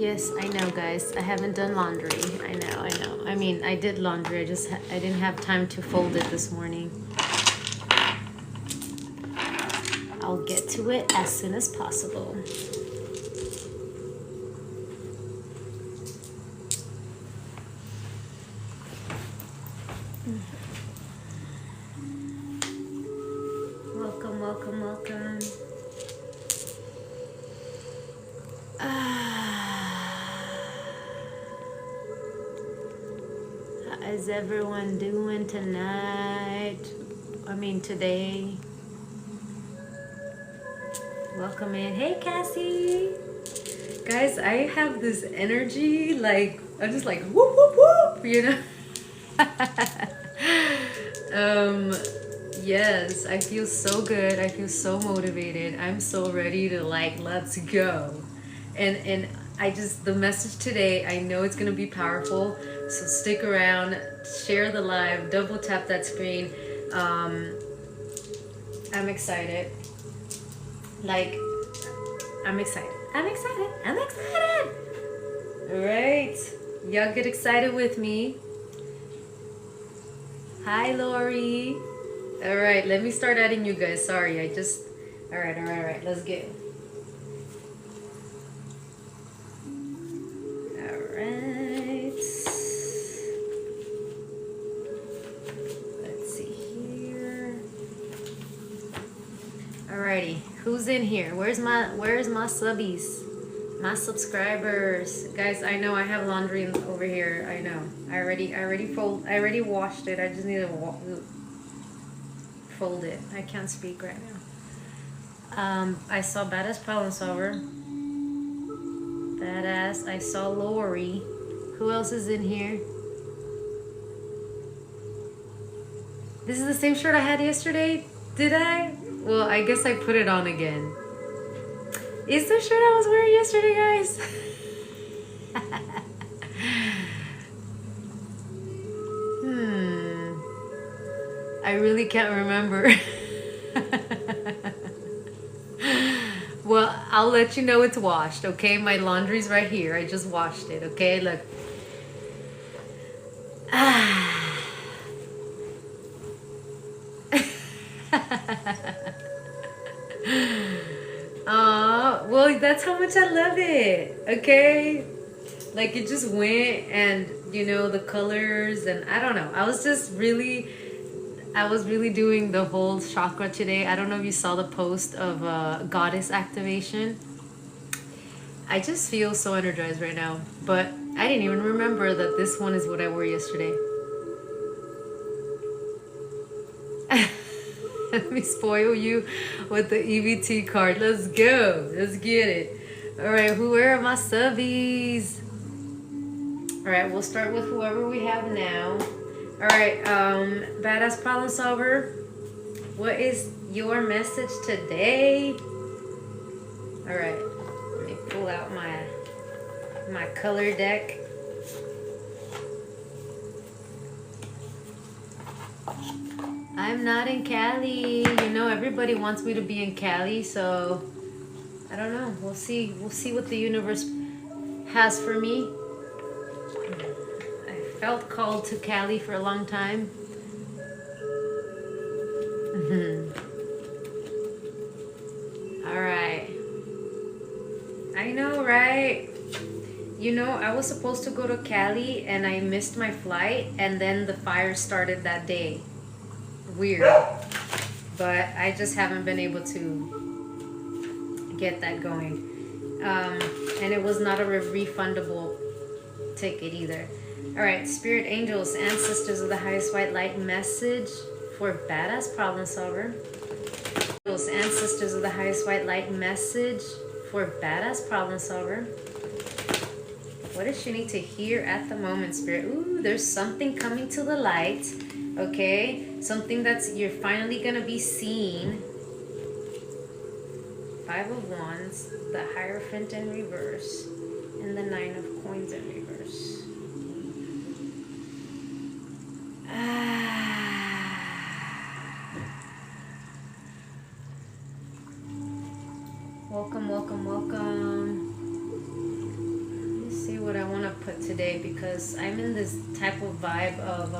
Yes, I know, guys. I haven't done laundry. I know. I mean, I did laundry. I didn't have time to fold it this morning. I'll get to it as soon as possible. Welcome, welcome, welcome. How is everyone doing tonight? I mean, today. Welcome in. Hey, Cassie. Guys, I have this energy, like, I'm just like, whoop, whoop, whoop, you know? Yes, I feel so good. I feel so motivated. I'm so ready to, like, let's go. And I just, the message today, I know it's going to be powerful. So stick around, share the live, double tap that screen. I'm excited. Like, I'm excited. I'm excited. I'm excited. All right. Y'all get excited with me. Hi, Lori. All right. Let me start adding you guys. Sorry. All right. Let's go. All right. Let's see here. Alrighty. Who's in here? Where's my subbies? My subscribers. Guys, I know I have laundry over here. I know. I already washed it. I just need to fold it. I can't speak right now. I saw Badass Problem Solver. Badass. I saw Lori. Who else is in here? This is the same shirt I had yesterday? Did I? Well, I guess I put it on again. Is the shirt I was wearing yesterday, guys? I really can't remember. Well, I'll let you know it's washed, okay? My laundry's right here. I just washed it, okay? Look. Well, that's how much I love it, okay? Like, it just went, and, you know, the colors, and I don't know. I was really doing the whole chakra today. I don't know if you saw the post of goddess activation. I just feel so energized right now, but I didn't even remember that this one is what I wore yesterday. Let me spoil you with the EBT card. Let's go. Let's get it. All right, where are my subbies? All right, we'll start with whoever we have now. All right, Badass Problem Solver, what is your message today? All right, let me pull out my color deck. I'm not in Cali. You know, everybody wants me to be in Cali, so I don't know. We'll see. We'll see what the universe has for me. I felt called to Cali for a long time. All right. I know, right? You know, I was supposed to go to Cali and I missed my flight, and then the fire started that day. Weird, but I just haven't been able to get that going, and it was not a refundable ticket either. All right, spirit angels, ancestors of the highest white light, message for Badass Problem Solver. Those ancestors of the highest white light, message for Badass Problem Solver. What does she need to hear at the moment, spirit? Ooh, there's something coming to the light. Okay, something that's you're finally gonna be seeing. 5 of Wands, the Hierophant in reverse, and the 9 of Coins in reverse. Welcome, welcome, welcome. output today because I'm in this type of vibe of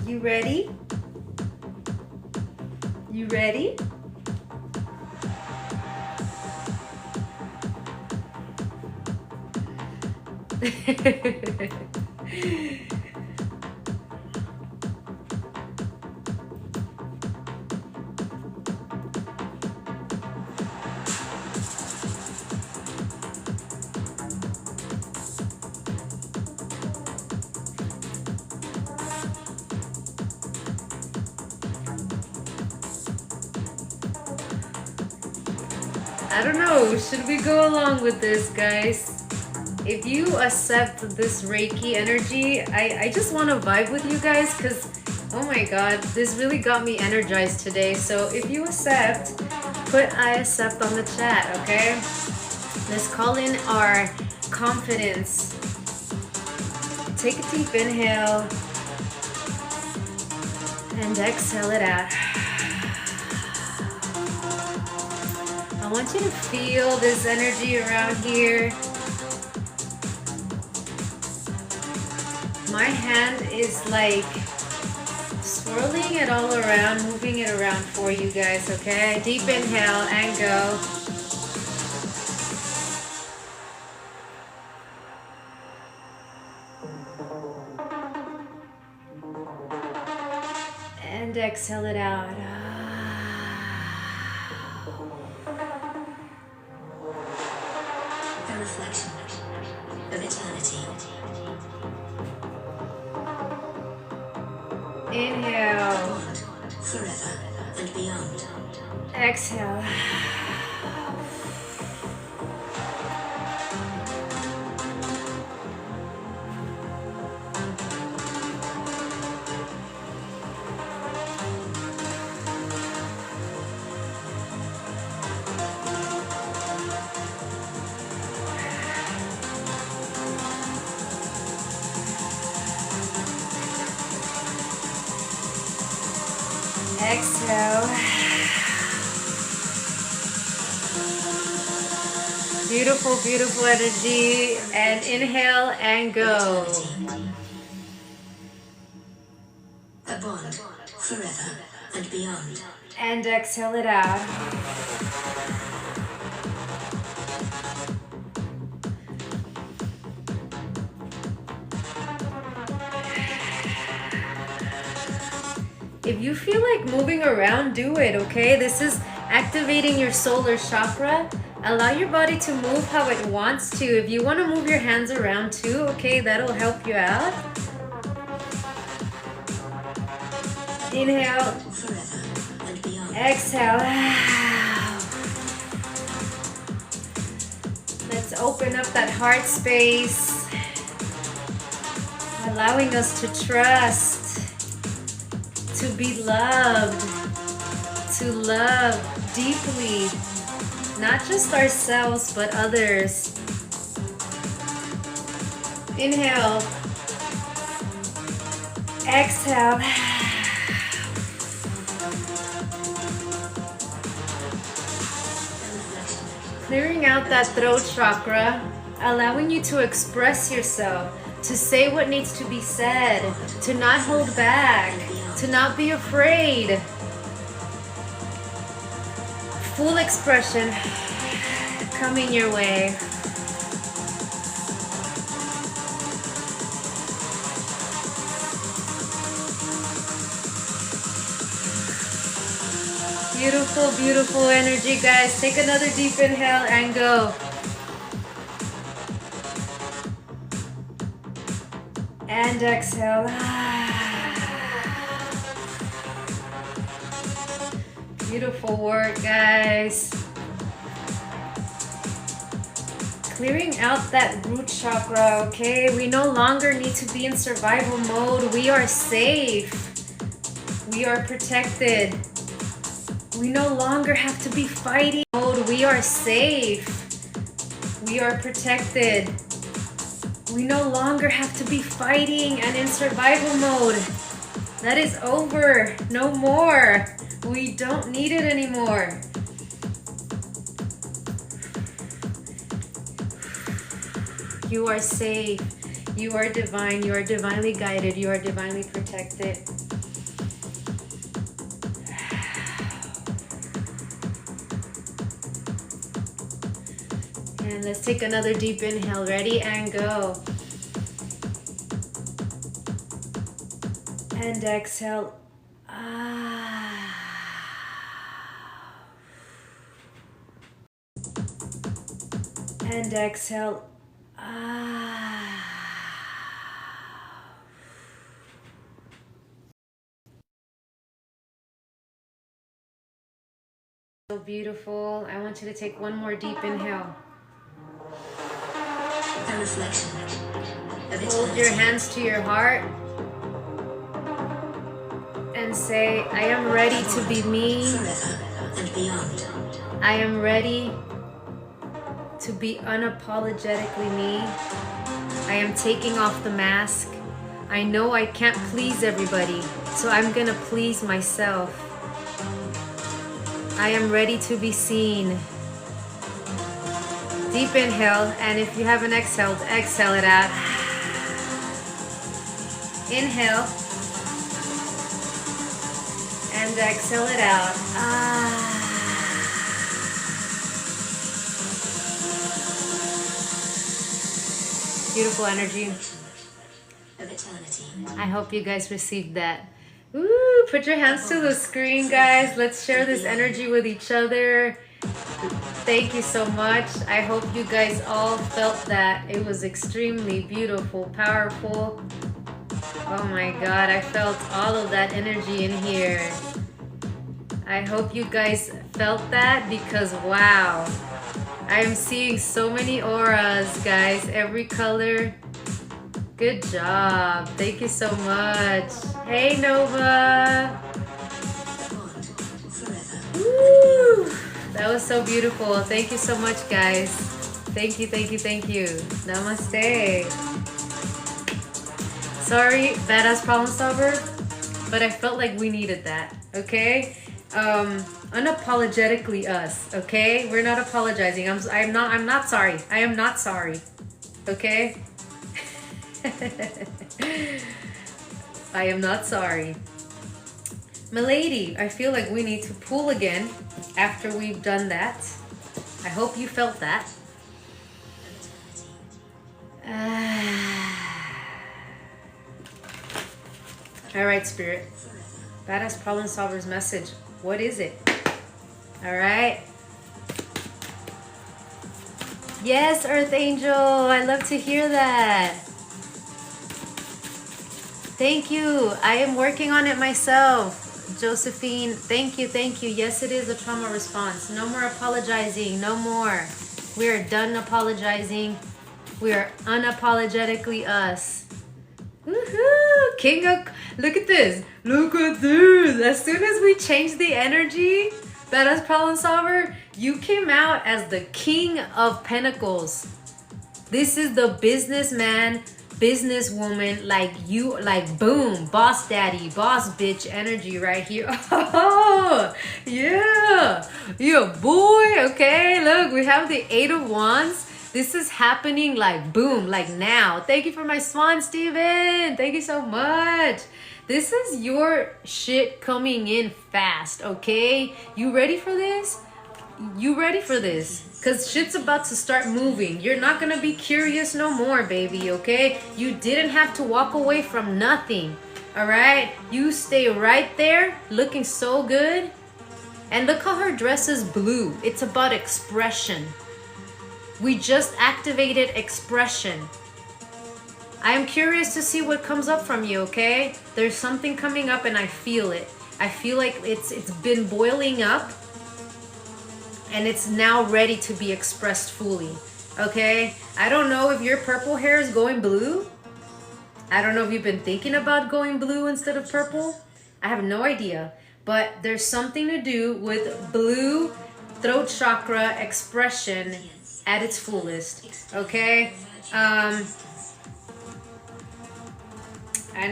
You ready? You ready? I don't know, should we go along with this, guys? If you accept this Reiki energy, I just want to vibe with you guys because, oh my god, this really got me energized today. So if you accept, put I accept on the chat, okay? Let's call in our confidence. Take a deep inhale and exhale it out. I want you to feel this energy around here. My hand is like swirling it all around, moving it around for you guys, okay? Deep inhale and go. And exhale it out. The reflection of eternity. Inhale. Forever and beyond. Exhale. Exhale. Beautiful, beautiful energy. And inhale and go. A bond forever and beyond. And exhale it out. If you feel like moving around, do it, okay? This is activating your solar chakra. Allow your body to move how it wants to. If you want to move your hands around too, okay, that'll help you out. Inhale. Exhale. Let's open up that heart space. Allowing us to trust. To be loved, to love deeply, not just ourselves, but others. Inhale, exhale. Clearing out that throat chakra, allowing you to express yourself, to say what needs to be said, to not hold back, to not be afraid. Full expression coming your way. Beautiful, beautiful energy, guys. Take another deep inhale and go. And exhale. Beautiful work, guys. clearing out that root chakra, okay? We no longer need to be in survival mode. We are safe. We are protected. We no longer have to be fighting mode. We are safe. We are protected. We no longer have to be fighting and in survival mode. That is over. No more. We don't need it anymore. You are safe. You are divine. You are divinely guided. You are divinely protected. And let's take another deep inhale. Ready and go. And exhale. And exhale. So beautiful. I want you to take one more deep inhale. A reflection of Hold your hands to your heart and say, I am ready to be me. forever and beyond. I am ready to be unapologetically me. I am taking off the mask. I know I can't please everybody, so I'm gonna please myself. I am ready to be seen. Deep inhale, and if you haven't exhaled, exhale it out. Inhale. And exhale it out. Beautiful energy. Of eternity. I hope you guys received that. Ooh, put your hands to the screen, guys. Let's share this energy with each other. Thank you so much. I hope you guys all felt that. It was extremely beautiful, powerful. Oh my God, I felt all of that energy in here. I hope you guys felt that because wow, I am seeing so many auras, guys, every color. Good job. Thank you so much. Hey, Nova. Woo! That was so beautiful. Thank you so much, guys. Thank you, thank you, thank you. Namaste. Sorry, badass problem solver, but I felt like we needed that, okay? Unapologetically us, okay? We're not apologizing. I'm not sorry. I am not sorry, okay? I am not sorry. Milady, I feel like we need to pull again after we've done that. I hope you felt that. All right, Spirit. Badass Problem Solver's message. What is it? All right. Yes, Earth Angel. I love to hear that. Thank you. I am working on it myself. Josephine, thank you, thank you. Yes, it is a trauma response. No more apologizing. No more. We are done apologizing. We are unapologetically us. Woohoo! King of... Look at this. Look at this. As soon as we change the energy, Badass Problem Solver, you came out as the King of Pentacles. This is the businessman, businesswoman, like you, like boom, boss daddy, boss bitch energy right here. Oh, yeah. Yeah, boy. Okay, look, we have the 8 of Wands. This is happening like boom, like now. Thank you for my swan, Steven. Thank you so much. This is your shit coming in fast, okay? You ready for this? You ready for this? Because shit's about to start moving. You're not going to be curious no more, baby, okay? You didn't have to walk away from nothing, all right? You stay right there looking so good. And look how her dress is blue. It's about expression. We just activated expression. I am curious to see what comes up from you, okay? There's something coming up and I feel it. I feel like it's been boiling up and it's now ready to be expressed fully. Okay? I don't know if your purple hair is going blue. I don't know if you've been thinking about going blue instead of purple. I have no idea. But there's something to do with blue throat chakra expression at its fullest. Okay? And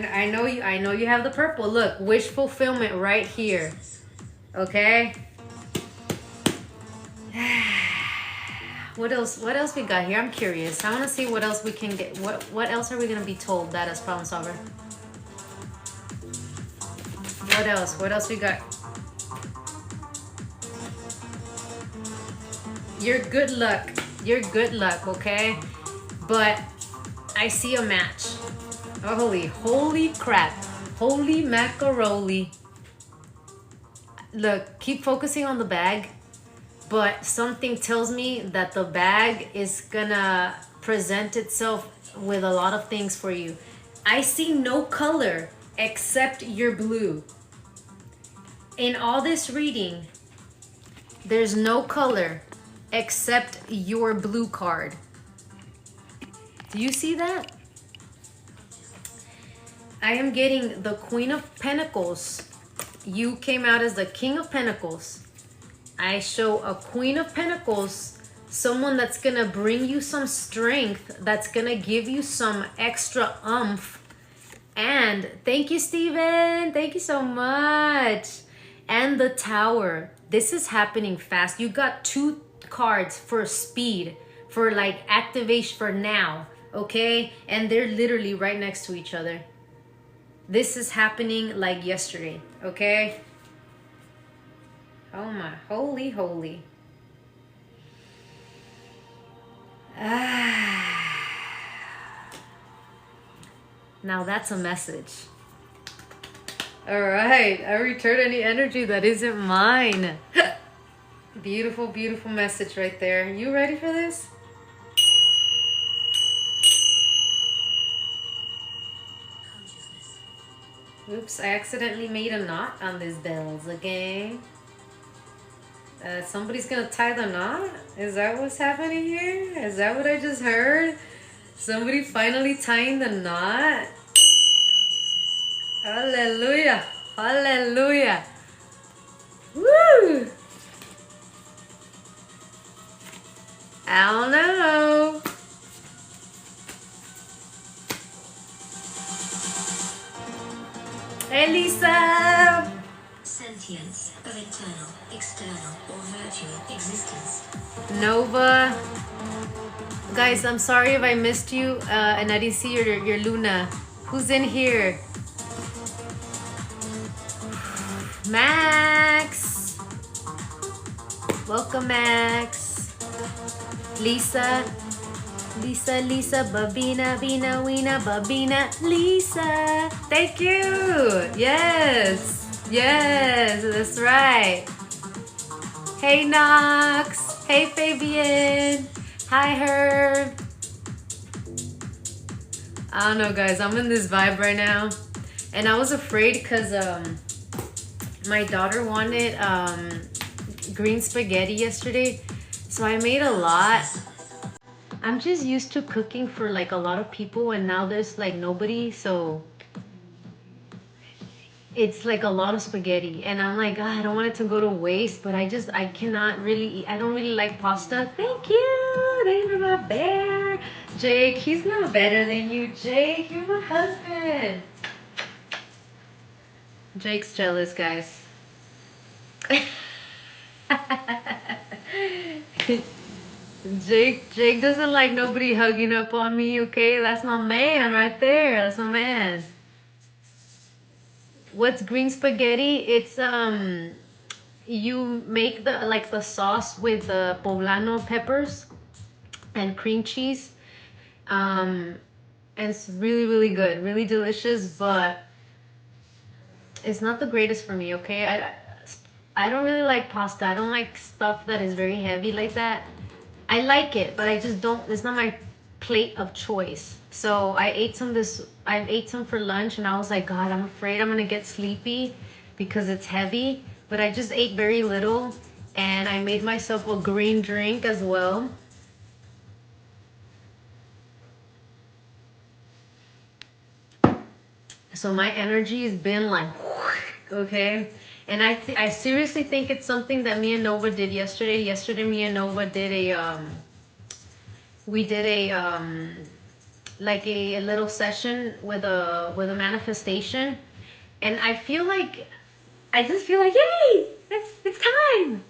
I know you have the purple. Look, wish fulfillment right here. Okay? What else we got here? I'm curious. I want to see what else we can get. What else are we going to be told that as problem solver? What else we got? You're good luck. You're good luck, okay? But I see a match. Oh, holy crap. Holy macaroni. Look, keep focusing on the bag. But something tells me that the bag is gonna present itself with a lot of things for you. I see no color except your blue. In all this reading, there's no color except your blue card. Do you see that? I am getting the Queen of Pentacles. You came out as the King of Pentacles. I show a Queen of Pentacles, someone that's gonna bring you some strength, that's gonna give you some extra oomph. And thank you, Steven. Thank you so much. And the Tower. This is happening fast. You got 2 cards for speed, for like activation for now, okay? And they're literally right next to each other. This is happening like yesterday, okay? Oh my, holy. Now that's a message. All right, I return any energy that isn't mine. Beautiful, beautiful message right there. You ready for this? Oops, I accidentally made a knot on these bells again. Somebody's gonna tie the knot? Is that what's happening here? Is that what I just heard? Somebody finally tying the knot? Hallelujah! Hallelujah! Woo! I don't know. Hey, Lisa! Sentience of internal, external, or virtual existence. Nova. Guys, I'm sorry if I missed you and I didn't see your Luna. Who's in here? Max. Welcome, Max. Lisa. Lisa, Babina, Bina, Weena, Babina, Lisa. Thank you. Yes, that's right. Hey, Knox. Hey, Fabian. Hi, Herb. I don't know, guys. I'm in this vibe right now. And I was afraid because my daughter wanted green spaghetti yesterday. So I made a lot. I'm just used to cooking for like a lot of people, and now there's like nobody, so it's like a lot of spaghetti. And I'm like, I don't want it to go to waste, but I cannot really eat. I don't really like pasta. Thank you for my bear. Jake, he's not better than you. Jake, you're my husband. Jake's jealous, guys. Jake doesn't like nobody hugging up on me, okay? That's my man right there. That's my man. What's green spaghetti? It's you make the sauce with the poblano peppers and cream cheese. And it's really good, really delicious, but it's not the greatest for me, okay? I don't really like pasta. I don't like stuff that is very heavy like that. I like it, but I just don't. It's not my plate of choice. So I ate some for lunch, and I was like, God, I'm afraid I'm gonna get sleepy because it's heavy. But I just ate very little, and I made myself a green drink as well. So my energy has been like, okay. And I seriously think it's something that me and Nova did yesterday. Yesterday, me and Nova did we did like a little session with a manifestation, and I just feel like, yay, it's time.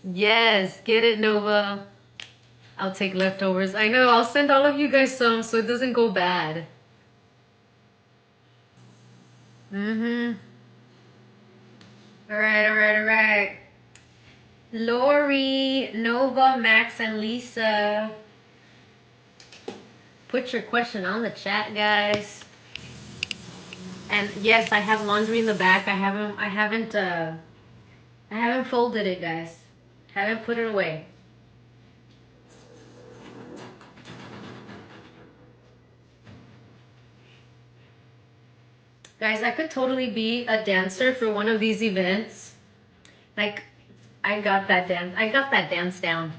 Yes, get it, Nova. I'll take leftovers. I know. I'll send all of you guys some so it doesn't go bad. Mm-hmm. All right, all right, all right. Lori, Nova, Max, and Lisa. Put your question on the chat, guys. And yes, I have laundry in the back. I haven't folded it, guys. Haven't put it away. Guys, I could totally be a dancer for one of these events. Like, I got that dance down.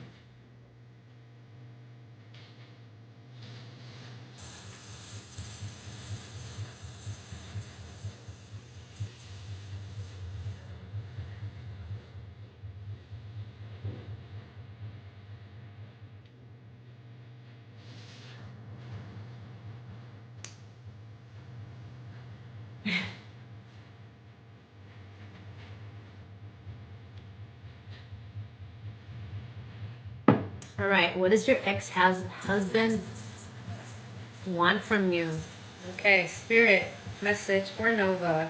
All right, what does your ex-husband want from you? Okay, Spirit, message for Nova.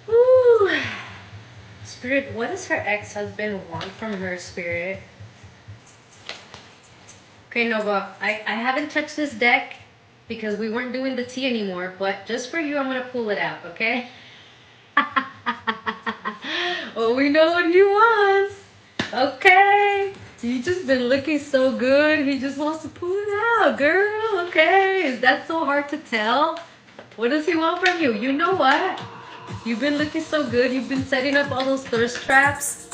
Woo! Spirit, what does her ex-husband want from her, Spirit? Okay, Nova, I haven't touched this deck because we weren't doing the tea anymore, but just for you, I'm going to pull it out, okay? Oh, we know what he wants. Okay. You just been looking so good. He just wants to pull it out, girl. Okay. Is that so hard to tell? What does he want from you? You know what? You've been looking so good. You've been setting up all those thirst traps,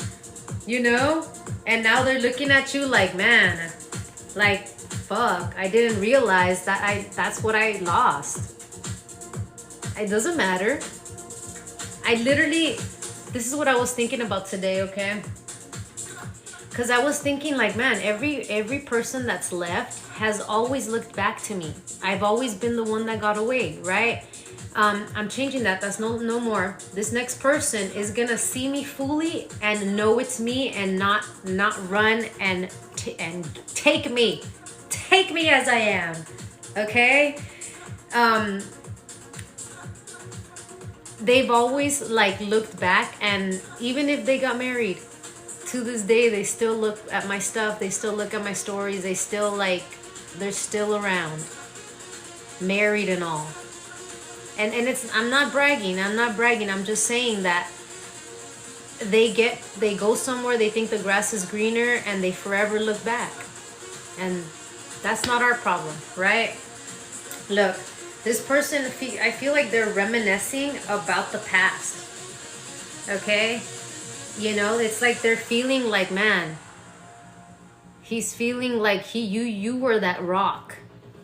you know? And now they're looking at you like, man, like, fuck, I didn't realize that that's what I lost. It doesn't matter. This is what I was thinking about today, okay? Because I was thinking like, man, every person that's left has always looked back to me. I've always been the one that got away, right? I'm changing that. That's no more. This next person is gonna see me fully and know it's me and not run and take me as I am, okay? They've always like looked back, and even if they got married, to this day they still look at my stuff, they still look at my stories, they're still around, married and all. And it's, I'm not bragging, I'm just saying that they go somewhere, they think the grass is greener, and they forever look back. And that's not our problem, right? Look, this person, I feel like they're reminiscing about the past, okay? You know, it's like they're feeling like, man, he's feeling like you were that rock,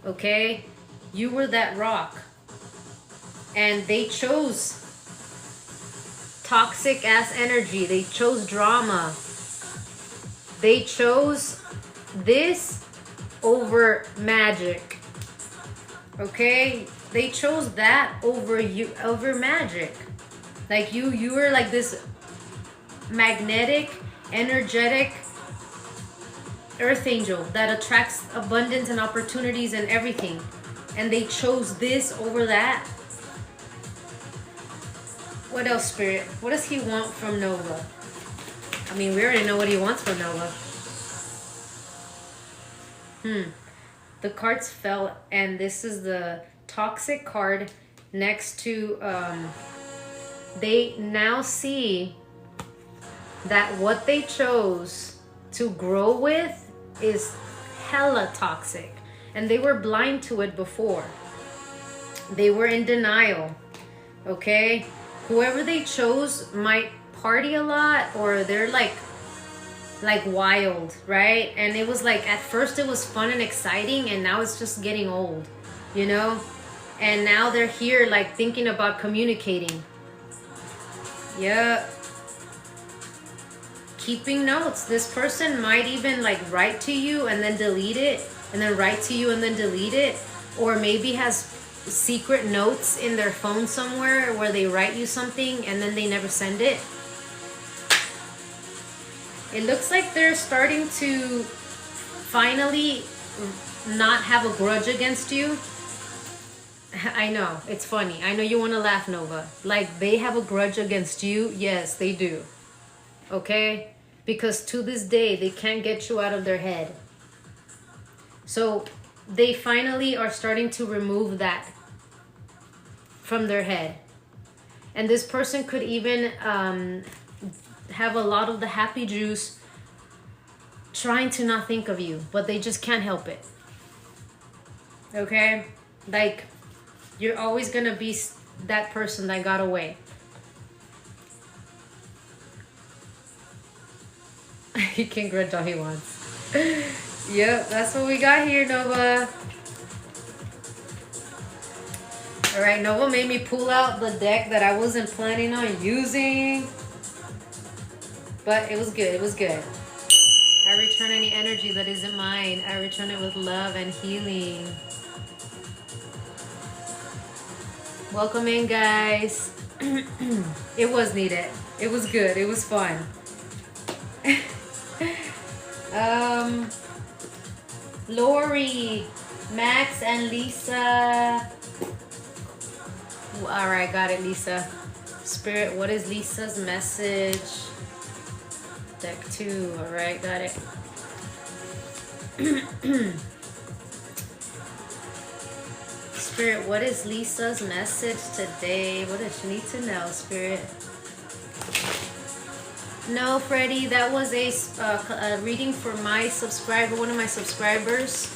okay? You were that rock. And they chose toxic ass energy. They chose drama. They chose this over magic. Okay? They chose that over magic. Like you were like this magnetic, energetic earth angel that attracts abundance and opportunities and everything. And they chose this over that. What else, Spirit? What does he want from Nova? I mean, we already know what he wants from Nova. The cards fell, and this is the toxic card next to, they now see that what they chose to grow with is hella toxic. And they were blind to it before. They were in denial, okay? Whoever they chose might party a lot, or they're like wild, right? And it was like, at first it was fun and exciting, and now it's just getting old. you know? And now they're here like thinking about communicating. Yeah. Keeping notes. This person might even like write to you and then delete it, and then write to you and then delete it, or maybe has secret notes in their phone somewhere where they write you something and then they never send it. It looks like they're starting to finally not have a grudge against you. I know, it's funny. I know you want to laugh, Nova. Like, they have a grudge against you. Yes, they do. Okay? Because to this day, they can't get you out of their head. So, they finally are starting to remove that from their head. And this person could even have a lot of the happy juice trying to not think of you, but they just can't help it. Okay? Like, you're always gonna be that person that got away. He can grudge all he wants. Yep, that's what we got here, Nova. Alright, Nova made me pull out the deck that I wasn't planning on using. But it was good, it was good. I return any energy that isn't mine. I return it with love and healing. Welcome in, guys. It was needed. It was good. It was fun. Lori, Max, and Lisa. All right, got it, Lisa. Spirit, what is Lisa's message? Deck 2. All right, got it. Spirit, what is Lisa's message today? What does she need to know, Spirit? No, Freddie, that was a reading for my subscriber, one of my subscribers.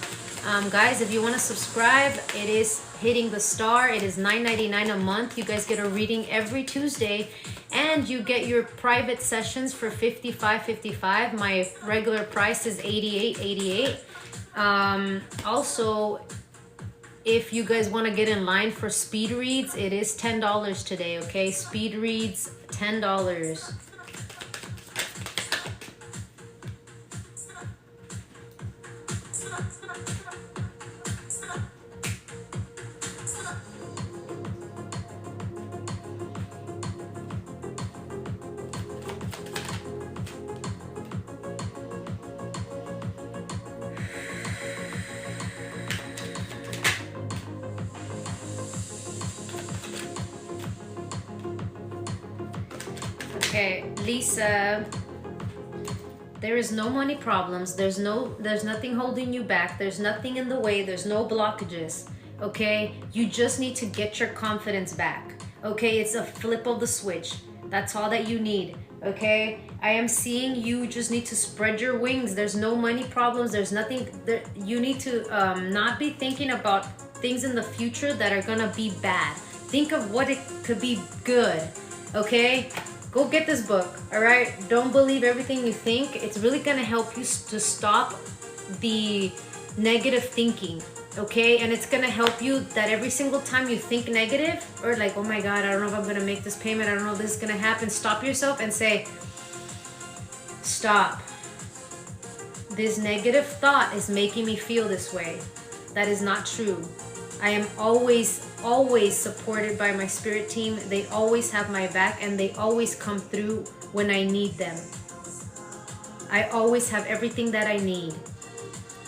Guys, if you want to subscribe, it is hitting the star. It is $9.99 a month. You guys get a reading every Tuesday, and you get your private sessions for $55.55. My regular price is $88.88. Also, if you guys want to get in line for speed reads, it is $10 today, okay? Speed reads, $10. Okay, Lisa, there is no money problems. There's nothing holding you back. There's nothing in the way. There's no blockages. Okay, you just need to get your confidence back. Okay, it's a flip of the switch. That's all that you need. Okay, I am seeing you just need to spread your wings. There's no money problems. There's nothing there. You need to not be thinking about things in the future that are gonna be bad. Think of what it could be good. Okay, go get this book. All right, don't believe everything you think. It's really gonna help you to stop the negative thinking. Okay, and it's gonna help you that every single time you think negative, or like, oh my god, I don't know if I'm gonna make this payment, I don't know if this is gonna happen, stop yourself and say, stop. This negative thought is making me feel this way. That is not true. I am always supported by my spirit team. They always have my back, and they always come through when I need them. I always have everything that I need.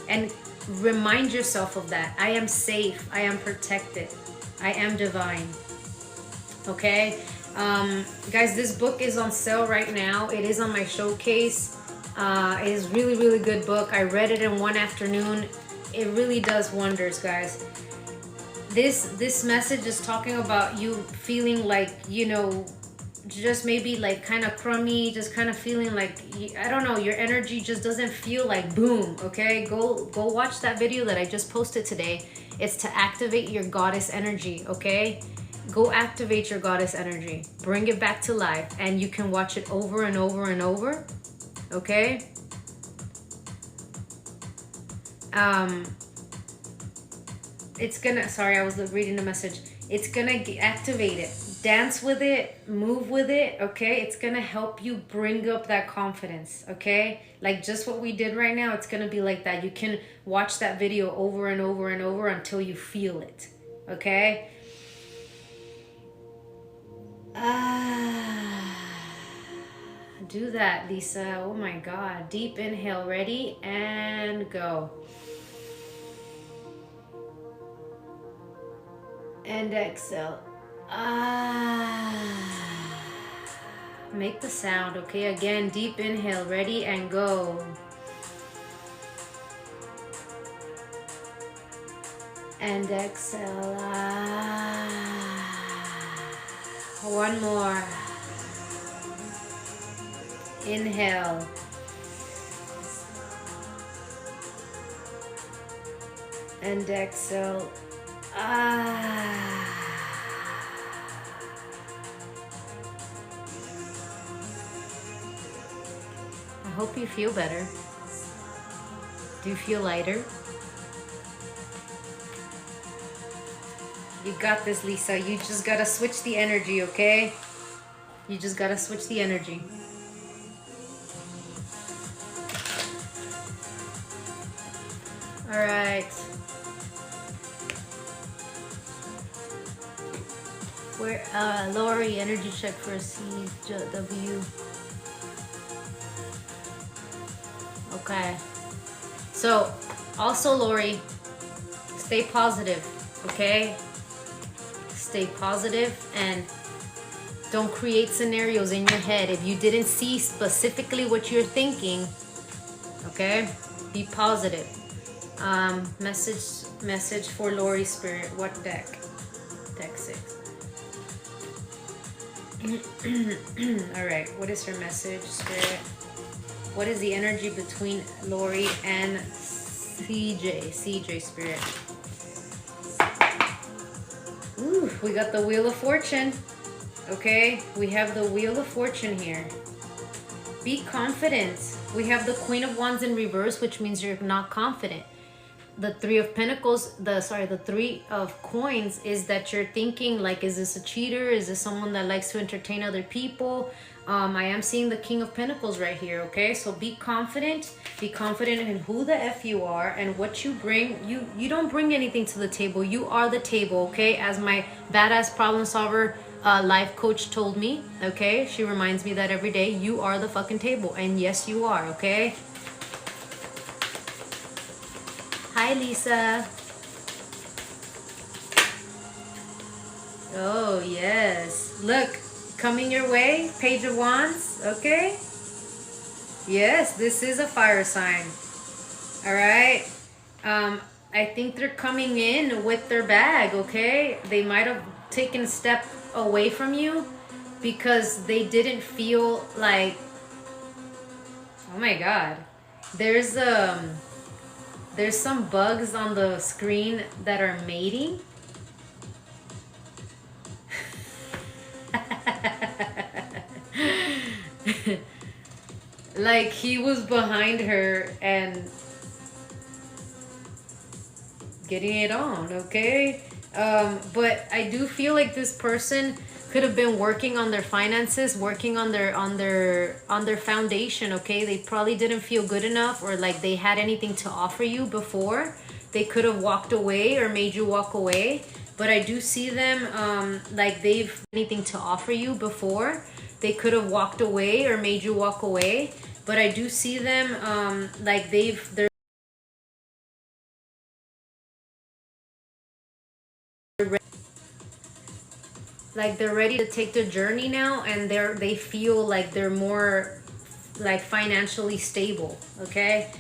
And remind yourself of that. I am safe. I am protected. I am divine. Okay? Guys, this book is on sale right now. It is on my showcase. It is really, really good book. I read it in one afternoon. It really does wonders, guys. This message is talking about you feeling like, you know, just maybe like kind of crummy, just kind of feeling like, I don't know, your energy just doesn't feel like boom. Okay, go watch that video that I just posted today. It's to activate your goddess energy. Okay, go activate your goddess energy, bring it back to life, and you can watch it over and over and over. Okay, it's gonna, sorry, I was reading the message. It's gonna activate it. Dance with it, move with it, okay? It's gonna help you bring up that confidence, okay? Like just what we did right now, it's gonna be like that. You can watch that video over and over and over until you feel it, okay? Do that, Lisa. Oh my God. Deep inhale, ready, and go. And exhale. Make the sound, okay? Again, deep inhale, ready, and go. And exhale. One more. Inhale. And exhale. I hope you feel better. Do you feel lighter? You got this, Lisa. You just gotta switch the energy, okay? You just gotta switch the energy. All right. Where, Lori, energy check for CW. Okay. So, also, Lori, stay positive, okay? Stay positive and don't create scenarios in your head. If you didn't see specifically what you're thinking, okay? Be positive. Message for Lori Spirit. What deck? Deck 6. All right. What is her message, Spirit? What is the energy between Lori and CJ? CJ, Spirit. Ooh, we got the Wheel of Fortune. Okay, we have the Wheel of Fortune here. Be confident. We have the Queen of Wands in reverse, which means you're not confident. The Three of Pentacles, the Three of Coins is that you're thinking like, is this a cheater? Is this someone that likes to entertain other people? I am seeing the King of Pentacles right here, okay? So be confident. Be confident in who the F you are and what you bring. You don't bring anything to the table. You are the table, okay? As my badass problem solver life coach told me, okay? She reminds me that every day. You are the fucking table. And yes, you are, okay? Hi, Lisa. Oh, yes. Look, coming your way, Page of Wands, okay? Yes, this is a fire sign. All right. I think they're coming in with their bag, okay? They might have taken a step away from you because they didn't feel like, oh my God. There's some bugs on the screen that are mating. Like he was behind her and getting it on, okay? But I do feel like this person could have been working on their finances, working on their foundation, okay? They probably didn't feel good enough or like they had anything to offer you before. They could have walked away or made you walk away. But I do see them like they've anything to offer you before. They could have walked away or made you walk away. But I do see them like they're like they're ready to take the journey now, and they feel like they're more like financially stable, okay?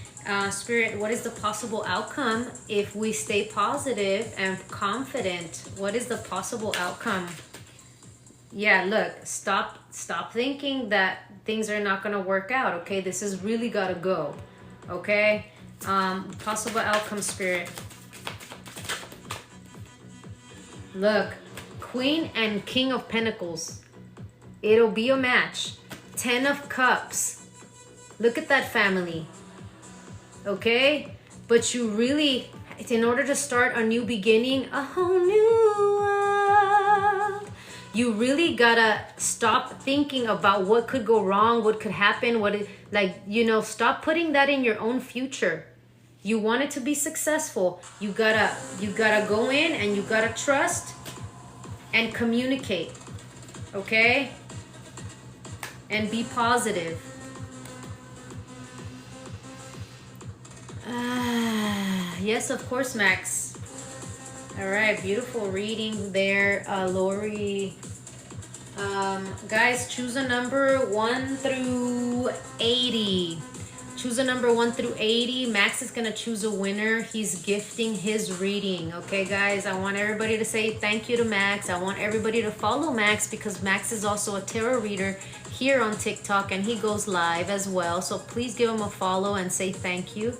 Spirit, what is the possible outcome if we stay positive and confident? What is the possible outcome? Yeah, look, stop thinking that things are not gonna work out, okay? This has really gotta go, okay? Possible outcome, Spirit. Look, Queen and King of Pentacles. It'll be a match. 10 of Cups. Look at that family. Okay? But you really, in order to start a new beginning, a whole new world, you really gotta stop thinking about what could go wrong, what could happen, stop putting that in your own future. You want it to be successful. You gotta go in and you gotta trust and communicate, okay? And be positive. Yes, of course, Max. All right, beautiful reading there, Lori. Guys, choose a number 1 through 80. Choose a number 1 through 80. Max is gonna choose a winner. He's gifting his reading. Okay, guys, I want everybody to say thank you to Max. I want everybody to follow Max because Max is also a tarot reader here on TikTok and he goes live as well. So please give him a follow and say thank you.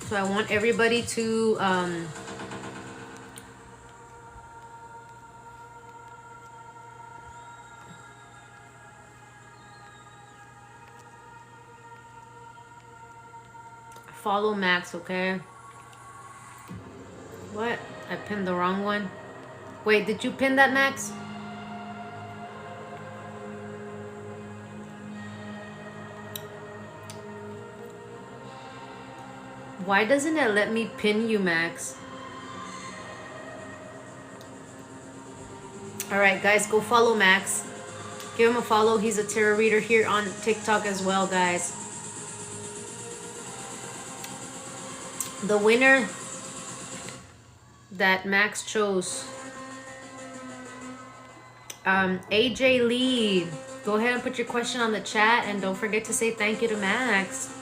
So I want everybody to follow Max, okay? What? I pinned the wrong one. Wait, did you pin that, Max? Why doesn't it let me pin you, Max? All right, guys, go follow Max. Give him a follow. He's a tarot reader here on TikTok as well, guys. The winner that Max chose, AJ Lee. Go ahead and put your question on the chat and don't forget to say thank you to Max.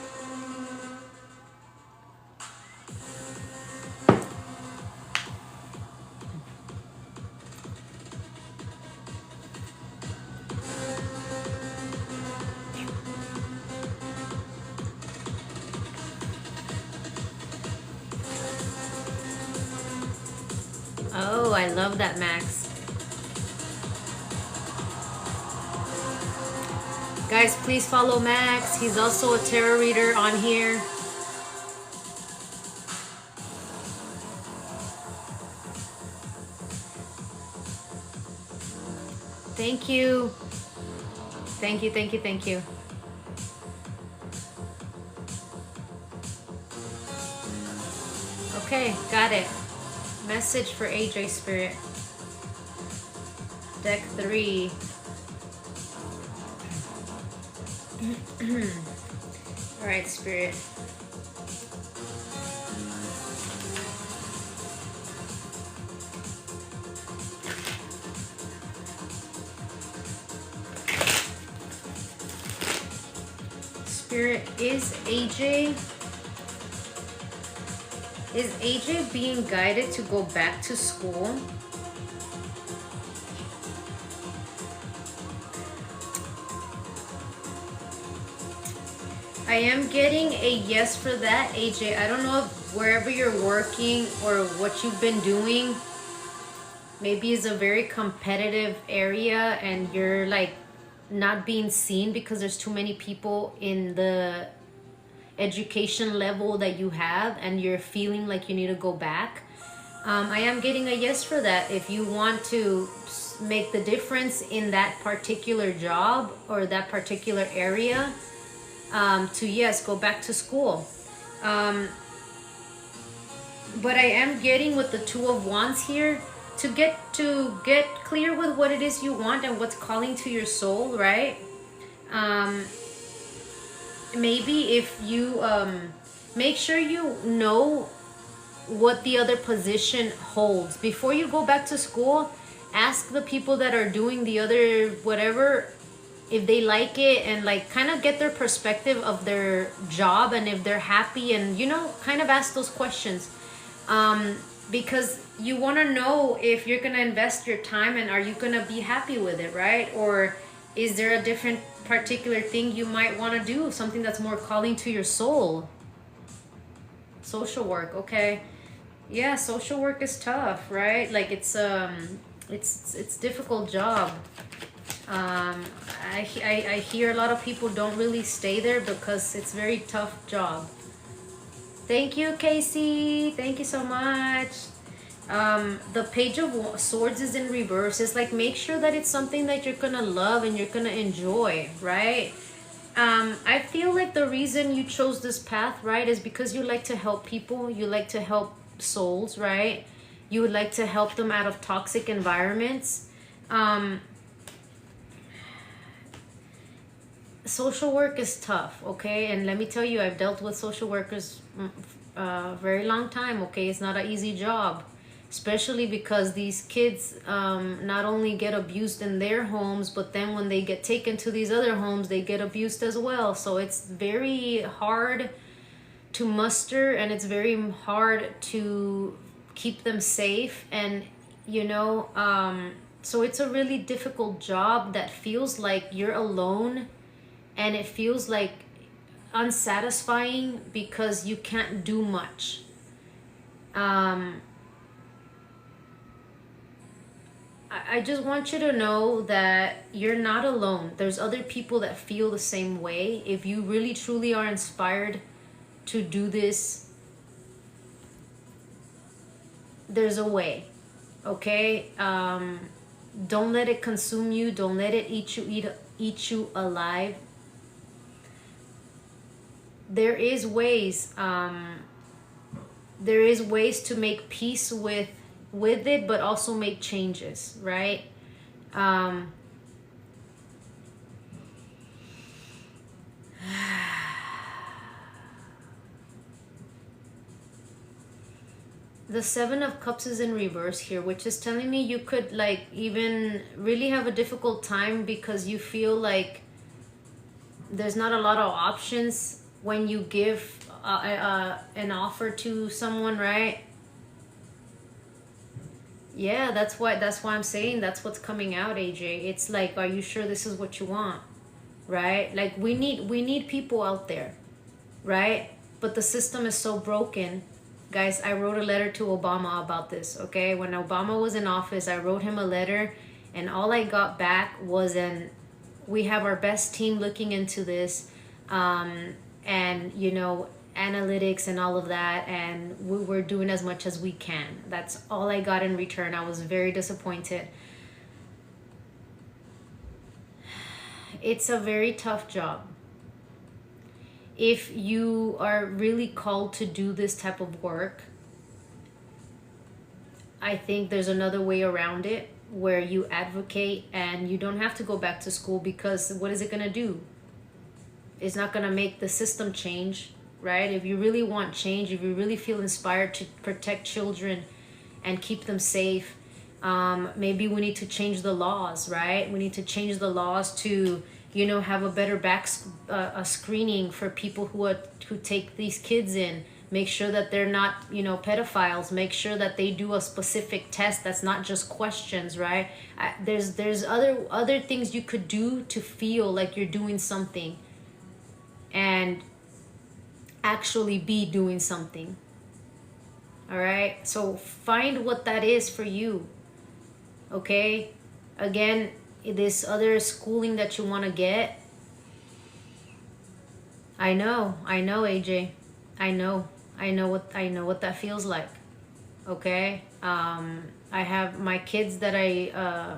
Oh, I love that, Max. Guys, please follow Max. He's also a tarot reader on here. Thank you. Thank you, thank you, thank you. Okay, got it. Message for AJ Spirit. Deck 3. Alright, Spirit. Spirit, is AJ being guided to go back to school? I am getting a yes for that, AJ. I don't know if wherever you're working or what you've been doing, maybe it's a very competitive area and you're like not being seen because there's too many people in the education level that you have and you're feeling like you need to go back. I am getting a yes for that. If you want to make the difference in that particular job or that particular area, to yes, go back to school. But I am getting with the Two of Wands here to get clear with what it is you want and what's calling to your soul, right? Maybe if you make sure you know what the other position holds before you go back to school. Ask the people that are doing the other whatever if they like it and like kind of get their perspective of their job and if they're happy and kind of ask those questions, because you want to know if you're gonna invest your time and are you gonna be happy with it, right? Or is there a different particular thing you might want to do, something that's more calling to your soul? Social work, okay. Yeah, social work is tough, right? Like it's difficult job. Um, I hear a lot of people don't really stay there because it's very tough job. Thank you, Casey. Thank you so much. The page of swords is in reverse. It's like make sure that it's something that you're gonna love and you're gonna enjoy, right? I feel like the reason you chose this path, right, is because you like to help people. You like to help souls, right? You would like to help them out of toxic environments. Um, Social work is tough, okay? And let me tell you, I've dealt with social workers a very long time, okay? It's not an easy job, especially because these kids not only get abused in their homes, but then when they get taken to these other homes, they get abused as well. So it's very hard to muster, and it's very hard to keep them safe. And, you know, so it's a really difficult job that feels like you're alone, and it feels like unsatisfying because you can't do much. I just want you to know that you're not alone. There's other people that feel the same way. If you really truly are inspired to do this, there's a way, okay? Don't let it consume you. Don't let it eat you alive. There is ways. There is ways to make peace with it, but also make changes, right? The Seven of Cups is in reverse here, which is telling me you could like even really have a difficult time because you feel like there's not a lot of options when you give an offer to someone, right? Yeah, that's why I'm saying that's what's coming out, AJ. It's like, are you sure this is what you want? Right? Like we need people out there, right? But the system is so broken. Guys, I wrote a letter to Obama about this, okay? When Obama was in office, I wrote him a letter, and all I got back was we have our best team looking into this, and, you know, analytics and all of that, and we're doing as much as we can. That's all I got in return. I was very disappointed. It's a very tough job. If you are really called to do this type of work, I think there's another way around it where you advocate and you don't have to go back to school, because what is it going to do? It's not going to make the system change, right? If you really want change, if you really feel inspired to protect children and keep them safe, maybe we need to change the laws, right? We need to change the laws to, you know, have a better a screening for people who take these kids in. Make sure that they're not, you know, pedophiles. Make sure that they do a specific test that's not just questions, right? There's other things you could do to feel like you're doing something and actually be doing something. All right? So find what that is for you. Okay? Again, this other schooling that you want to get. I know, AJ. I know what that feels like. Okay? I have my kids that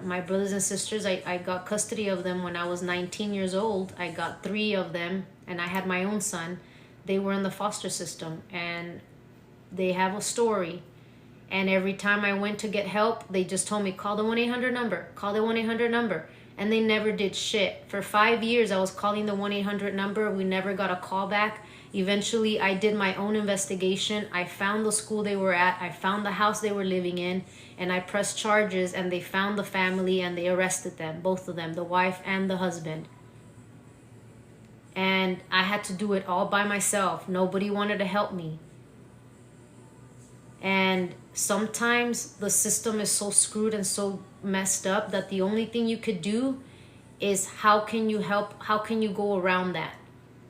my brothers and sisters, I got custody of them when I was 19 years old. I got 3 of them, and I had my own son. They were in the foster system, and they have a story. And every time I went to get help, they just told me, call the 1-800 number, call the 1-800 number. And they never did shit. For 5 years, I was calling the 1-800 number. We never got a call back. Eventually, I did my own investigation. I found the school they were at. I found the house they were living in. And I pressed charges, and they found the family, and they arrested them, both of them, the wife and the husband. And I had to do it all by myself. Nobody wanted to help me. And sometimes the system is so screwed and so messed up that the only thing you could do is how can you help, how can you go around that?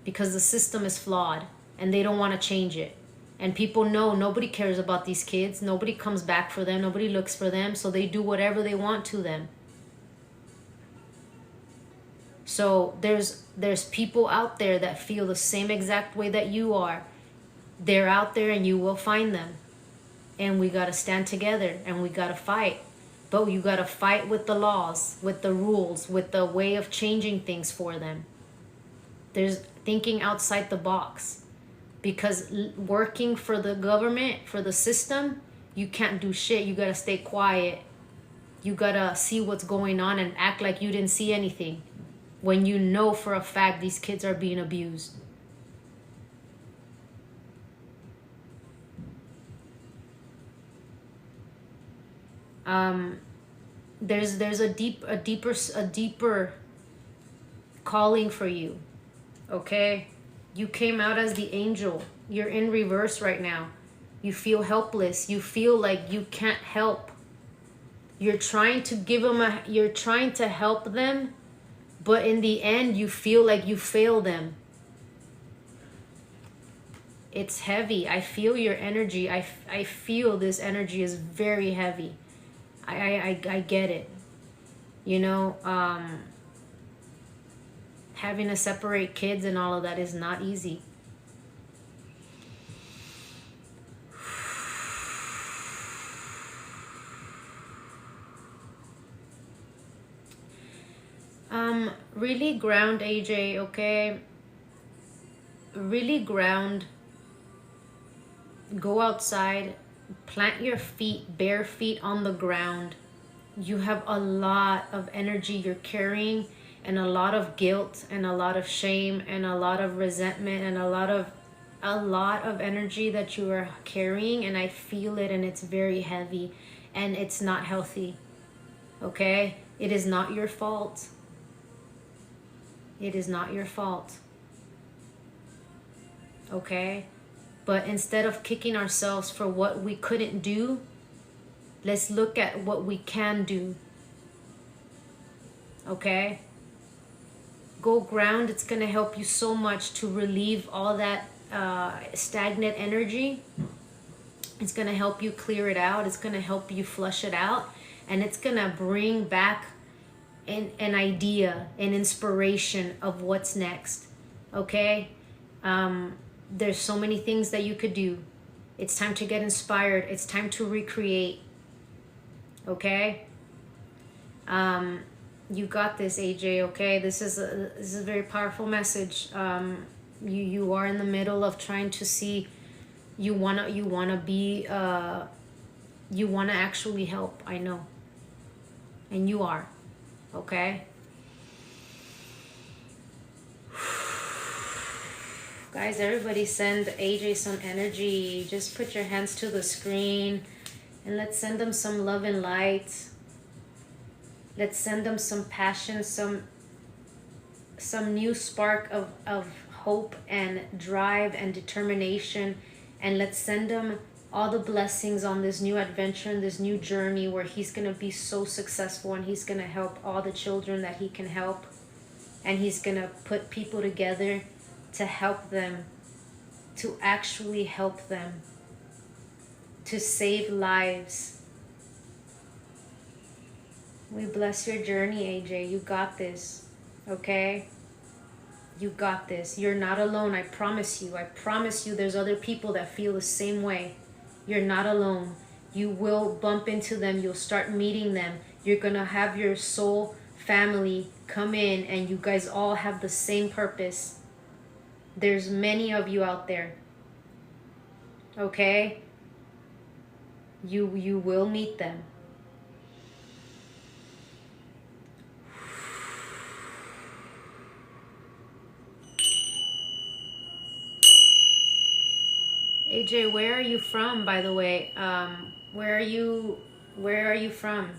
Because the system is flawed and they don't want to change it. And people know nobody cares about these kids. Nobody comes back for them. Nobody looks for them. So they do whatever they want to them. So there's people out there that feel the same exact way that you are. They're out there and you will find them. And we got to stand together and we got to fight. But you got to fight with the laws, with the rules, with the way of changing things for them. There's thinking outside the box. Because working for the government, for the system, you can't do shit. You got to stay quiet. You got to see what's going on and act like you didn't see anything. When you know for a fact these kids are being abused. There's a deeper calling for you. Okay? You came out as the angel. You're in reverse right now. You feel helpless. You feel like you can't help. You're trying to give them you're trying to help them, but in the end you feel like you fail them. It's heavy. I feel your energy. I feel this energy is very heavy. I get it. You know, having to separate kids and all of that is not easy. Really ground, AJ, okay? Really ground. Go outside. Plant your feet, bare feet on the ground. You have a lot of energy you're carrying, and a lot of guilt and a lot of shame and a lot of resentment and a lot of energy that you are carrying, and I feel it, and it's very heavy and it's not healthy. Okay? It is not your fault. It is not your fault. Okay? But instead of kicking ourselves for what we couldn't do, let's look at what we can do. Okay? Go ground. It's going to help you so much to relieve all that stagnant energy. It's going to help you clear it out. It's going to help you flush it out. And it's going to bring back an idea, an inspiration of what's next. Okay? There's so many things that you could do. It's time to get inspired. It's time to recreate. Okay? You got this, AJ, okay? This is a very powerful message. You are in the middle of trying to see, you wanna actually help, I know. And you are. Okay? Guys, everybody send AJ some energy. Just put your hands to the screen and let's send them some love and light. Let's send them some passion, some new spark of hope and drive and determination. And let's send them all the blessings on this new adventure and this new journey where he's going to be so successful, and he's going to help all the children that he can help. And he's going to put people together to help them, to actually help them, to save lives. We bless your journey, AJ. You got this, okay? You got this. You're not alone, I promise you. I promise you there's other people that feel the same way. You're not alone. You will bump into them. You'll start meeting them. You're going to have your soul family come in, and you guys all have the same purpose. There's many of you out there. Okay? You will meet them. AJ, where are you from, by the way? Where are you from?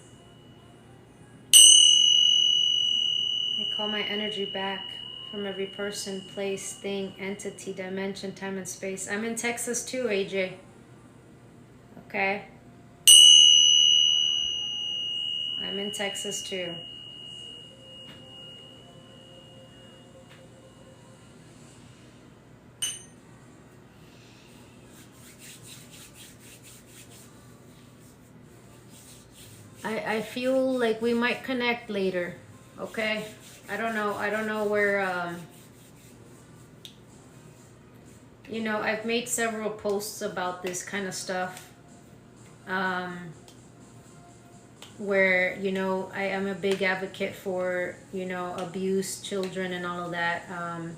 I call my energy back from every person, place, thing, entity, dimension, time, and space. I'm in Texas too, AJ. Okay? I'm in Texas too. I feel like we might connect later. Okay. I don't know. I don't know where. You know, I've made several posts about this kind of stuff. Where, you know, I am a big advocate for, you know, abuse, children, and all of that.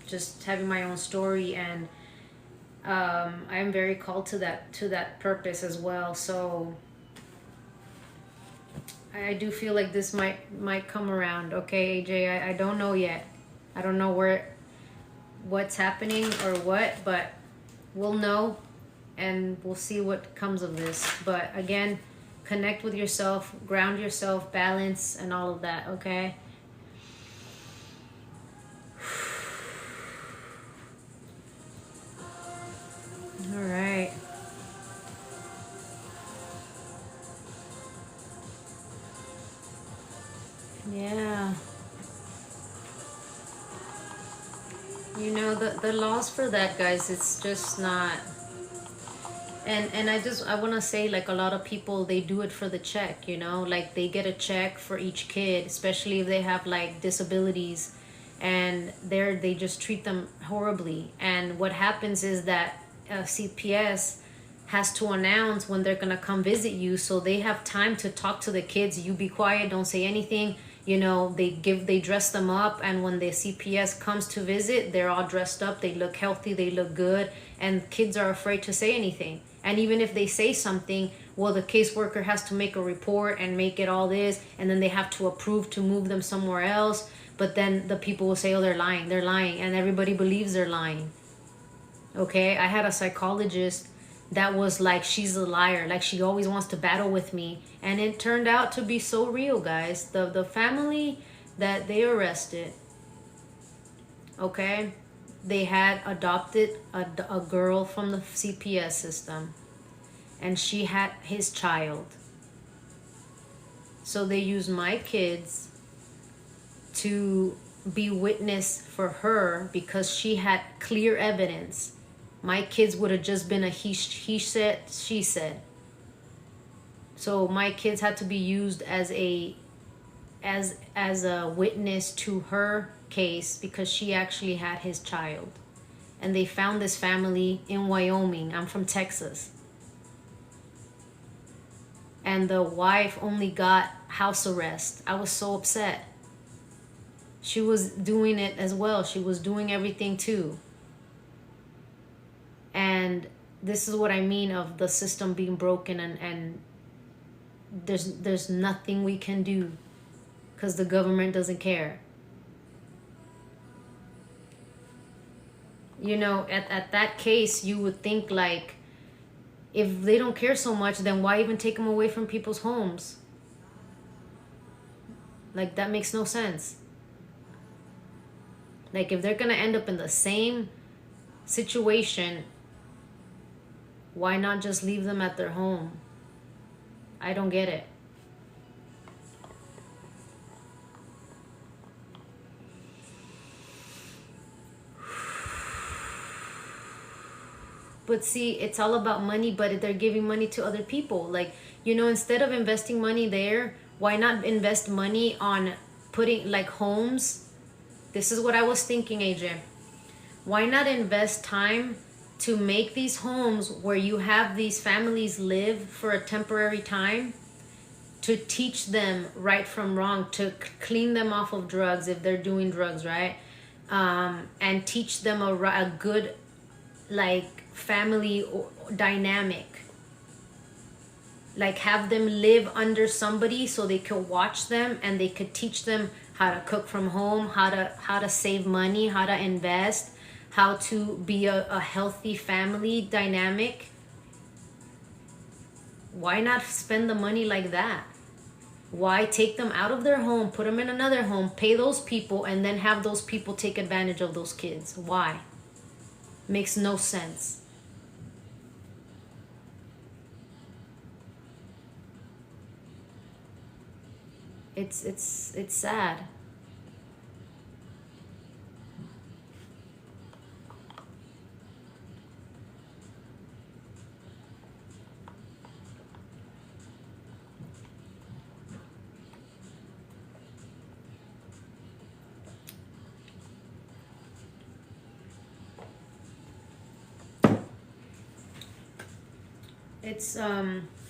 Just having my own story, and I'm very called to that purpose as well. So I do feel like this might come around. Okay, AJ, I don't know yet. I don't know what's happening or what, but we'll know, and we'll see what comes of this. But again, connect with yourself, ground yourself, balance, and all of that. Okay. All right. Yeah. You know, the laws for that, guys, it's just not. And I want to say, like, a lot of people, they do it for the check, you know, like they get a check for each kid, especially if they have like disabilities, and they just treat them horribly. And what happens is that CPS has to announce when they're gonna come visit you, so they have time to talk to the kids. You be quiet, don't say anything. You know, they dress them up, and when the CPS comes to visit, they're all dressed up, they look healthy, they look good, and kids are afraid to say anything. And even if they say something, well, the caseworker has to make a report and make it all this, and then they have to approve to move them somewhere else. But then the people will say, oh, they're lying, and everybody believes they're lying. Okay, I had a psychologist that was like, she's a liar, like she always wants to battle with me, and it turned out to be so real, guys. The family that they arrested, okay, they had adopted a girl from the CPS system, and she had his child. So they used my kids to be witness for her because she had clear evidence. My kids would have just been a he said, she said. So my kids had to be used as a witness to her case because she actually had his child. And they found this family in Wyoming. I'm from Texas. And the wife only got house arrest. I was so upset. She was doing it as well. She was doing everything too. And this is what I mean of the system being broken, and there's nothing we can do because the government doesn't care. You know, at that case, you would think like, if they don't care so much, then why even take them away from people's homes? Like, that makes no sense. Like, if they're gonna end up in the same situation, why not just leave them at their home? I don't get it. But see, it's all about money, but they're giving money to other people. Like, you know, instead of investing money there, why not invest money on putting like homes? This is what I was thinking, AJ. Why not invest time to make these homes where you have these families live for a temporary time, to teach them right from wrong, to clean them off of drugs if they're doing drugs, right? And teach them a good, like, family dynamic. Like, have them live under somebody so they could watch them, and they could teach them how to cook from home, how to save money, how to invest, how to be a healthy family dynamic. Why not spend the money like that? Why take them out of their home, put them in another home, pay those people, and then have those people take advantage of those kids? Why? Makes no sense. It's sad. It's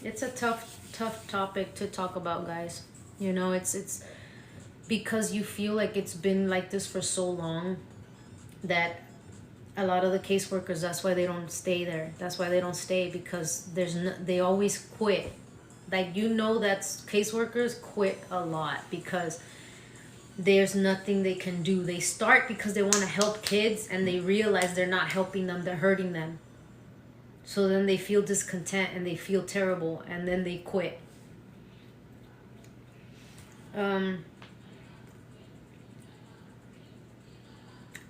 it's a tough topic to talk about, guys. You know, it's because you feel like it's been like this for so long that a lot of the caseworkers, that's why they don't stay there. That's why they don't stay, because there's no, they always quit. Like, you know, that's caseworkers quit a lot because there's nothing they can do. They start because they want to help kids and they realize they're not helping them, they're hurting them. So then they feel discontent and they feel terrible and then they quit.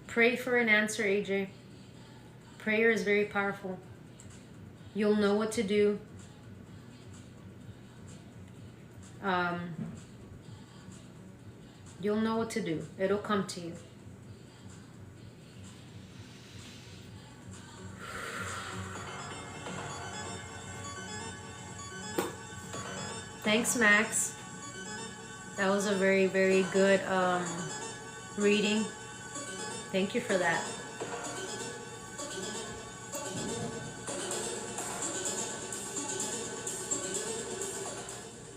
Pray for an answer, AJ. Prayer is very powerful. You'll know what to do. You'll know what to do. It'll come to you. Thanks, Max. That was a very, very good reading. Thank you for that.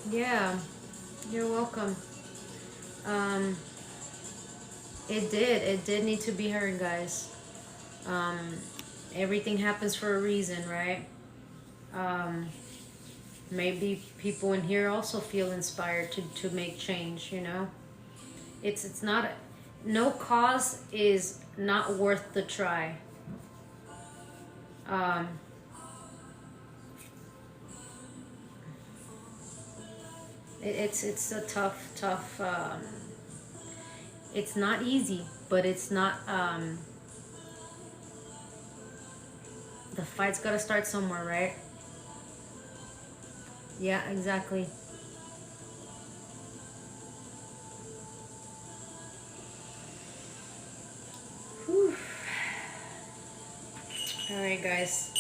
Yeah, you're welcome. It did need to be heard, guys. Everything happens for a reason, right? Maybe people in here also feel inspired to make change, you know? It's not, no cause is not worth the try. It's a tough it's not easy, but it's not the fight's gotta start somewhere, right? Yeah, exactly. Whew. All right, guys.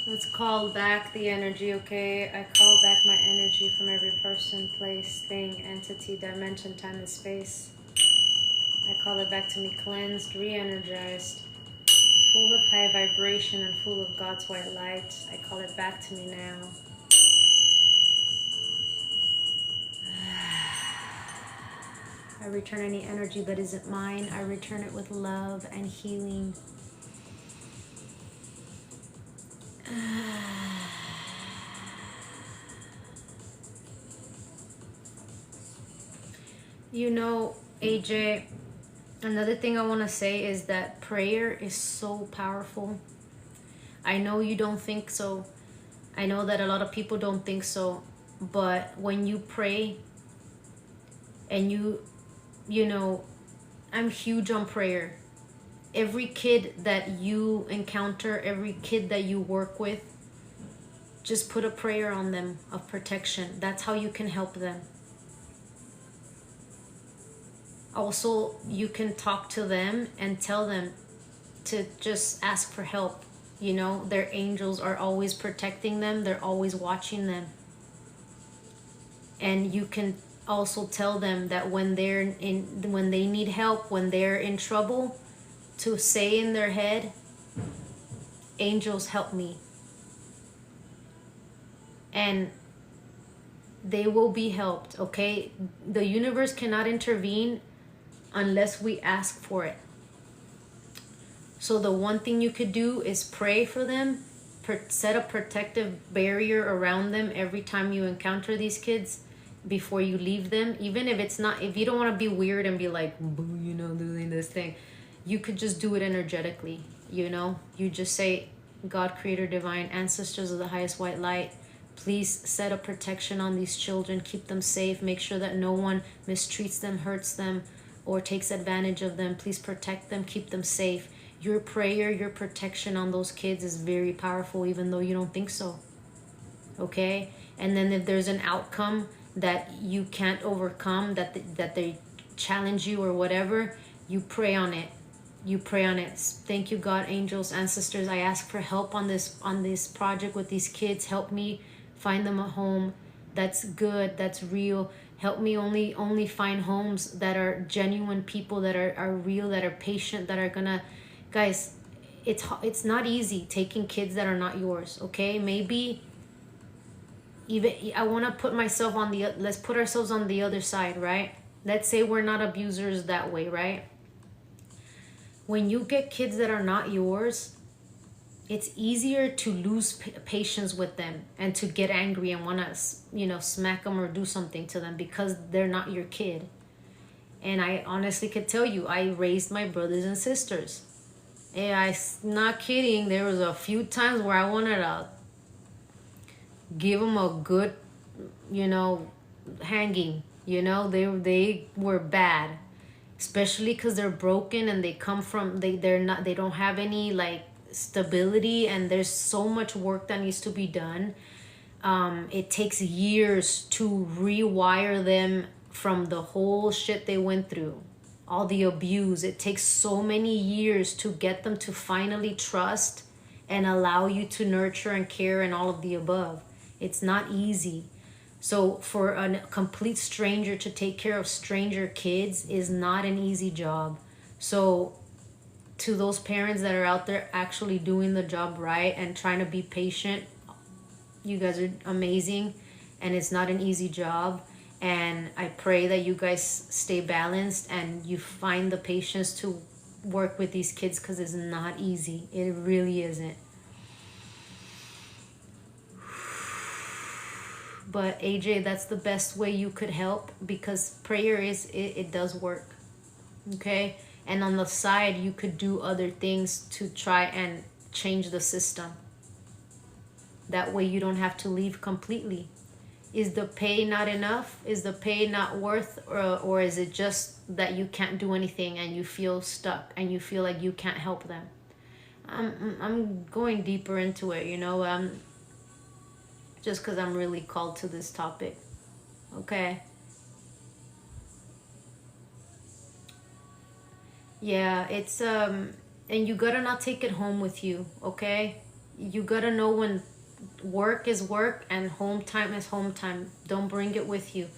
Let's call back the energy, okay? I call back my energy from every person, place, thing, entity, dimension, time, and space. I call it back to me cleansed, re-energized, full of high vibration and full of God's white light. I call it back to me now. I return any energy that isn't mine. I return it with love and healing. You know, AJ, another thing I want to say is that prayer is so powerful. I know you don't think so. I know that a lot of people don't think so. But when you pray and you know, I'm huge on prayer. Every kid that you encounter, every kid that you work with, just put a prayer on them of protection. That's how you can help them. Also, you can talk to them and tell them to just ask for help. You know, their angels are always protecting them. They're always watching them. And you can also tell them that when they need help, when they're in trouble, to say in their head, angels help me. And they will be helped, okay? The universe cannot intervene unless we ask for it. So the one thing you could do is pray for them, set a protective barrier around them every time you encounter these kids before you leave them. Even if it's not, if you don't want to be weird and be like, you know, doing this thing, you could just do it energetically, you know? You just say, God, creator, divine, ancestors of the highest white light, please set a protection on these children, keep them safe, make sure that no one mistreats them, hurts them, or takes advantage of them. Please protect them, keep them safe. Your prayer, your protection on those kids is very powerful, even though you don't think so. Okay? And then if there's an outcome that you can't overcome, that they challenge you or whatever, you pray on it. You pray on it. Thank you, God, angels, ancestors. I ask for help on this project with these kids. Help me find them a home that's good, that's real. Help me only find homes that are genuine people, that are real, that are patient, that are gonna, guys, it's not easy taking kids that are not yours, okay? Maybe even I want to put myself on the, let's put ourselves on the other side, right? Let's say we're not abusers that way, right? When you get kids that are not yours, it's easier to lose patience with them and to get angry and want to, you know, smack them or do something to them because they're not your kid. And I honestly could tell you, I raised my brothers and sisters. And I'm not kidding. There was a few times where I wanted to give them a good, you know, hanging. You know, they were bad, especially because they're broken and they come from they don't have any like stability, and there's so much work that needs to be done. It takes years to rewire them from the whole shit they went through, all the abuse. It takes so many years to get them to finally trust and allow you to nurture and care and all of the above. It's not easy. So for a complete stranger to take care of stranger kids is not an easy job. So to those parents that are out there actually doing the job right and trying to be patient, you guys are amazing, and it's not an easy job. And I pray that you guys stay balanced and you find the patience to work with these kids, because it's not easy. It really isn't. But AJ, that's the best way you could help, because prayer it does work. Okay? And on the side, you could do other things to try and change the system. That way you don't have to leave completely. Is the pay not enough? Is the pay not worth, or is it just that you can't do anything and you feel stuck and you feel like you can't help them? I'm going deeper into it, you know, just because I'm really called to this topic. Okay? Yeah, it's and you gotta not take it home with you, okay? You gotta know when work is work and home time is home time. Don't bring it with you.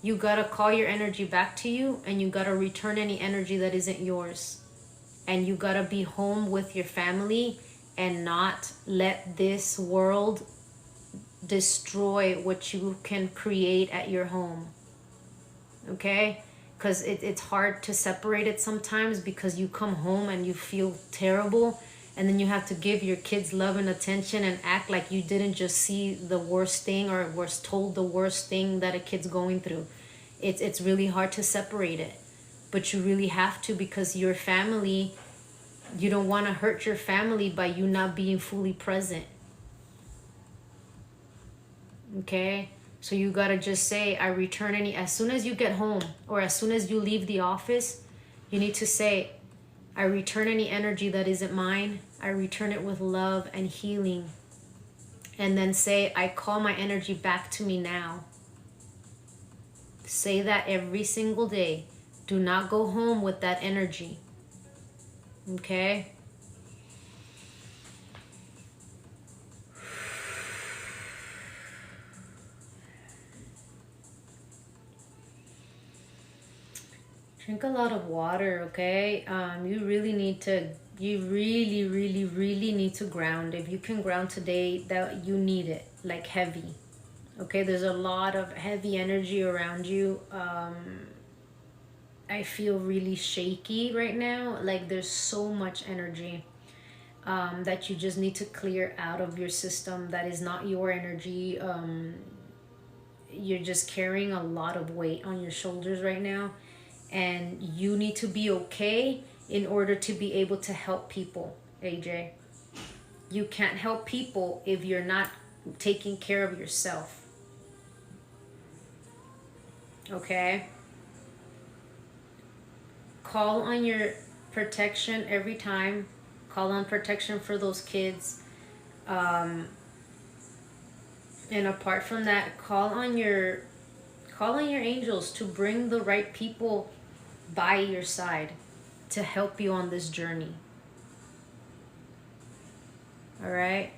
You gotta call your energy back to you, and you gotta return any energy that isn't yours. And you gotta be home with your family and not let this world destroy what you can create at your home. Okay? Because it's hard to separate it sometimes, because you come home and you feel terrible, and then you have to give your kids love and attention and act like you didn't just see the worst thing or was told the worst thing that a kid's going through. It's really hard to separate it, but you really have to, because your family, you don't want to hurt your family by you not being fully present. Okay? So you gotta just say, I return any, as soon as you get home or as soon as you leave the office, you need to say, I return any energy that isn't mine. I return it with love and healing. And then say, I call my energy back to me now. Say that every single day. Do not go home with that energy. Okay? Drink a lot of water, okay? You really need to, you really need to ground. If you can ground today, that you need it, like heavy. Okay, there's a lot of heavy energy around you. I feel really shaky right now. Like there's so much energy that you just need to clear out of your system. That is not your energy. You're just carrying a lot of weight on your shoulders right now. And you need to be okay in order to be able to help people, AJ. You can't help people if you're not taking care of yourself. Okay? Call on your protection every time. Call on protection for those kids. And apart from that, call on your angels to bring the right people by your side to help you on this journey. All right?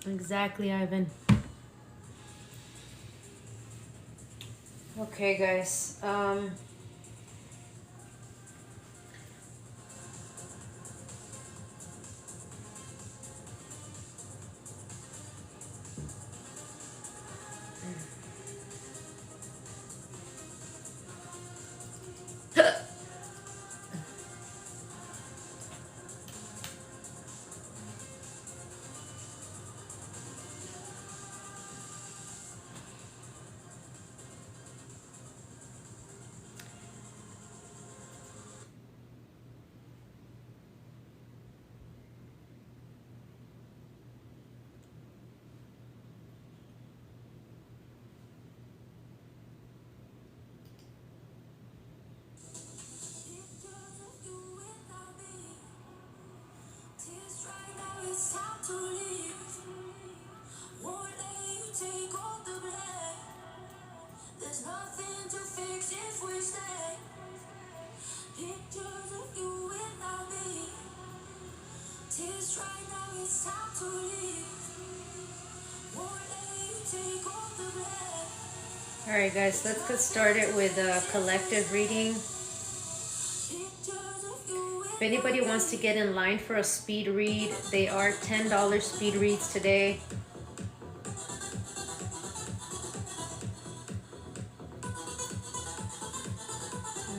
Exactly, Ivan. Okay, guys. Alright guys, let's get started with a collective reading. If anybody wants to get in line for a speed read, they are $10 speed reads today.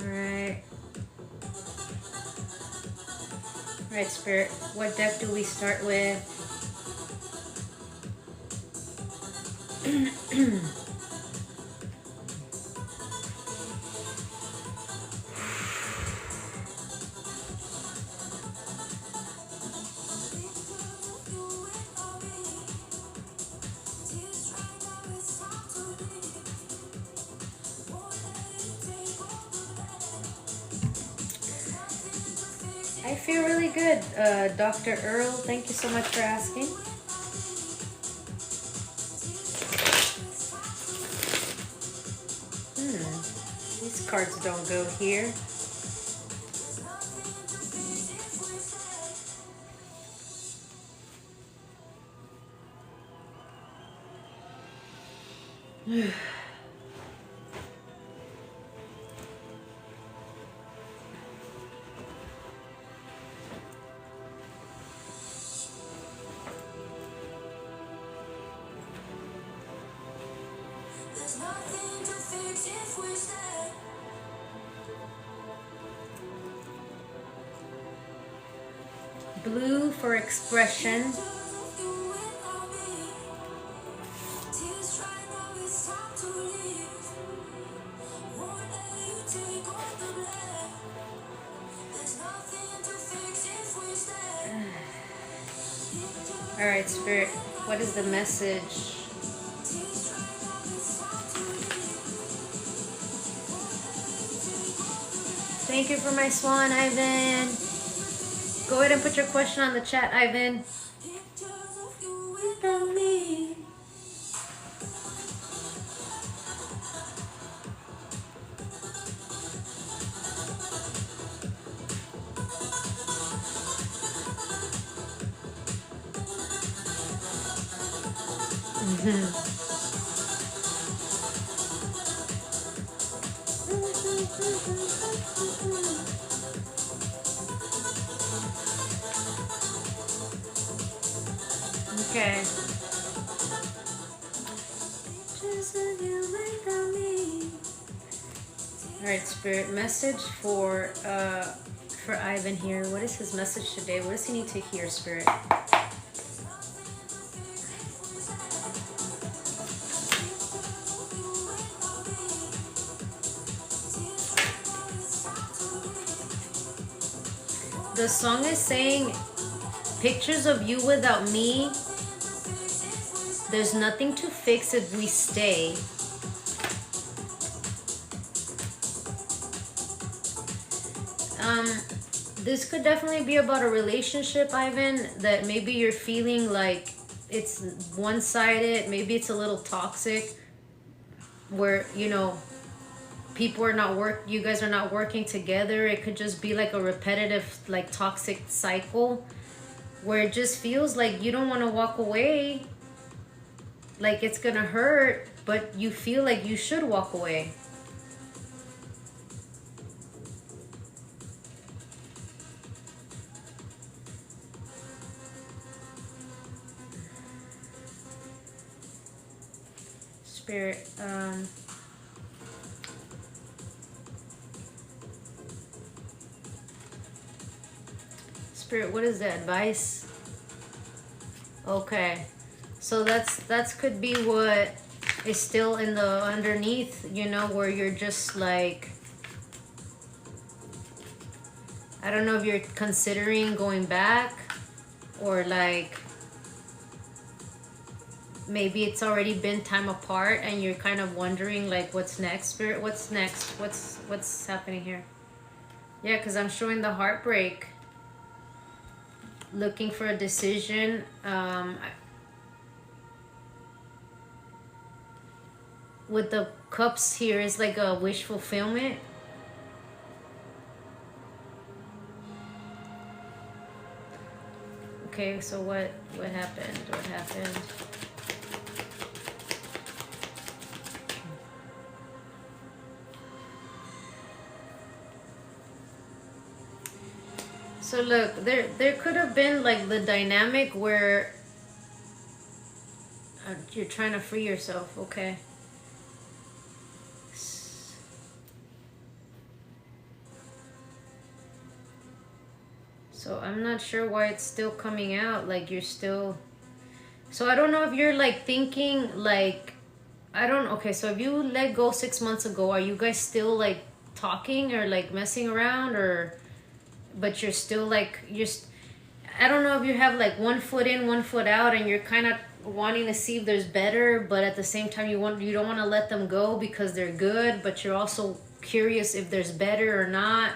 Alright. Alright, Spirit, what deck do we start with? I feel really good, Dr. Earl. Thank you so much for asking. These cards don't go here. Blue for expression. Alright, Spirit, what is the message? Thank you for my swan, Ivan. Go ahead and put your question on the chat, Ivan. Okay. Alright, Spirit, message for Ivan here. What is his message today? What does he need to hear, Spirit? The song is saying pictures of you without me There's nothing to fix if we stay. This could definitely be about a relationship, Ivan, that maybe you're feeling like it's one-sided, maybe it's a little toxic, where, you know, people are not you guys are not working together. It could just be like a repetitive, like, toxic cycle where it just feels like you don't want to walk away, like it's gonna hurt, but you feel like you should walk away. Spirit, Spirit, what is the advice? Okay, so that's could be what is still in the underneath, you know, where you're just like, I don't know if you're considering going back, or like maybe it's already been time apart and you're kind of wondering like, what's next, Spirit? What's next? What's happening here? Yeah, because I'm showing the heartbreak, looking for a decision. With the cups here is like a wish fulfillment. Okay, so what happened? What happened? So look, there could have been like the dynamic where you're trying to free yourself, okay? So I'm not sure why it's still coming out, like you're still... So I don't know if you're like thinking like, okay, so if you let go 6 months ago, are you guys still like talking or like messing around, or... But you're still like, I don't know if you have like 1 foot in, 1 foot out, and you're kind of wanting to see if there's better, but at the same time you don't want to let them go because they're good, but you're also curious if there's better or not.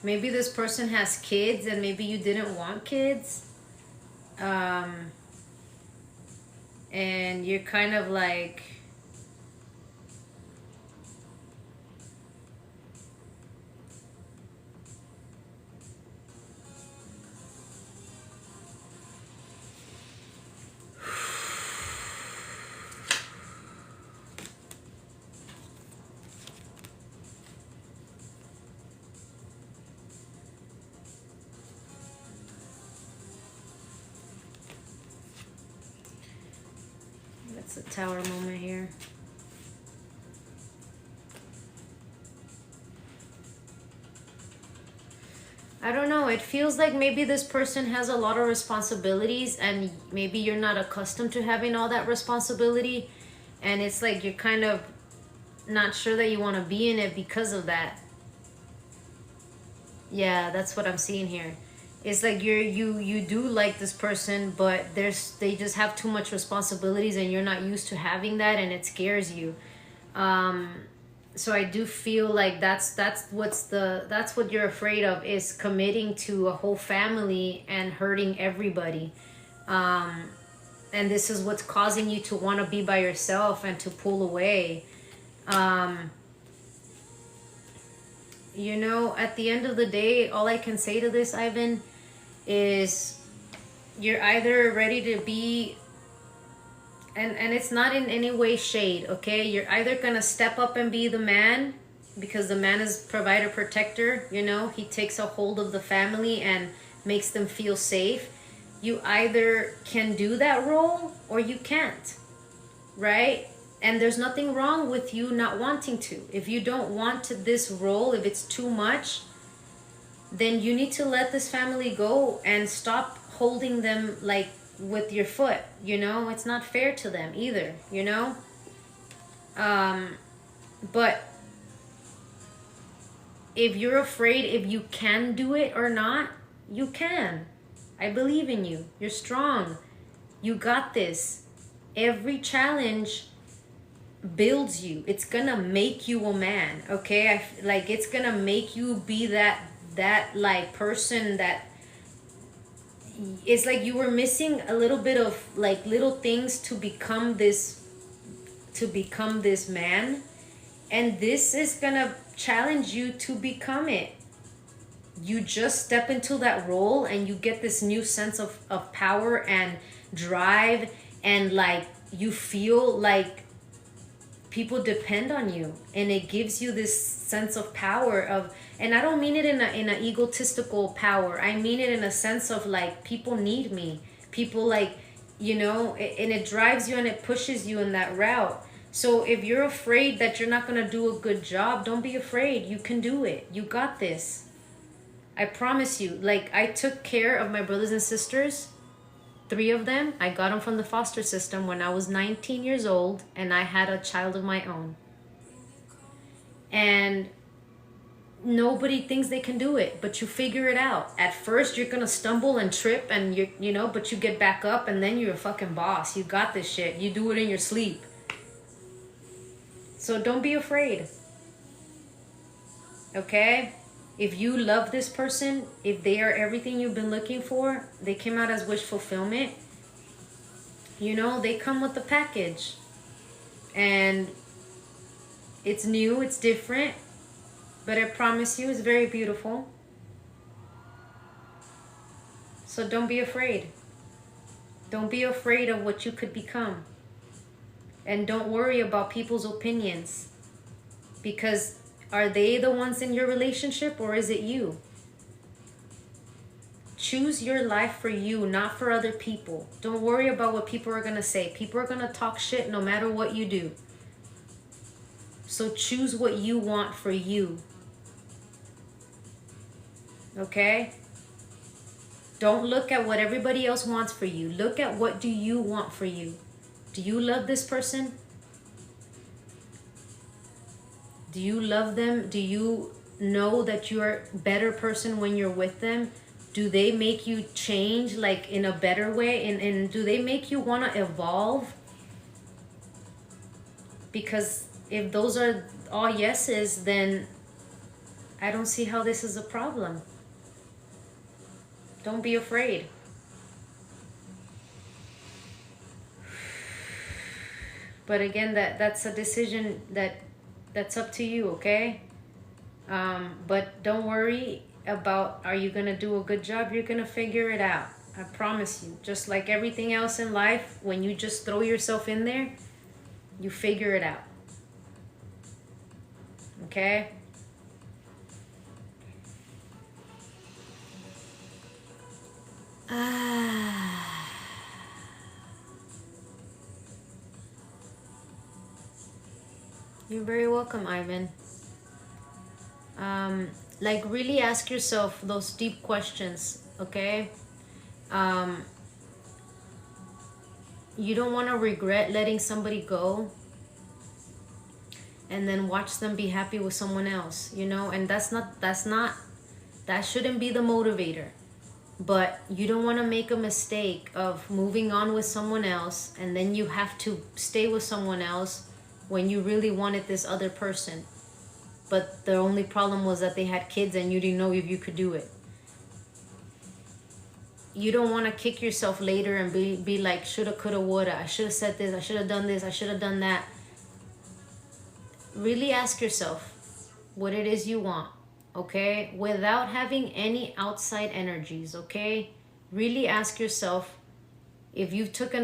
Maybe this person has kids and maybe you didn't want kids. And you're kind of like... That's a tower moment here. I don't know. It feels like maybe this person has a lot of responsibilities and maybe you're not accustomed to having all that responsibility. And it's like you're kind of not sure that you want to be in it because of that. Yeah, that's what I'm seeing here. It's like you do like this person, but they just have too much responsibilities and you're not used to having that, and it scares you. So I do feel like that's what you're afraid of, is committing to a whole family and hurting everybody. And this is what's causing you to want to be by yourself and to pull away. You know, at the end of the day, all I can say to this, Ivan, is you're either ready to be, and it's not in any way shade, okay? You're either gonna step up and be the man, because the man is provider, protector, you know? He takes a hold of the family and makes them feel safe. You either can do that role or you can't, right? And there's nothing wrong with you not wanting to. If you don't want this role, if it's too much, then you need to let this family go and stop holding them like with your foot, you know? It's not fair to them either, you know? But if you're afraid if you can do it or not, you can. I believe in you. You're strong. You got this. Every challenge builds you. It's gonna make you a man, okay? Like, it's gonna make you be that like person that it's like you were missing a little bit of like little things to become this man, and this is gonna challenge you to become it. You just step into that role and you get this new sense of power and drive, and like you feel like people depend on you, and it gives you this sense of power of, and I don't mean it in a egotistical power. I mean it in a sense of like, people need me. People like, you know, and it drives you and it pushes you in that route. So if you're afraid that you're not going to do a good job, don't be afraid. You can do it. You got this. I promise you. Like, I took care of my brothers and sisters. 3 of them, I got them from the foster system when I was 19 years old, and I had a child of my own. And nobody thinks they can do it, but you figure it out. At first, you're gonna stumble and trip, and you know, but you get back up, and then you're a fucking boss. You got this shit. You do it in your sleep. So don't be afraid. Okay? If you love this person, if they are everything you've been looking for, they came out as wish fulfillment, you know, they come with the package. And it's new, it's different, but I promise you it's very beautiful. So don't be afraid. Don't be afraid of what you could become. And don't worry about people's opinions, because are they the ones in your relationship, or is it you? Choose your life for you, not for other people. Don't worry about what people are going to say. People are going to talk shit no matter what you do. So choose what you want for you. Okay? Don't look at what everybody else wants for you. Look at what do you want for you. Do you love this person? Do you love them? Do you know that you're a better person when you're with them? Do they make you change like in a better way? And do they make you want to evolve? Because if those are all yeses, then I don't see how this is a problem. Don't be afraid. But again, that's a decision that's up to you, okay? But don't worry about, are you gonna do a good job? You're gonna figure it out. I promise you. Just like everything else in life, when you just throw yourself in there, you figure it out. Okay? You're very welcome, Ivan. Like, really ask yourself those deep questions, okay? You don't want to regret letting somebody go and then watch them be happy with someone else, you know? And that shouldn't be the motivator. But you don't want to make a mistake of moving on with someone else, and then you have to stay with someone else when you really wanted this other person. But the only problem was that they had kids and you didn't know if you could do it. You don't want to kick yourself later and be like, shoulda, coulda, woulda. I should have said this. I should have done this. I should have done that. Really ask yourself what it is you want, okay? Without having any outside energies, okay? Really ask yourself, if you took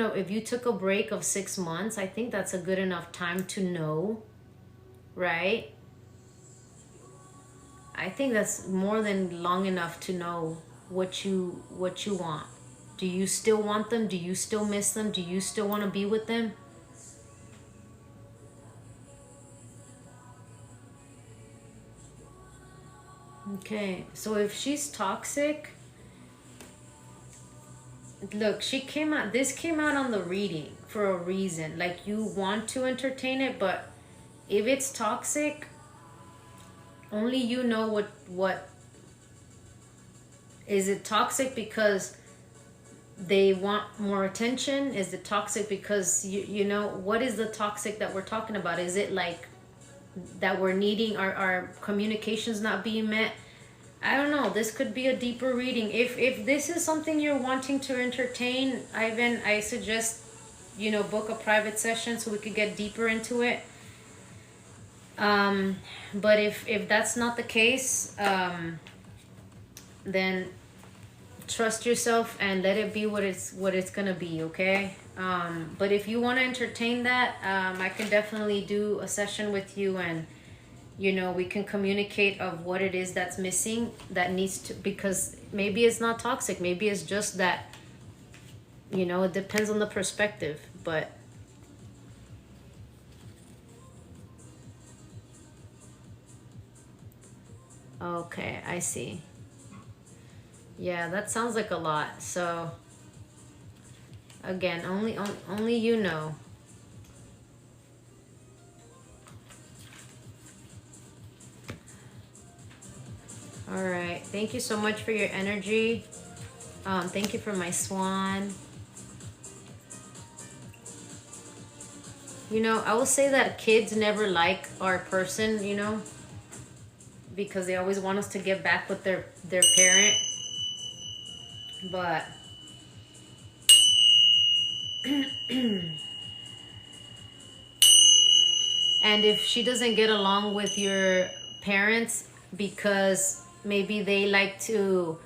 a break of 6 months, I think that's a good enough time to know, right? I think that's more than long enough to know what you want. Do you still want them? Do you still miss them? Do you still want to be with them? Okay, so if she's toxic, look, this came out on the reading for a reason. Like, you want to entertain it, but if it's toxic, only you know what is it toxic because they want more attention? Is it toxic because you know, what is the toxic that we're talking about? Is it like that we're needing our communications not being met? I don't know. This could be a deeper reading. If this is something you're wanting to entertain, Ivan, I suggest, you know, book a private session so we could get deeper into it. But if that's not the case, then trust yourself and let it be what it's gonna be, okay? But if you want to entertain that, I can definitely do a session with you, and you know, we can communicate of what it is that's missing, that needs to, because maybe it's not toxic, maybe it's just that, you know, it depends on the perspective. But okay, I see. Yeah, that sounds like a lot. So again, only you know. All right, thank you so much for your energy. Thank you for my swan. You know, I will say that kids never like our person, you know, because they always want us to get back with their parent. But and if she doesn't get along with your parents because maybe they like to,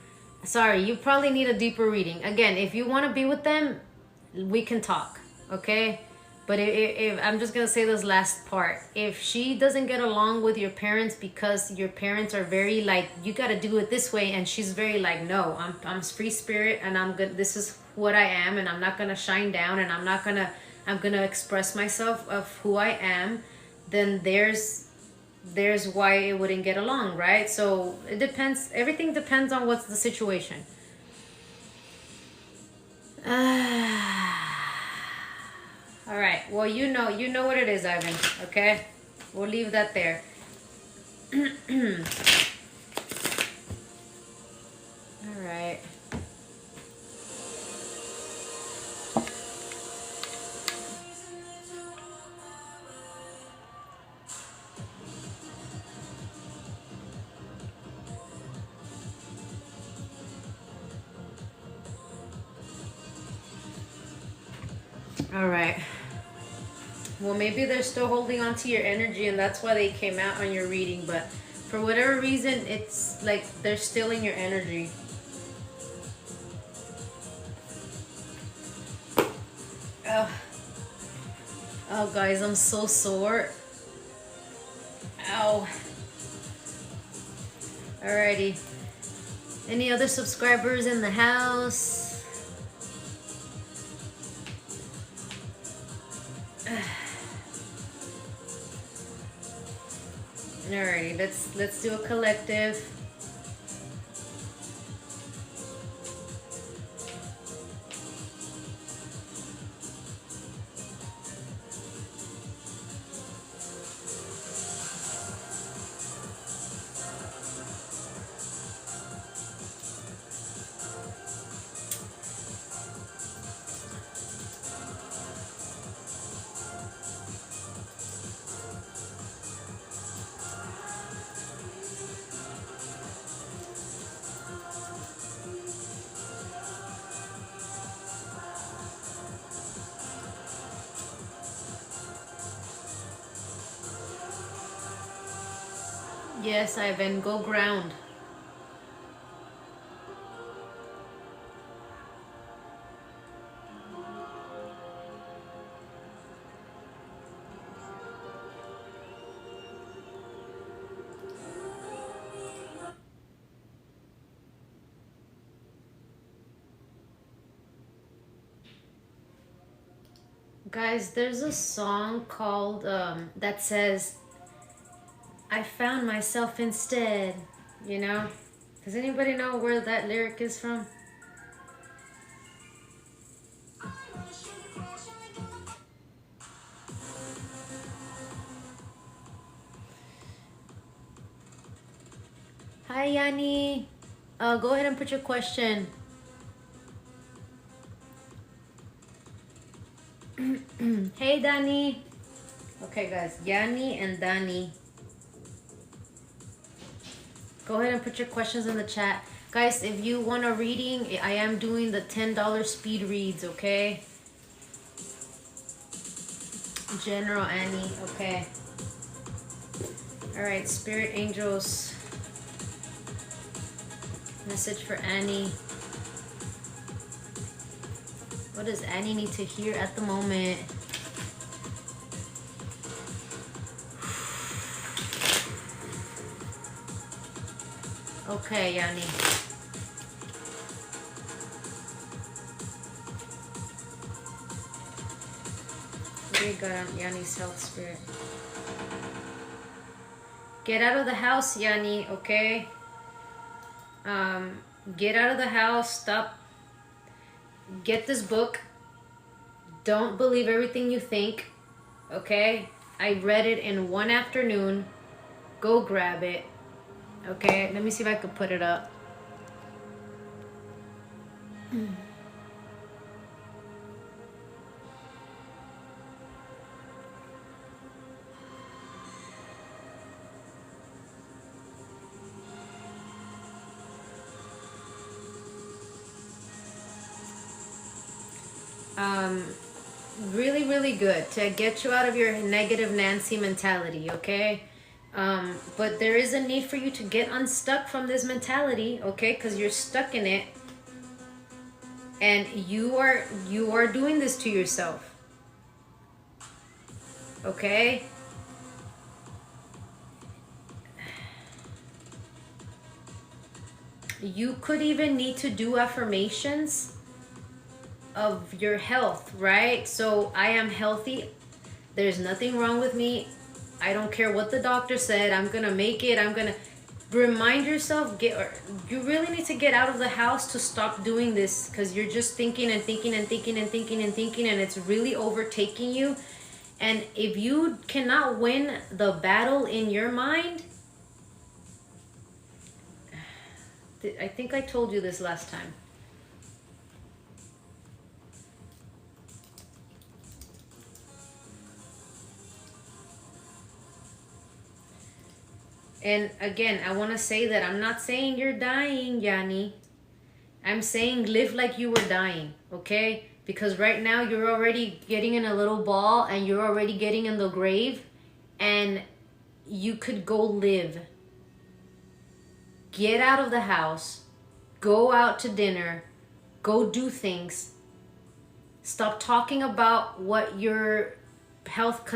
sorry, you probably need a deeper reading. Again, if you want to be with them, we can talk, okay? But if I'm just gonna say this last part, if she doesn't get along with your parents because your parents are very like, you got to do it this way, and she's very like, no, I'm free spirit, and I'm good, this is what I am, and I'm not gonna shine down, and I'm gonna express myself of who I am, then there's why it wouldn't get along, right? So it depends, everything depends on what's the situation. All right, well, you know what it is, Ivan, okay? We'll leave that there. All right. All right. Well, maybe they're still holding on to your energy, and that's why they came out on your reading. But for whatever reason, it's like they're still in your energy. Oh, oh guys, I'm so sore. Ow. Alrighty. Any other subscribers in the house? Alrighty, let's do a collective. Yes, Ivan, go ground. Guys, there's a song called that says, I found myself instead, you know? Does anybody know where that lyric is from? Hi, Yanni. Go ahead and put your question. Hey, Danny. Okay, guys. Yanni and Danny. Go ahead and put your questions in the chat. Guys, if you want a reading, I am doing the $10 speed reads, okay? General Annie, okay. All right, spirit angels. Message for Annie. What does Annie need to hear at the moment? Okay, Yanni. What do you got on Yanni's health spirit? Get out of the house, Yanni, okay? Get out of the house. Stop. Get this book. Don't believe everything you think, okay? I read it in one afternoon. Go grab it. Okay, let me see if I could put it up. Really, really good to get you out of your negative Nancy mentality, okay? But there is a need for you to get unstuck from this mentality, okay? Because you're stuck in it, and you are doing this to yourself, okay? You could even need to do affirmations of your health, right? So I am healthy. There's nothing wrong with me. I don't care what the doctor said. I'm gonna make it. I'm gonna remind yourself. You really need to get out of the house to stop doing this, because you're just thinking and thinking and thinking and thinking and thinking, and it's really overtaking you. And if you cannot win the battle in your mind, I think I told you this last time. And again, I want to say that I'm not saying you're dying, Yanni. I'm saying live like you were dying, okay? Because right now you're already getting in a little ball and you're already getting in the grave, and you could go live. Get out of the house. Go out to dinner. Go do things. Stop talking about what your health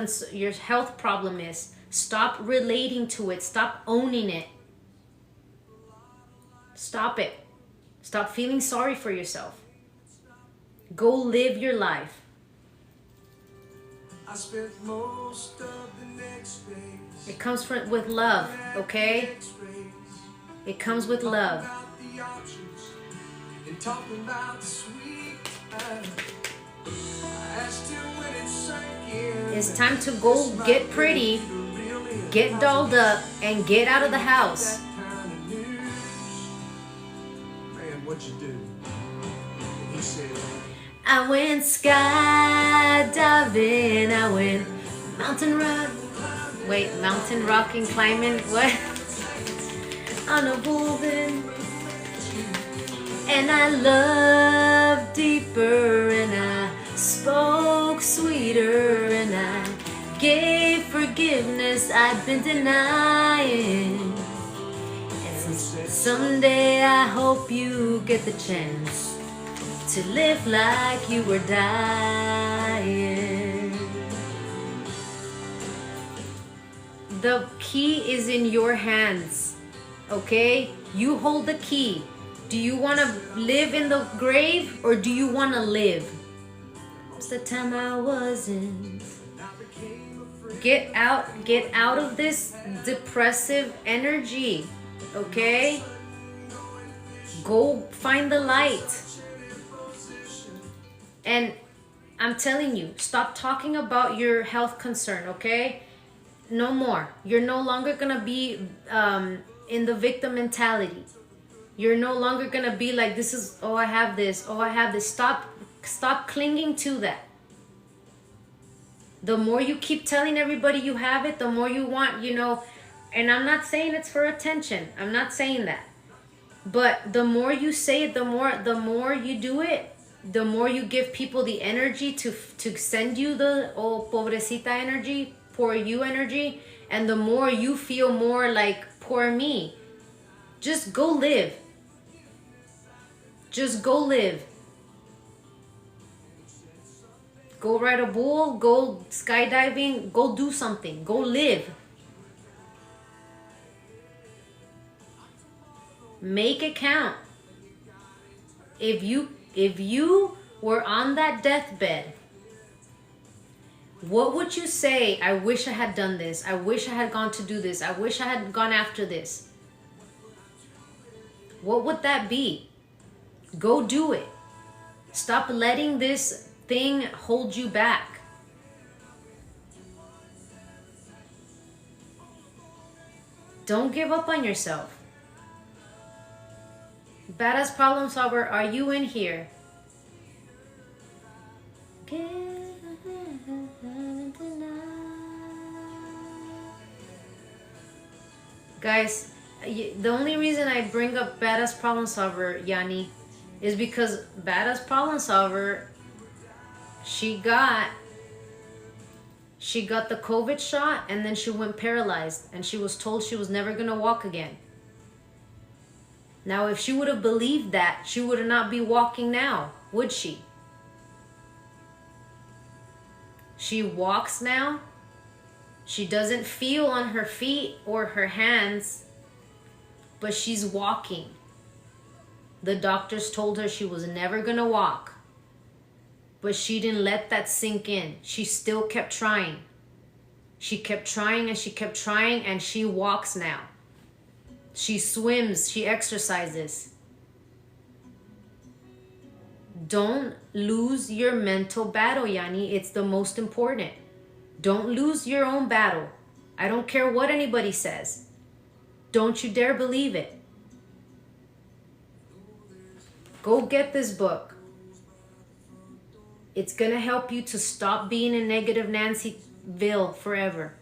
problem is. Stop relating to it. Stop owning it. Stop it. Stop feeling sorry for yourself. Go live your life. I spent most of the next days. It comes with love, okay? It comes with love. It's time to go get pretty, get dolled up, and get out of the house. Man, what you do? He said, I went skydiving, I went mountain rocking, climbing, what? On a building. And I loved deeper, and I spoke sweeter, and I gave forgiveness I'd been denying. And someday I hope you get the chance to live like you were dying. The key is in your hands, okay? You hold the key. Do you want to live in the grave, or do you want to live? It's the time I wasn't. Get out of this depressive energy, okay? Go find the light. And I'm telling you, stop talking about your health concern, okay? No more. You're no longer gonna be in the victim mentality. You're no longer gonna be like, this is, oh, I have this, oh, I have this. Stop clinging to that. The more you keep telling everybody you have it, the more you want, you know. And I'm not saying it's for attention. I'm not saying that. But the more you say it, the more you do it, the more you give people the energy to send you the oh pobrecita energy, poor you energy, and the more you feel more like poor me. Just go live. Just go live. Go ride a bull, go skydiving, go do something, go live. Make it count. If you were on that deathbed, what would you say? I wish I had done this. I wish I had gone to do this. I wish I had gone after this. What would that be? Go do it. Stop letting this thing hold you back. Don't give up on yourself. Badass problem solver, are you in here? Guys, the only reason I bring up badass problem solver, Yanni, is because badass problem solver, she got the COVID shot and then she went paralyzed and she was told she was never gonna walk again. Now, if she would have believed that, she would not be walking now, would she? She walks now. She doesn't feel on her feet or her hands, but she's walking. The doctors told her she was never gonna walk, but she didn't let that sink in. She still kept trying. She kept trying and she kept trying, and she walks now. She swims, she exercises. Don't lose your mental battle, Yanni. It's the most important. Don't lose your own battle. I don't care what anybody says. Don't you dare believe it. Go get this book. It's going to help you to stop being in negative Nancyville forever.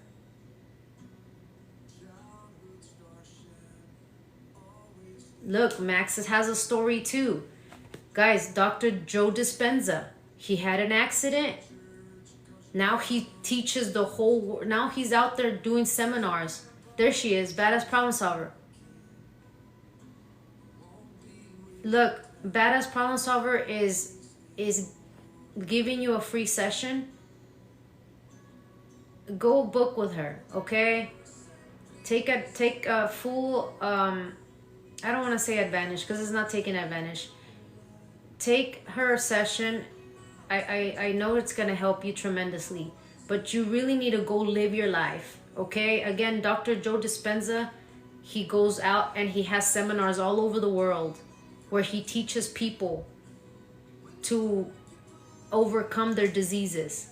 Look, Max has a story too. Guys, Dr. Joe Dispenza, he had an accident. Now he teaches the whole world. Now he's out there doing seminars. There she is, badass problem solver. Look, badass problem solver is giving you a free session. Go book with her, okay? Take a full I don't want to say advantage because it's not taking advantage. Take her session. I know it's going to help you tremendously, but you really need to go live your life, okay? Again, Dr. Joe Dispenza, he goes out and he has seminars all over the world where he teaches people to overcome their diseases,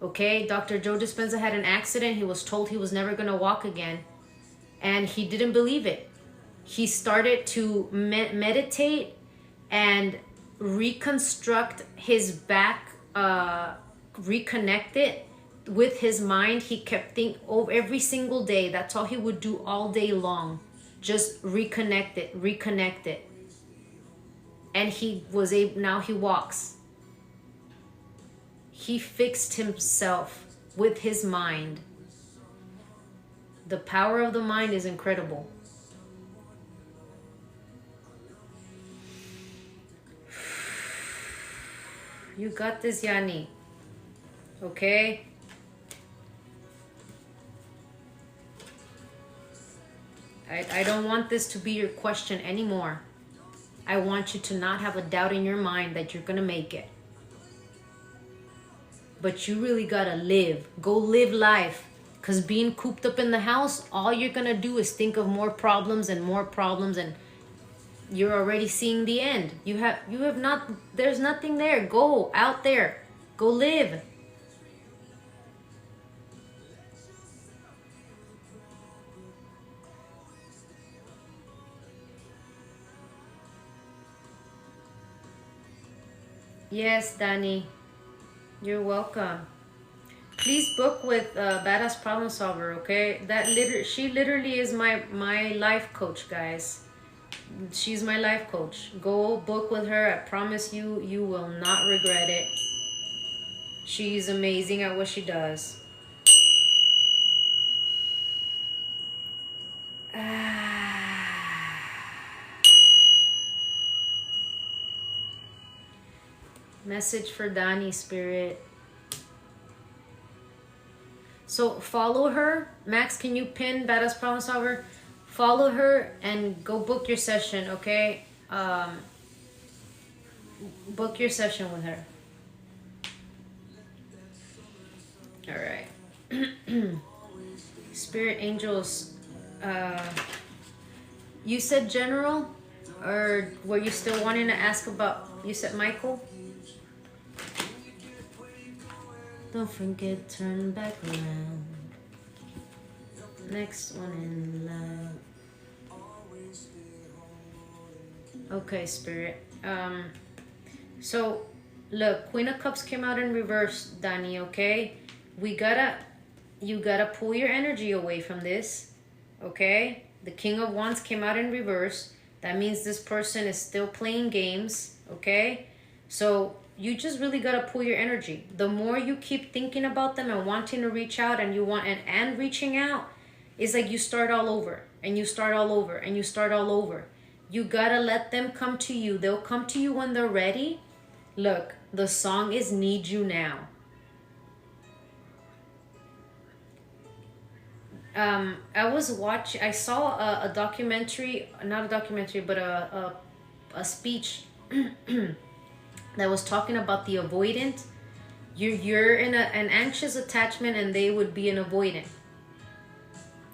okay? Dr. Joe Dispenza had an accident. He was told he was never going to walk again, and he didn't believe it. He started to meditate and reconstruct his back, reconnect it with his mind. He kept thinking every single day. That's all he would do all day long. Just reconnect it. And he was able, now he walks. He fixed himself with his mind. The power of the mind is incredible. You got this, Yanni. Okay? I don't want this to be your question anymore. I want you to not have a doubt in your mind that you're going to make it. But you really got to live. Go live life. Because being cooped up in the house, all you're going to do is think of more problems, and you're already seeing the end. You have not, there's nothing there. Go out there. Go live. Yes, Danny. You're welcome. Please book with Badass Problem Solver, okay? She literally is my life coach, guys. She's my life coach. Go book with her. I promise you, you will not regret it. She's amazing at what she does. Message for Donnie, Spirit. So follow her. Max, can you pin Badass Problem Solver? Follow her and go book your session, okay? Book your session with her. All right. Spirit angels. You said general, or were you still wanting to ask about? You said Michael. Don't forget, turn back around. Next one in line. Okay, Spirit. So, look, Queen of Cups came out in reverse, Danny, okay? You gotta pull your energy away from this, okay? The King of Wands came out in reverse. That means this person is still playing games, okay? So, you just really gotta pull your energy. The more you keep thinking about them and wanting to reach out and reaching out, it's like you start all over and you start all over and you start all over. You gotta let them come to you. They'll come to you when they're ready. Look, the song is Need You Now. I saw a documentary, not a documentary, but a speech that was talking about the avoidant. You're in an anxious attachment and they would be an avoidant.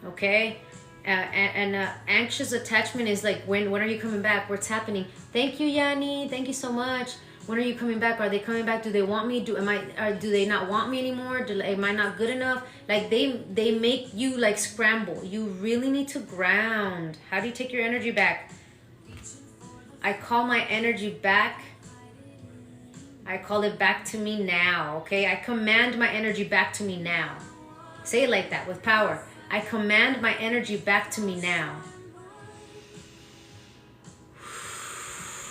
Okay? And anxious attachment is like, when are you coming back? What's happening? Thank you, Yanni. Thank you so much. When are you coming back? Are they coming back? Do they want me? Do they not want me anymore? Am I not good enough? Like they make you like scramble. You really need to ground. How do you take your energy back? I call my energy back. I call it back to me now. Okay? I command my energy back to me now. Say it like that with power. I command my energy back to me now.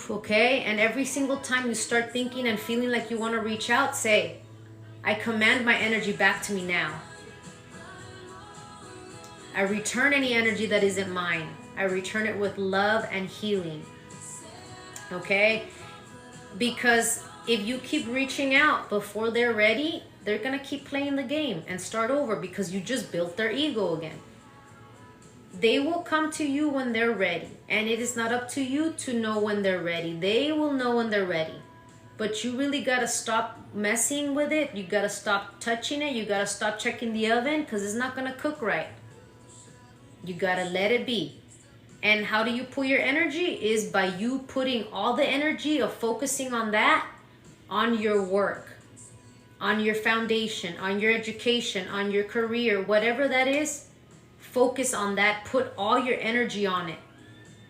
Okay? And every single time you start thinking and feeling like you want to reach out, say, I command my energy back to me now. I return any energy that isn't mine. I return it with love and healing. Okay? Because if you keep reaching out before they're ready, they're going to keep playing the game and start over because you just built their ego again. They will come to you when they're ready. And it is not up to you to know when they're ready. They will know when they're ready. But you really got to stop messing with it. You got to stop touching it. You got to stop checking the oven because it's not going to cook right. You got to let it be. And how do you pull your energy? Is by you putting all the energy of focusing on that, on your work, on your foundation, on your education, on your career, whatever that is. Focus on that. Put all your energy on it.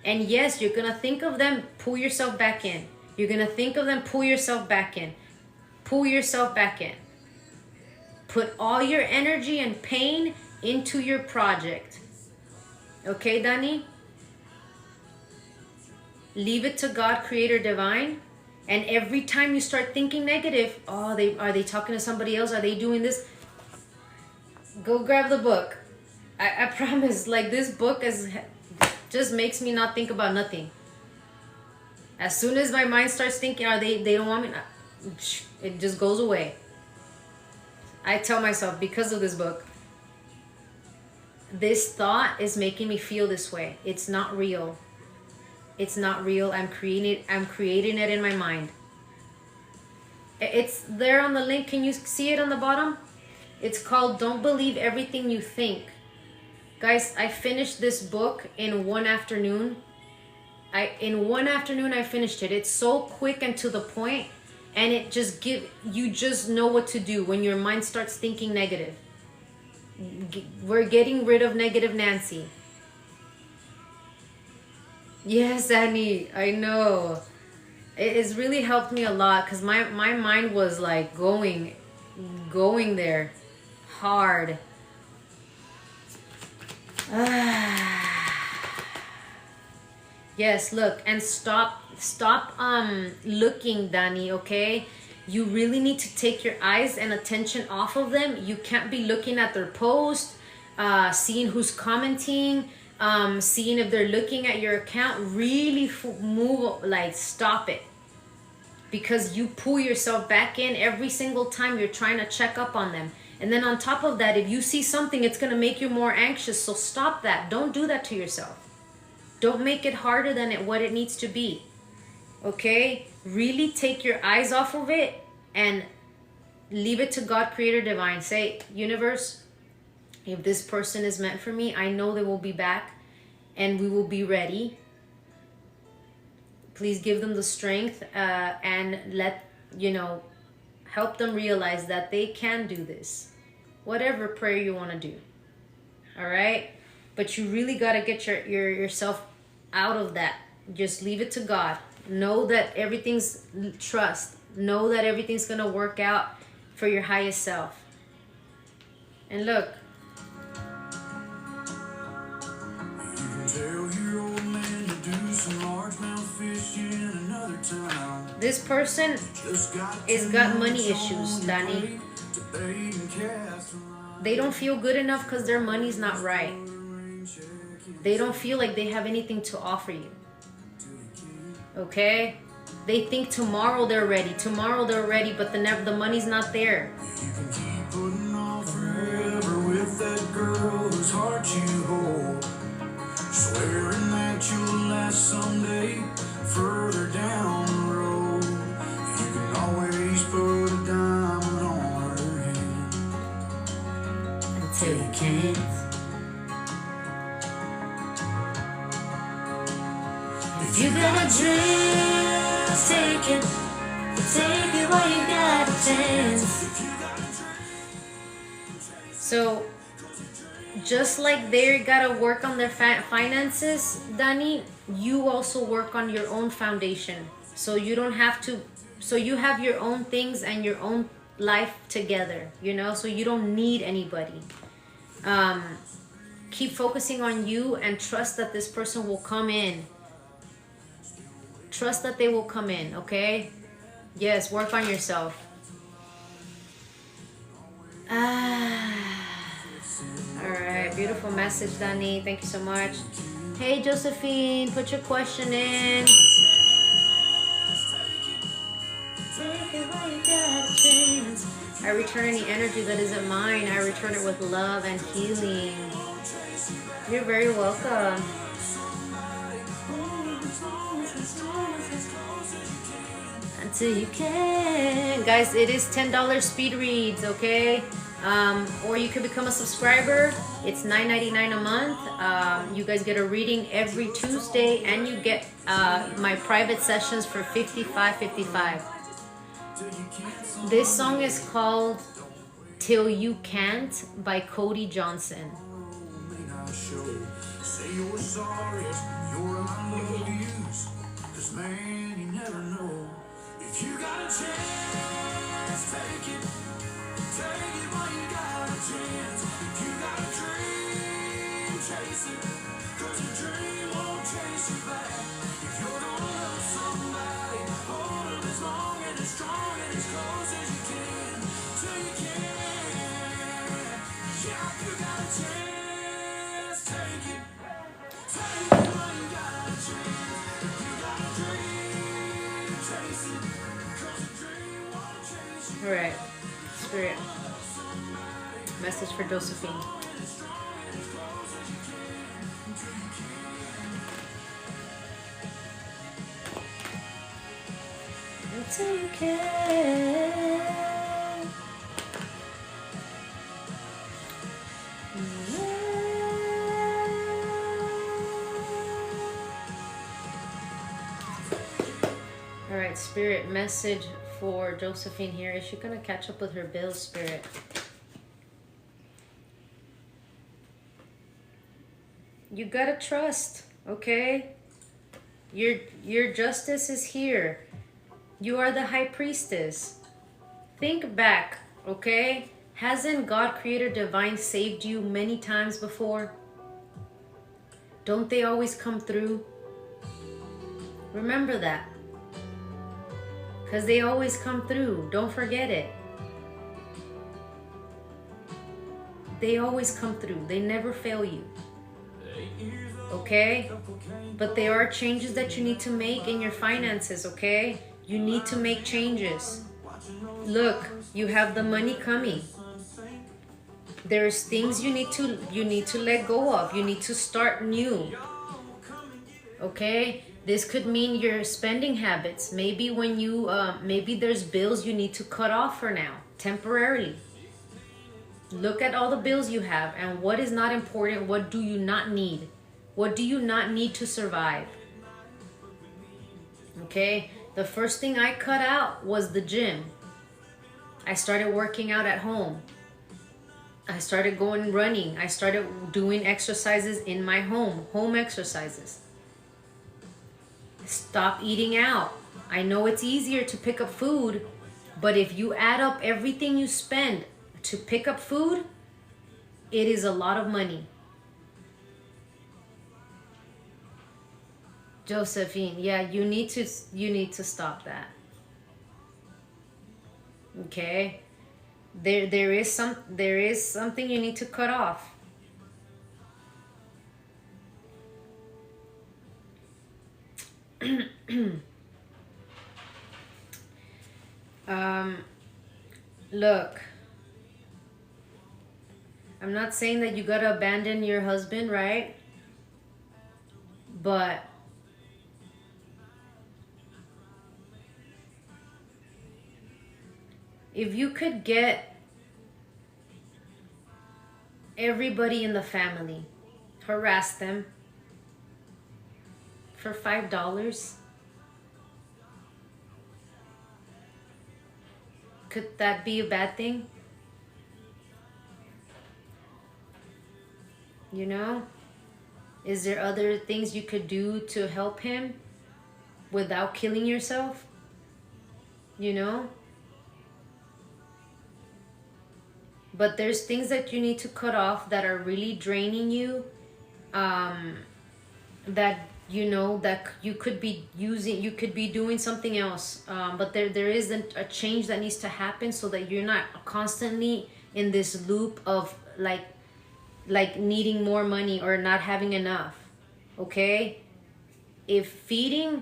And yes, you're going to think of them. Pull yourself back in. You're going to think of them. Pull yourself back in. Pull yourself back in. Put all your energy and pain into your project. Okay, Dani? Leave it to God, Creator, Divine. And every time you start thinking negative, are they talking to somebody else? Are they doing this? Go grab the book. I promise, like, this book just makes me not think about nothing. As soon as my mind starts thinking, they don't want me, it just goes away. I tell myself, because of this book, this thought is making me feel this way. It's not real. It's not real. I'm creating it in my mind. It's there on the link. Can you see it on the bottom? It's called Don't Believe Everything You Think. Guys, I finished this book in one afternoon. In one afternoon I finished it. It's so quick and to the point, and it just you just know what to do when your mind starts thinking negative. We're getting rid of negative Nancy. Yes, Annie, I know. It's really helped me a lot because my mind was like going there hard. Yes, look, and stop looking, Danny, okay? You really need to take your eyes and attention off of them. You can't be looking at their post, seeing who's commenting, seeing if they're looking at your account. Really move, like, stop it. Because you pull yourself back in every single time you're trying to check up on them. And then on top of that, if you see something, it's going to make you more anxious. So stop that. Don't do that to yourself. Don't make it harder than what it needs to be. Okay? Really take your eyes off of it and leave it to God, Creator, Divine. Say, universe, if this person is meant for me, I know they will be back and we will be ready. Please give them the strength and help them realize that they can do this. Whatever prayer you want to do. All right? But you really got to get yourself out of that. Just leave it to God. Know that everything's trust. Know that everything's going to work out for your highest self. And look. This person is got money issues, Danny. They don't feel good enough because their money's not right. They don't feel like they have anything to offer you. Okay? They think tomorrow they're ready, but the money's not there. You can keep putting off forever with that girl whose heart you hold, swearing that you'll last someday further down the road. You can always put a diamond on her hand until you can't. If you got a dream, take it while you got a chance. So, just like they gotta work on their finances, Danny, you also work on your own foundation. So you don't have to, so you have your own things and your own life together, so you don't need anybody. Keep focusing on you and trust that this person will come in. Trust that they will come in, okay? Yes, work on yourself. Alright, beautiful message, Danny. Thank you so much. Hey, Josephine, put your question in. I return any energy that isn't mine. I return it with love and healing. You're very welcome. Until you can. Guys, it is $10 speed reads, okay? Or you can become a subscriber. It's $9.99 a month. You guys get a reading every Tuesday, and you get my private sessions for $55.55. This song is called Till You Can't by Cody Johnson. Say you're sorry, you're unloved, 'cause man, you never know. If you got a chance, take it while you got a chance. If you got a dream, chase it, 'cause a dream won't chase you back. If you're gonna love somebody, hold them as long and as strong and as close as you can, till you can. Yeah, if you got a chance, take it while you got a chance. If you got a dream, chase it, 'cause a dream won't chase you. All right, Spirit. Message for Josephine. Until you can. All right, Spirit, message for Josephine here. Is she gonna catch up with her bills, Spirit? You gotta trust, okay? Your justice is here. You are the high priestess. Think back, okay? Hasn't God, Creator Divine, saved you many times before? Don't they always come through? Remember that. Because they always come through. Don't forget it. They always come through. They never fail you. Okay? But there are changes that you need to make in your finances, okay? You need to make changes. Look, you have the money coming. There's things you need to let go of. You need to start new. Okay? This could mean your spending habits. Maybe when you maybe there's bills you need to cut off for now, temporarily. Look at all the bills you have and what is not important, what do you not need? What do you not need to survive? Okay? The first thing I cut out was the gym. I started working out at home. I started going running. I started doing exercises in my home exercises. Stop eating out. I know it's easier to pick up food, but if you add up everything you spend to pick up food, it is a lot of money. Josephine, yeah, you need to stop that. Okay? There is something you need to cut off. Look, I'm not saying that you gotta abandon your husband, right? But if you could get everybody in the family, harass them for $5, could that be a bad thing? You know? Is there other things you could do to help him without killing yourself? You know? But there's things that you need to cut off that are really draining you, that you know that you could be doing something else, but there isn't a change that needs to happen so that you're not constantly in this loop of like needing more money or not having enough. Okay? If feeding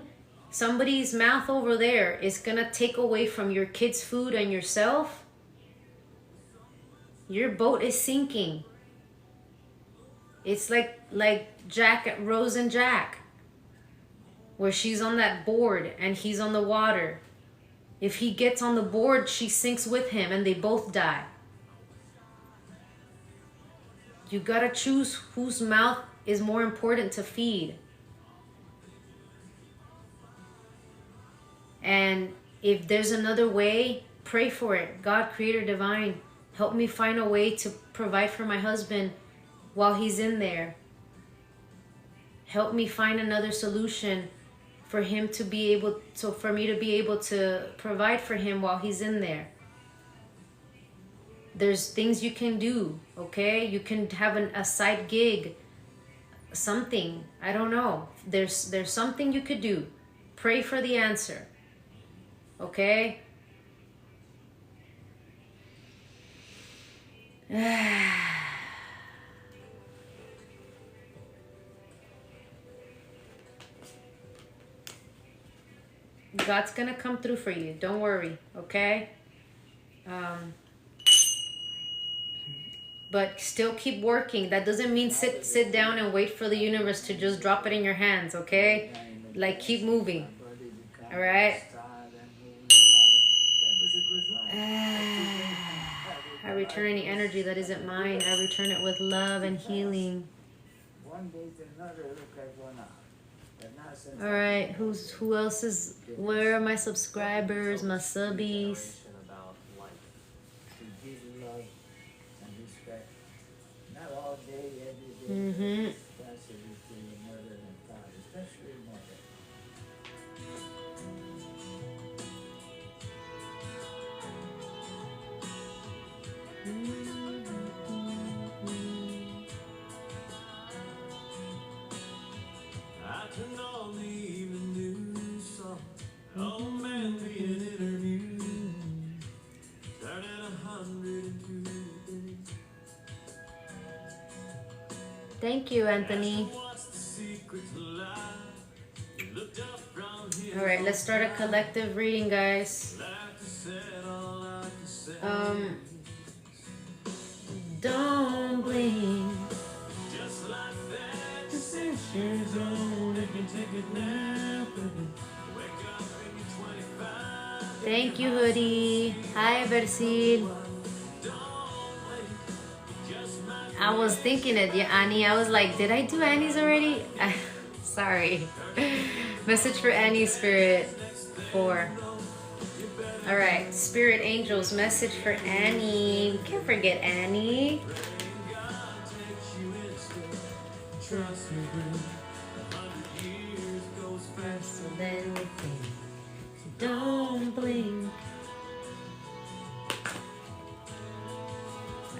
somebody's mouth over there is gonna take away from your kids' food and yourself, your boat is sinking. It's like Rose and Jack, where she's on that board and he's on the water. If he gets on the board, she sinks with him and they both die. You gotta choose whose mouth is more important to feed. And if there's another way, pray for it. God, Creator Divine, help me find a way to provide for my husband while he's in there. Help me find another solution for him to be able to, for me to be able to provide for him while he's in there. There's things you can do, okay? You can have a side gig, something. I don't know. There's something you could do. Pray for the answer, okay? God's gonna come through for you. Don't worry, okay? But still keep working. That doesn't mean sit down and wait for the universe to just drop it in your hands, okay? Like, keep moving. All right? I return any energy that isn't mine. I return it with love and healing. All right, who else is? Where are my subscribers, my subbies? Mm-hmm. Thank you, Anthony. All right, let's start a collective reading, guys. Don't blink. Thank you, Hoodie. Hi, Bersil. I was thinking it, yeah, Annie. I was like, did I do Annie's already? Sorry. Message for Annie, Spirit 4. All right, Spirit Angels, message for Annie. We can't forget Annie. So then we think, don't blink.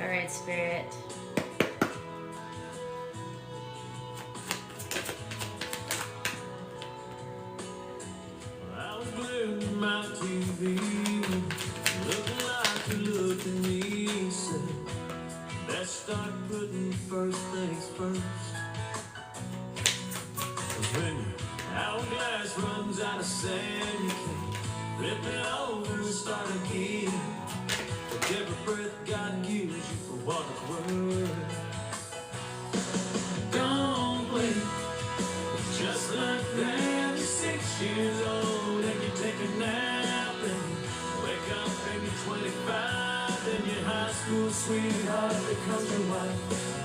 All right, Spirit. My TV, looking like you look at me, said, let's start putting first things first. 'Cause when your hourglass runs out of sand, you can flip it over and start again. With every breath God gives you for what it's worth. Don't blink, just like that, you're 6 years old and you take a nap and wake up and you're 25, then your high school sweetheart becomes your wife.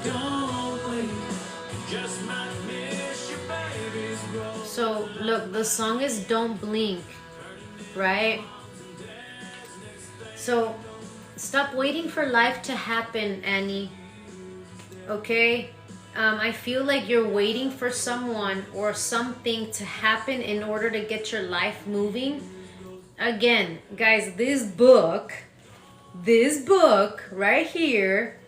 Don't blink, you just might miss your baby's growth. So look, the song is Don't Blink, right? So stop waiting for life to happen, Annie. Okay? I feel like you're waiting for someone or something to happen in order to get your life moving. Again, guys, this book right here,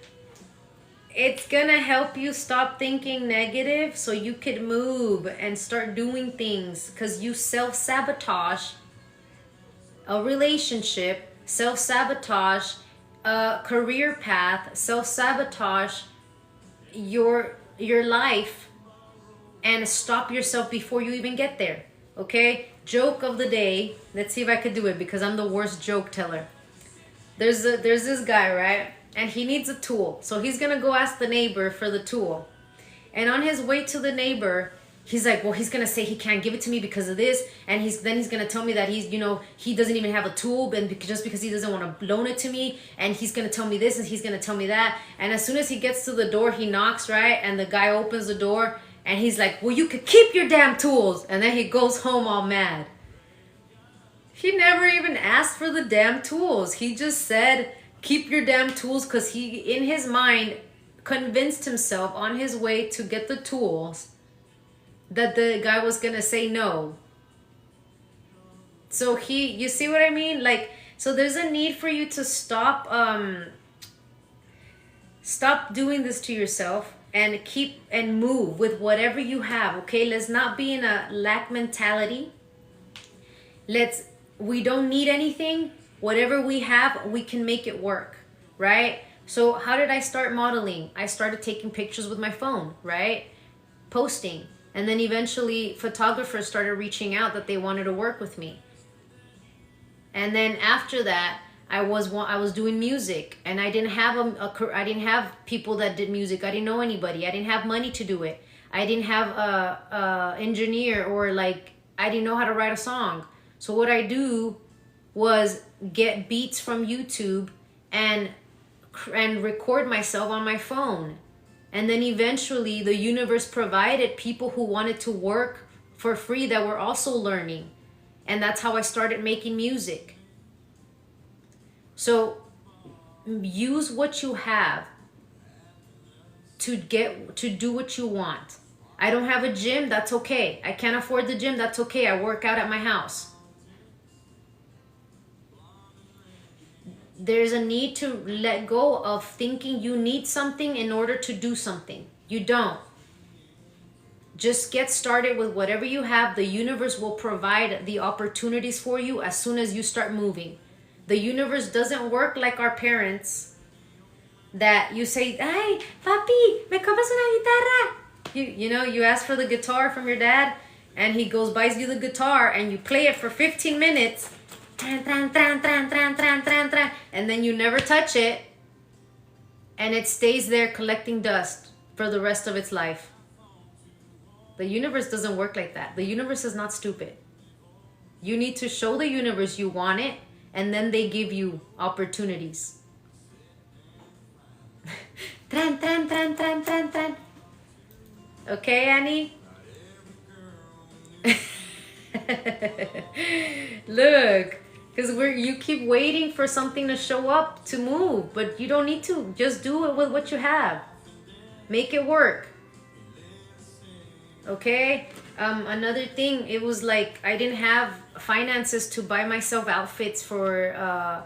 it's gonna help you stop thinking negative so you could move and start doing things, because you self-sabotage a relationship, self-sabotage a career path, self-sabotage your life, and stop yourself before you even get there. Okay? Joke of the day. Let's see if I could do it, because I'm the worst joke teller. There's this guy, right? And he needs a tool. So he's gonna go ask the neighbor for the tool. And on his way to the neighbor, he's like, well, he's gonna say he can't give it to me because of this, and he's gonna tell me that he doesn't even have a tool, and just because he doesn't want to loan it to me, and he's gonna tell me this and he's gonna tell me that. And as soon as he gets to the door, he knocks, right? And the guy opens the door, and he's like, well, you could keep your damn tools. And then he goes home all mad. He never even asked for the damn tools. He just said, keep your damn tools, because he, in his mind, convinced himself on his way to get the tools that the guy was gonna say no. So you see what I mean? Like, so there's a need for you to stop doing this to yourself and keep and move with whatever you have. Okay, let's not be in a lack mentality. We don't need anything. Whatever we have, we can make it work, right? So how did I start modeling? I started taking pictures with my phone, right? Posting. And then eventually photographers started reaching out that they wanted to work with me. And then after that, I was doing music, and I didn't have I didn't have people that did music. I didn't know anybody. I didn't have money to do it. I didn't have a engineer, or like, I didn't know how to write a song. So what I do was get beats from YouTube and record myself on my phone. And then eventually the universe provided people who wanted to work for free that were also learning. And that's how I started making music. So use what you have to do what you want. I don't have a gym, that's okay. I can't afford the gym, that's okay. I work out at my house. There's a need to let go of thinking you need something in order to do something. You don't. Just get started with whatever you have. The universe will provide the opportunities for you as soon as you start moving. The universe doesn't work like our parents, that you say, "Ay, papi, me compras una guitarra." You ask for the guitar from your dad, and he goes, buys you the guitar, and you play it for 15 minutes. And then you never touch it, and it stays there collecting dust for the rest of its life. The universe doesn't work like that. The universe is not stupid. You need to show the universe you want it, and then they give you opportunities. Okay, Annie? Look, because you keep waiting for something to show up to move, but you don't need to. Just do it with what you have. Make it work. Okay? Another thing, it was like I didn't have finances to buy myself outfits for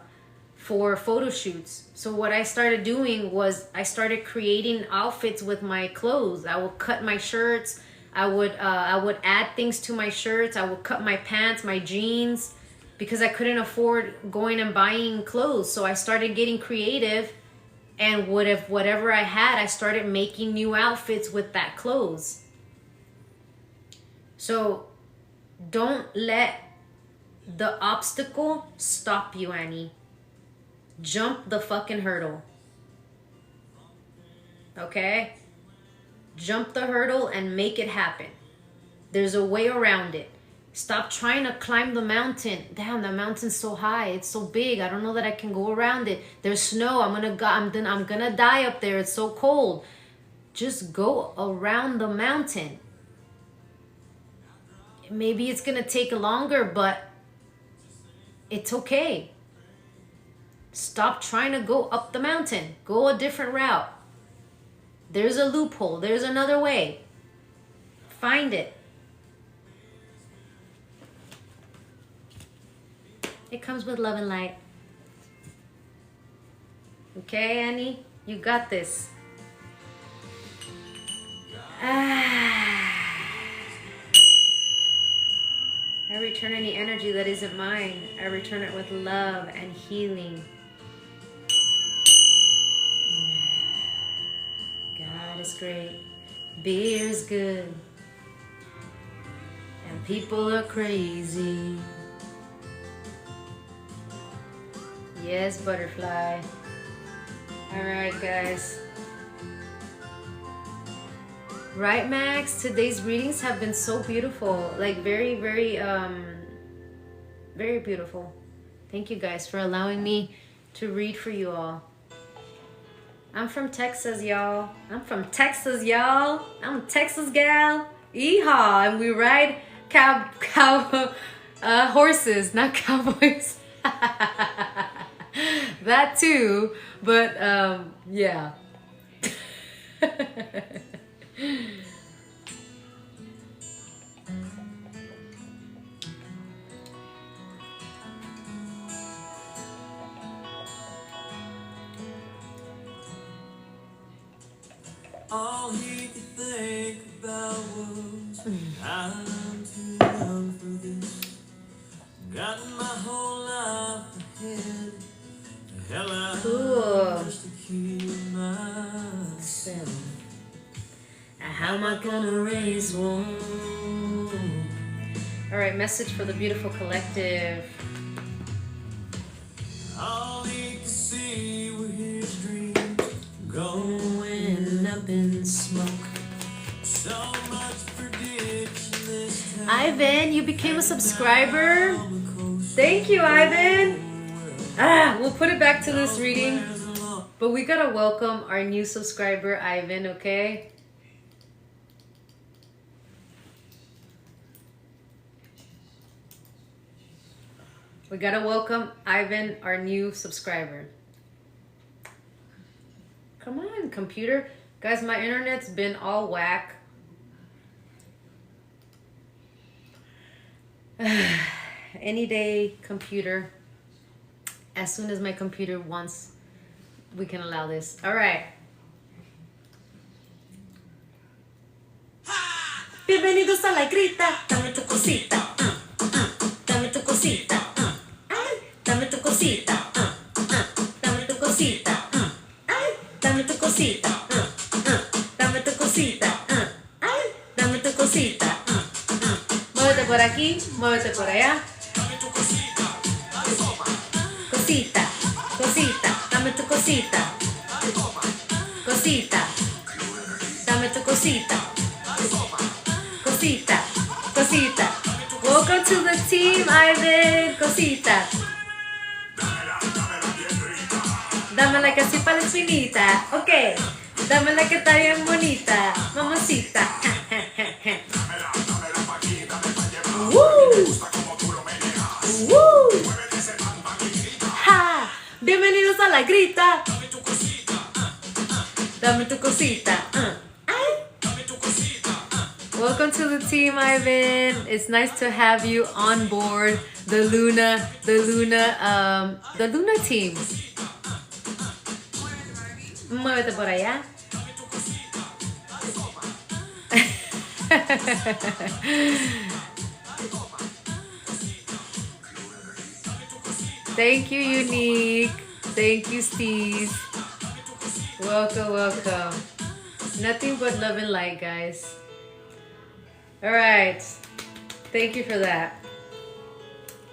photo shoots. So what I started doing was I started creating outfits with my clothes. I would cut my shirts. I would add things to my shirts. I would cut my pants, my jeans, because I couldn't afford going and buying clothes. So I started getting creative, and whatever I had, I started making new outfits with that clothes. So don't let the obstacle stop you, Annie. Jump the fucking hurdle. Okay? Jump the hurdle and make it happen. There's a way around it. Stop trying to climb the mountain. Damn, the mountain's so high. It's so big. I don't know that I can go around it. There's snow. I'm gonna die up there. It's so cold. Just go around the mountain. Maybe it's gonna take longer, but it's okay. Stop trying to go up the mountain. Go a different route. There's a loophole. There's another way. Find it. It comes with love and light. Okay, Annie? You got this. I return any energy that isn't mine. I return it with love and healing. God is great. Beer is good. And people are crazy. Yes, butterfly. Alright, guys. Right, Max? Today's readings have been so beautiful. Like, very, very, very beautiful. Thank you guys for allowing me to read for you all. I'm from Texas, y'all. I'm from Texas, y'all. I'm a Texas gal. Yeehaw. And we ride horses, not cowboys. That too. But, yeah. All he could think about was I'm too young for this. Got my whole life ahead. The hell I Cool. just to keep myself. How am I gonna raise one? All right, message for the beautiful collective. All he could see were his dreams Going up in smoke. so much prediction this time. Ivan, you became a subscriber. Thank you, Ivan. We'll put it back to this reading, but we gotta welcome our new subscriber, Ivan, okay? We gotta welcome Ivan, our new subscriber. Come on, computer. Guys, my internet's been all whack. Any day, computer. As soon as my computer wants, we can allow this. All right. Bienvenidos a la grita. Dame tu cosita. Dame tu cosita. Ay, dame tu cosita. Dame tu cosita. Ay, dame tu cosita. Dame tu cosita. Ay, dame tu cosita. Muévete por aquí, muévete por allá. Cosita, cosita, dame tu cosita. Cosita, dame tu cosita. Cosita, cosita. Welcome to the team, Ivan. Cosita. Dámela que así para la espinita. Ok. Dámela que está bien bonita. Mamacita. Woo. Woo. Ha. Bienvenidos a la grita. Dame tu cosita. Ay. Welcome to the team, Ivan. It's nice to have you on board the Luna team. Muévete por allá. Thank you, Unique. Thank you, Steve. Welcome, welcome. Nothing but love and light, guys. All right. Thank you for that.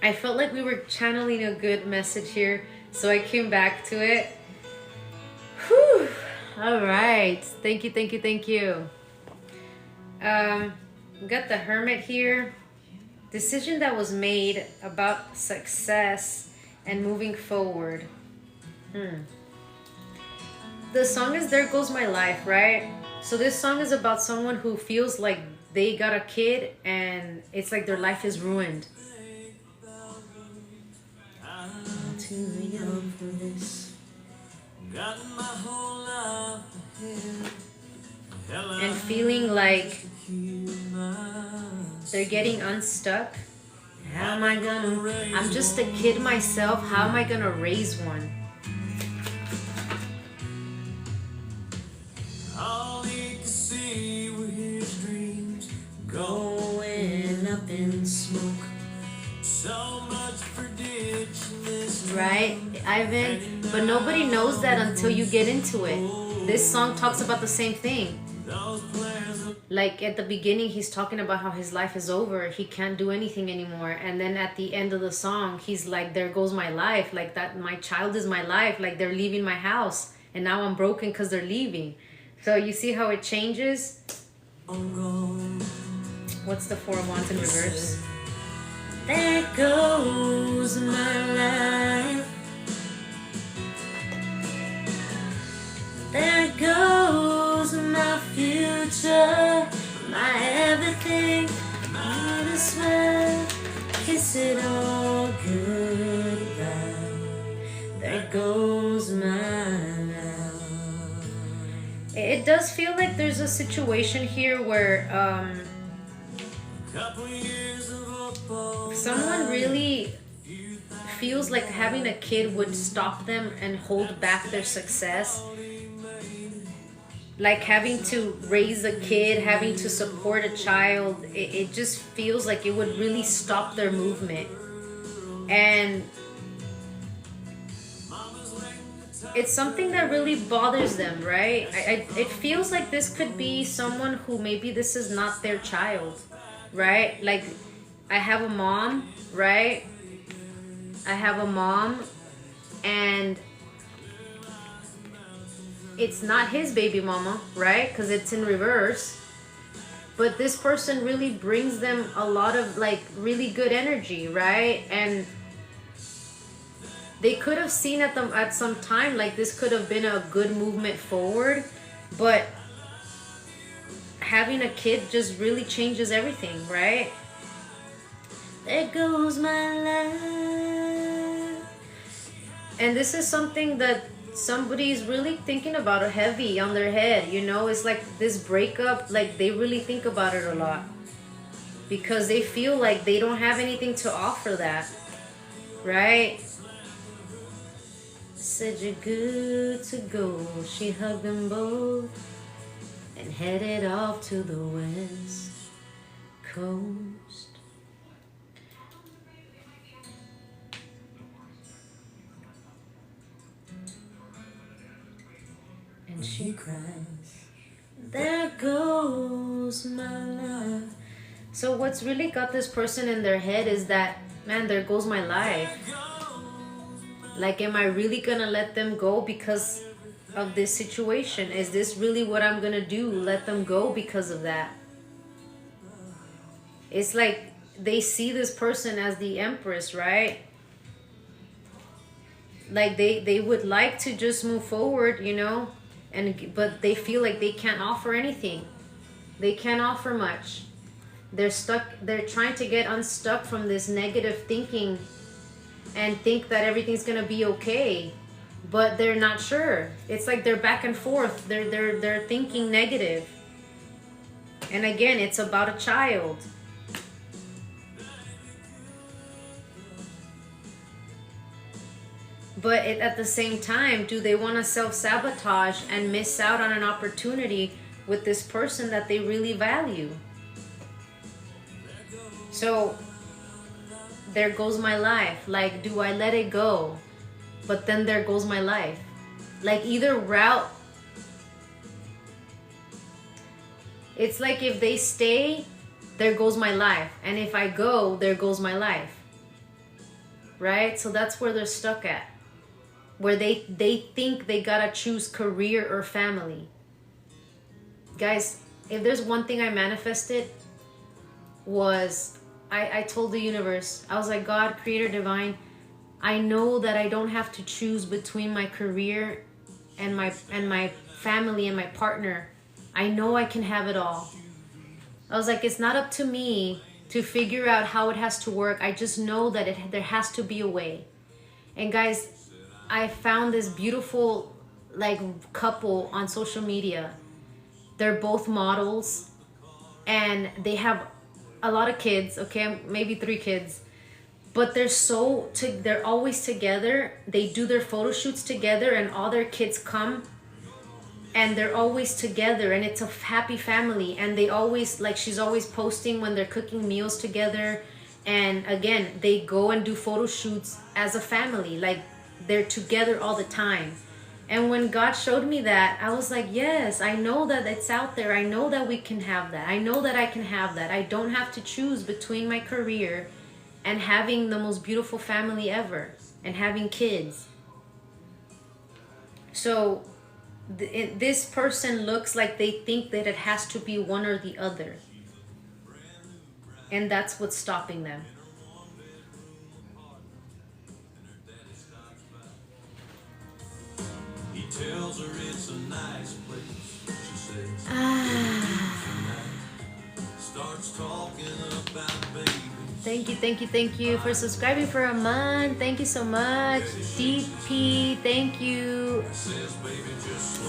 I felt like we were channeling a good message here, so I came back to it. Whew. All right. Thank you, thank you, thank you. We got the Hermit here. Decision that was made about success and moving forward. The song is There Goes My Life, right? So this song is about someone who feels like they got a kid and it's like their life is ruined. I'm too young for this. Got my whole life ahead. And feeling like they're getting unstuck. How am I gonna? I'm just a kid myself. How am I gonna raise one? All he could see were his dreams Going up in smoke. so much for ditching this. Right, Ivan? But nobody knows that until you get into it. This song talks about the same thing. Those plans look Like at the beginning, he's talking about how his life is over. He can't do anything anymore. And then at the end of the song, he's like, there goes my life. Like that, my child is my life. Like they're leaving my house. And now I'm broken because they're leaving. So you see how it changes? gone. What's the Four of Wands in reverse? There goes my life. There goes my future, my everything. Might as well kiss it all goodbye. There goes my love. It does feel like there's a situation here where Couple years of football. someone really feels like having a kid would stop them and hold back their success. Like having to raise a kid, having to support a child, it just feels like it would really stop their movement. And it's something that really bothers them, right? It feels like this could be someone who maybe this is not their child, right? Like I have a mom, right? I have a mom and it's not his baby mama, right? Because it's in reverse. But this person really brings them a lot of like really good energy, right? And they could have seen at some time like this could have been a good movement forward, but having a kid just really changes everything, right? There goes my life. And this is something that somebody's really thinking about it heavy on their head, you know? It's like this breakup, like they really think about it a lot because they feel like they don't have anything to offer that, right? Said you're good to go. She hugged them both and headed off to the west. coast. And she cries, there goes my life. So what's really got this person in their head is that, man, there goes my life. Like, am I really gonna let them go because of this situation? Is this really what I'm gonna do? Let them go because of that? It's like they see this person as the empress, right? Like they would like to just move forward, you know, but they feel like they can't offer anything. They can't offer much. They're stuck. They're trying to get unstuck from this negative thinking and think that everything's gonna be okay, but they're not sure. It's like they're back and forth. They're thinking negative. And again, it's about a child. But at the same time, do they want to self-sabotage and miss out on an opportunity with this person that they really value? So there goes my life. Like, do I let it go? But then there goes my life. Like, either route. It's like if they stay, there goes my life. And if I go, there goes my life. Right? So that's where they're stuck at. Where they think they gotta choose career or family. Guys, if there's one thing I manifested, was I told the universe, I was like, God, creator divine, I know that I don't have to choose between my career and my family and my partner. I know I can have it all. I was like, it's not up to me to figure out how it has to work. I just know that there has to be a way. And guys, I found this beautiful like couple on social media. They're both models and they have a lot of kids, okay, maybe 3 kids, but they're always together. They do their photo shoots together and all their kids come and they're always together and it's a happy family. And they always, like, she's always posting when they're cooking meals together. And again, they go and do photo shoots as a family, like they're together all the time. And when God showed me that, I was like, yes, I know that it's out there. I know that we can have that. I know that I can have that. I don't have to choose between my career and having the most beautiful family ever and having kids. So this person looks like they think that it has to be one or the other. And that's what's stopping them. Tells her it's a nice place. She says, starts talking about baby. Thank you for subscribing for a month. Thank you so much. DP, thank you.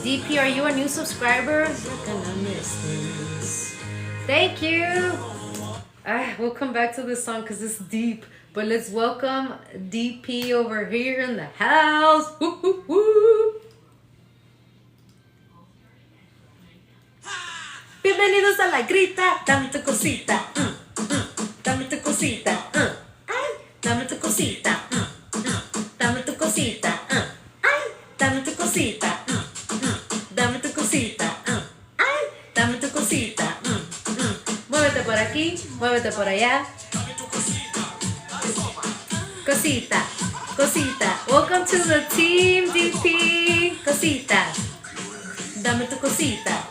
DP, are you a new subscriber? You're gonna miss this. Thank you. We'll come back to this song because it's deep. But let's welcome DP over here in the house. Woo, woo, woo. Bienvenidos a la grita, dame tu cosita, dame tu cosita, ay, dame tu cosita, dame tu cosita, ay, dame tu cosita, dame tu cosita, ay, dame tu cosita, muévete por aquí, muévete por allá, cosita, cosita, welcome to the team, DP, cosita, dame tu cosita.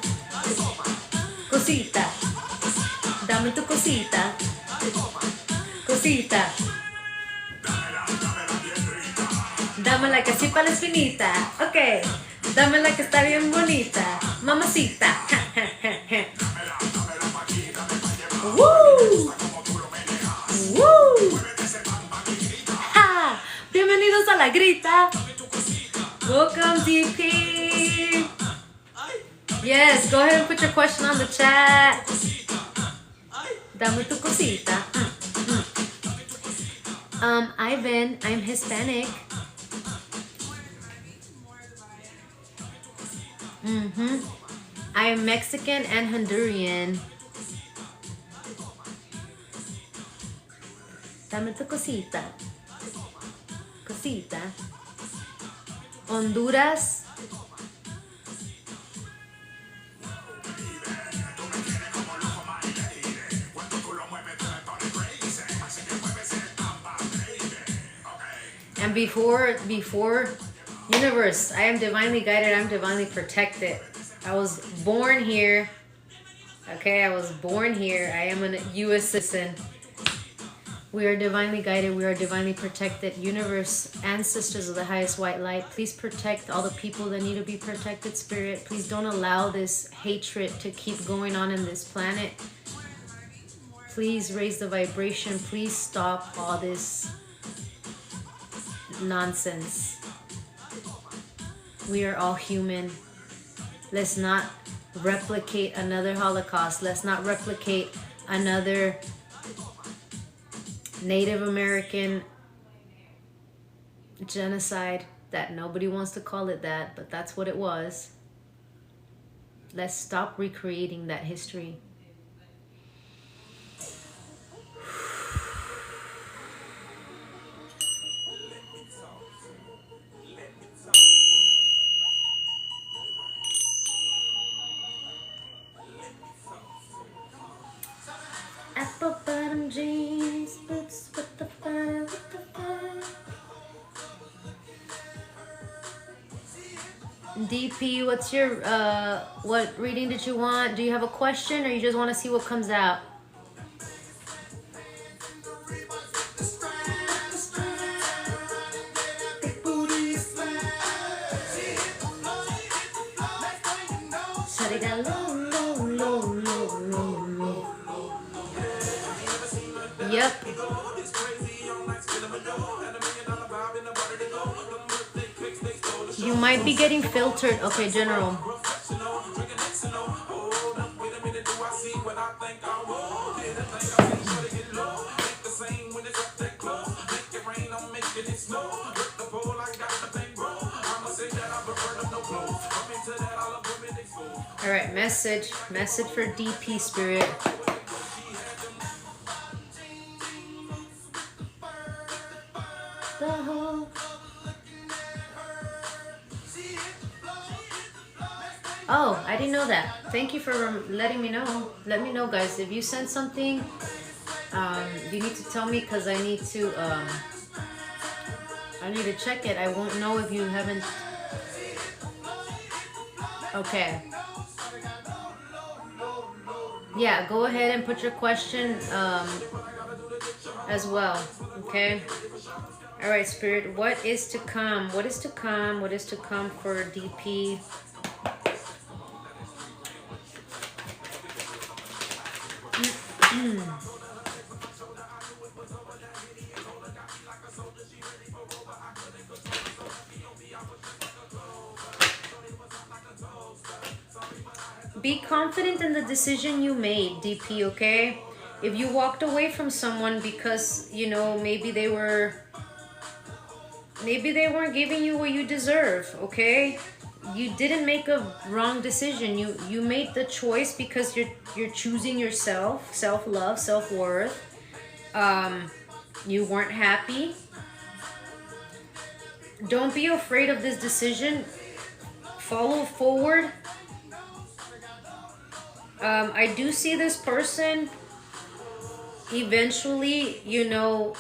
Cosita, dame tu cosita, cosita, dame la que así para la espinita, ok, dame la que está bien bonita, mamacita, woo, woo, ha, bienvenidos a la grita, welcome DP. Yes, go ahead and put your question on the chat. Dame tu cosita. Ivan, I'm Hispanic. I am Mexican and Honduran. Dame tu cosita. Cosita. Honduras. And before universe, I am divinely guided, I'm divinely protected. I was born here. Okay, I was born here. I am a US citizen. We are divinely guided. We are divinely protected. Universe, ancestors of the highest white light, please protect all the people that need to be protected, Spirit. Please don't allow this hatred to keep going on in this planet. Please raise the vibration. Please stop all this nonsense. We are all human. Let's not replicate another Holocaust. Let's not replicate another Native American genocide that nobody wants to call it that, but that's what it was. Let's stop recreating that history. Apple bottom jeans, boots with the fire, with the fire. DP, what's your what reading did you want? Do you have a question or you just want to see what comes out? Yep. You might be getting filtered. Okay, General. All right, message for DP Spirit. Oh, I didn't know that. Thank you for letting me know. Let me know, guys. If you send something, you need to tell me because I need to check it. I won't know if you haven't. Okay. Yeah, go ahead and put your question as well. Okay. All right, Spirit. What is to come? What is to come? What is to come for DP? Be confident in the decision you made, DP, okay? If you walked away from someone because, you know, maybe they weren't giving you what you deserve, okay? You didn't make a wrong decision. You made the choice because you're choosing yourself, self-love, self-worth. You weren't happy. Don't be afraid of this decision. Follow forward. I do see this person eventually, you know,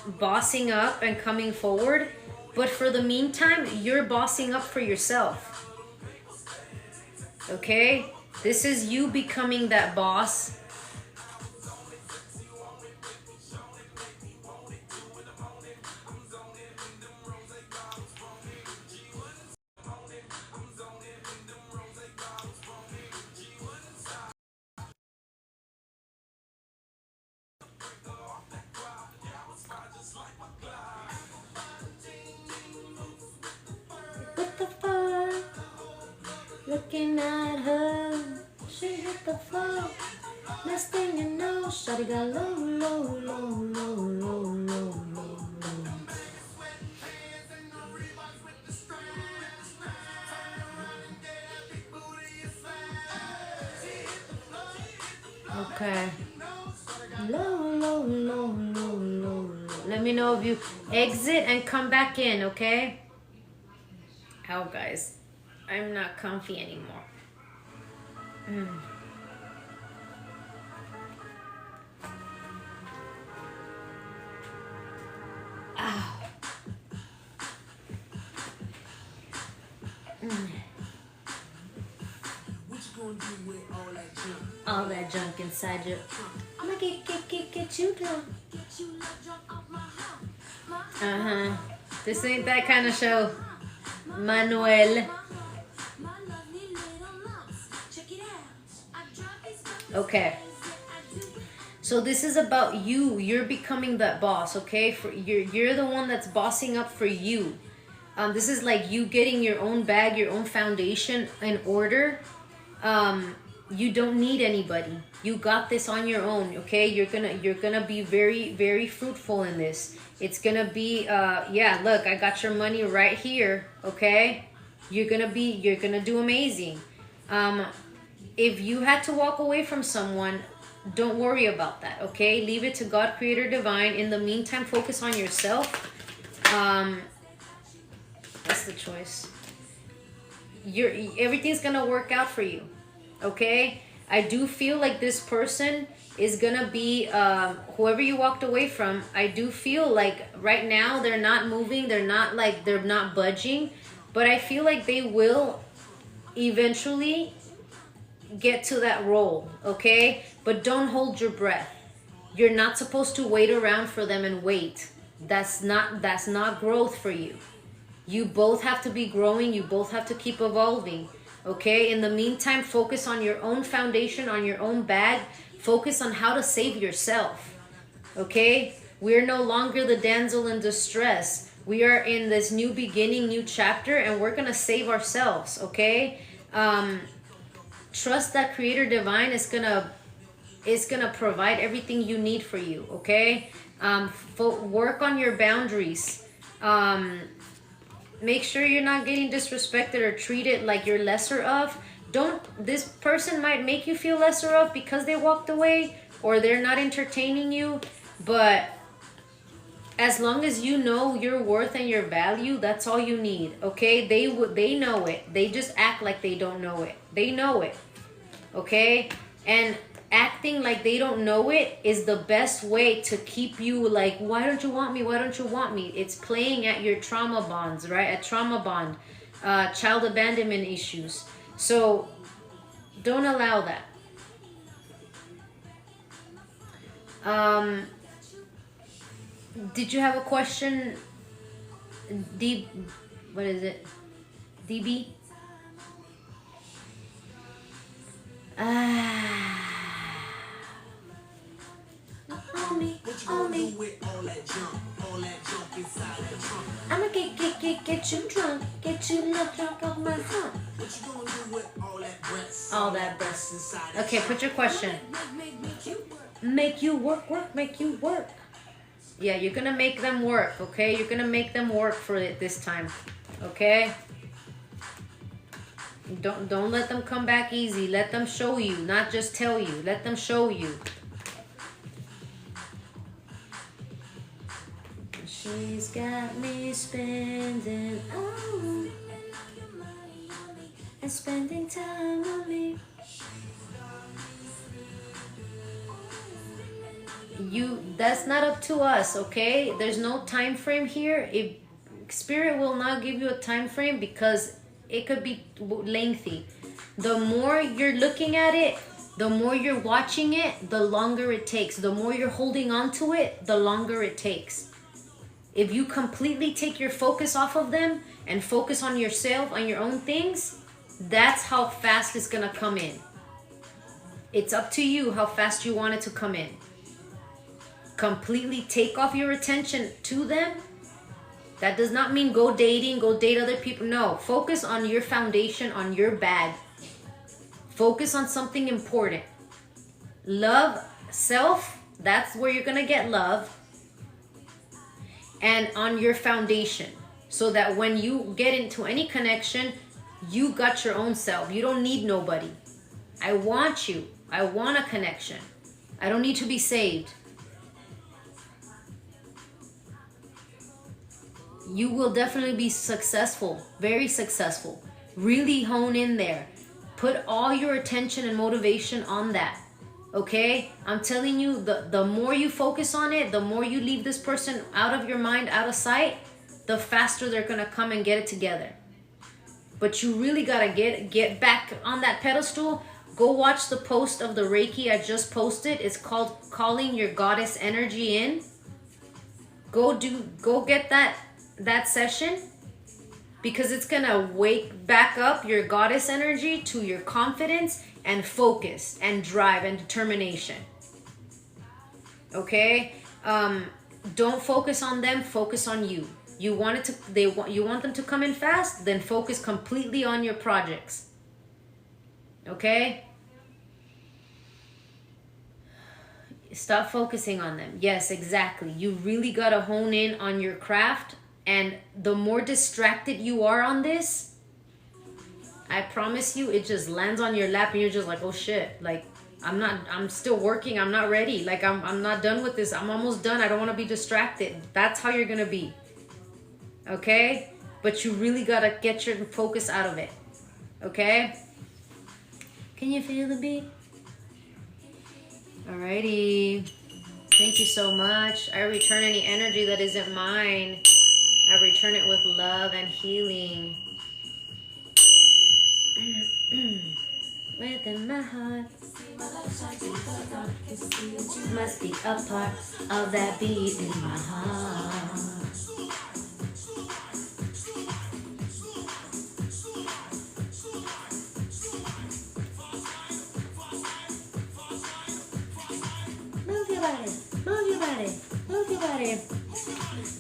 bossing up and coming forward. But for the meantime, you're bossing up for yourself. Okay? This is you becoming that boss. Looking at her, she hit the floor. Next thing you know, shawty got low, low, low, low, low, low, low, low. Okay. Low, low, low, low, low. Let me know if you exit and come back in, okay? Oh, guys, I'm not comfy anymore. Ow. What you gonna do with all that junk? All that junk inside you. I'm gonna get you drunk. Uh-huh. This ain't that kind of show. Manuel. Okay. So this is about you. You're becoming that boss, okay? You're the one that's bossing up for you. This is like you getting your own bag, your own foundation in order. You don't need anybody. You got this on your own, okay? You're gonna be very, very fruitful in this. It's gonna be yeah, look, I got your money right here, okay? You're gonna do amazing. If you had to walk away from someone, don't worry about that, okay? Leave it to God, Creator, Divine. In the meantime, focus on yourself. That's the choice. Everything's gonna work out for you, okay? I do feel like this person is gonna be whoever you walked away from. I do feel like right now they're not moving, they're not budging, but I feel like they will eventually get to that role, okay? But don't hold your breath. You're not supposed to wait around for them and wait. That's not growth for you. You both have to be growing. You both have to keep evolving, okay? In the meantime, focus on your own foundation, on your own bag. Focus on how to save yourself, okay? We're no longer the damsel in distress. We are in this new beginning, new chapter, and we're gonna save ourselves, okay? Trust that Creator Divine is gonna provide everything you need for you, okay? Work on your boundaries. Make sure you're not getting disrespected or treated like you're lesser of. This person might make you feel lesser of because they walked away or they're not entertaining you, but as long as you know your worth and your value, that's all you need, okay? They know it. They just act like they don't know it. They know it, okay? And acting like they don't know it is the best way to keep you like, why don't you want me? Why don't you want me? It's playing at your trauma bonds, right? A trauma bond, child abandonment issues. So don't allow that. Did you have a question? What is it? DB? On me. With all that junk inside that trunk. I'ma get you drunk, get you love drunk off my front. What you gonna do with all that breasts? All that breasts inside. Okay, put your question. Make you work, make you work. Yeah, you're gonna make them work, okay? You're gonna make them work for it this time, okay? Don't let them come back easy. Let them show you, not just tell you. Let them show you. She's got me spending and spending time on me. That's not up to us, okay? There's no time frame here. If Spirit will not give you a time frame because it could be lengthy. The more you're looking at it, the more you're watching it, the longer it takes. The more you're holding on to it, the longer it takes. If you completely take your focus off of them and focus on yourself, on your own things, that's how fast it's gonna come in. It's up to you how fast you want it to come in. Completely take off your attention to them. That does not mean go dating, go date other people. No, focus on your foundation, on your bag. Focus on something important. Love, self, that's where you're gonna get love. And on your foundation, so that when you get into any connection, you got your own self. You don't need nobody. I want you. I want a connection. I don't need to be saved. You will definitely be successful, very successful. Really hone in there. Put all your attention and motivation on that. Okay? I'm telling you, the more you focus on it, the more you leave this person out of your mind, out of sight, the faster they're gonna come and get it together. But you really gotta get back on that pedestal. Go watch the post of the Reiki I just posted. It's called Calling Your Goddess Energy In. Go get that session, because it's gonna wake back up your goddess energy to your confidence and focus and drive and determination. Okay? Don't focus on them, focus on you. You want them to come in fast, then focus completely on your projects. Okay? Stop focusing on them. Yes, exactly. You really gotta hone in on your craft, and the more distracted you are on this, I promise you, it just lands on your lap and you're just like, oh shit, like I'm still working, I'm not ready, like I'm not done with this, I'm almost done, I don't want to be distracted. That's how you're gonna be. Okay? But you really gotta get your focus out of it. Okay? Can you feel the beat? Alrighty. Thank you so much. I return any energy that isn't mine. I return it with love and healing. Within my heart must be a part of that beat in my heart. Move your body, move your body, move your body.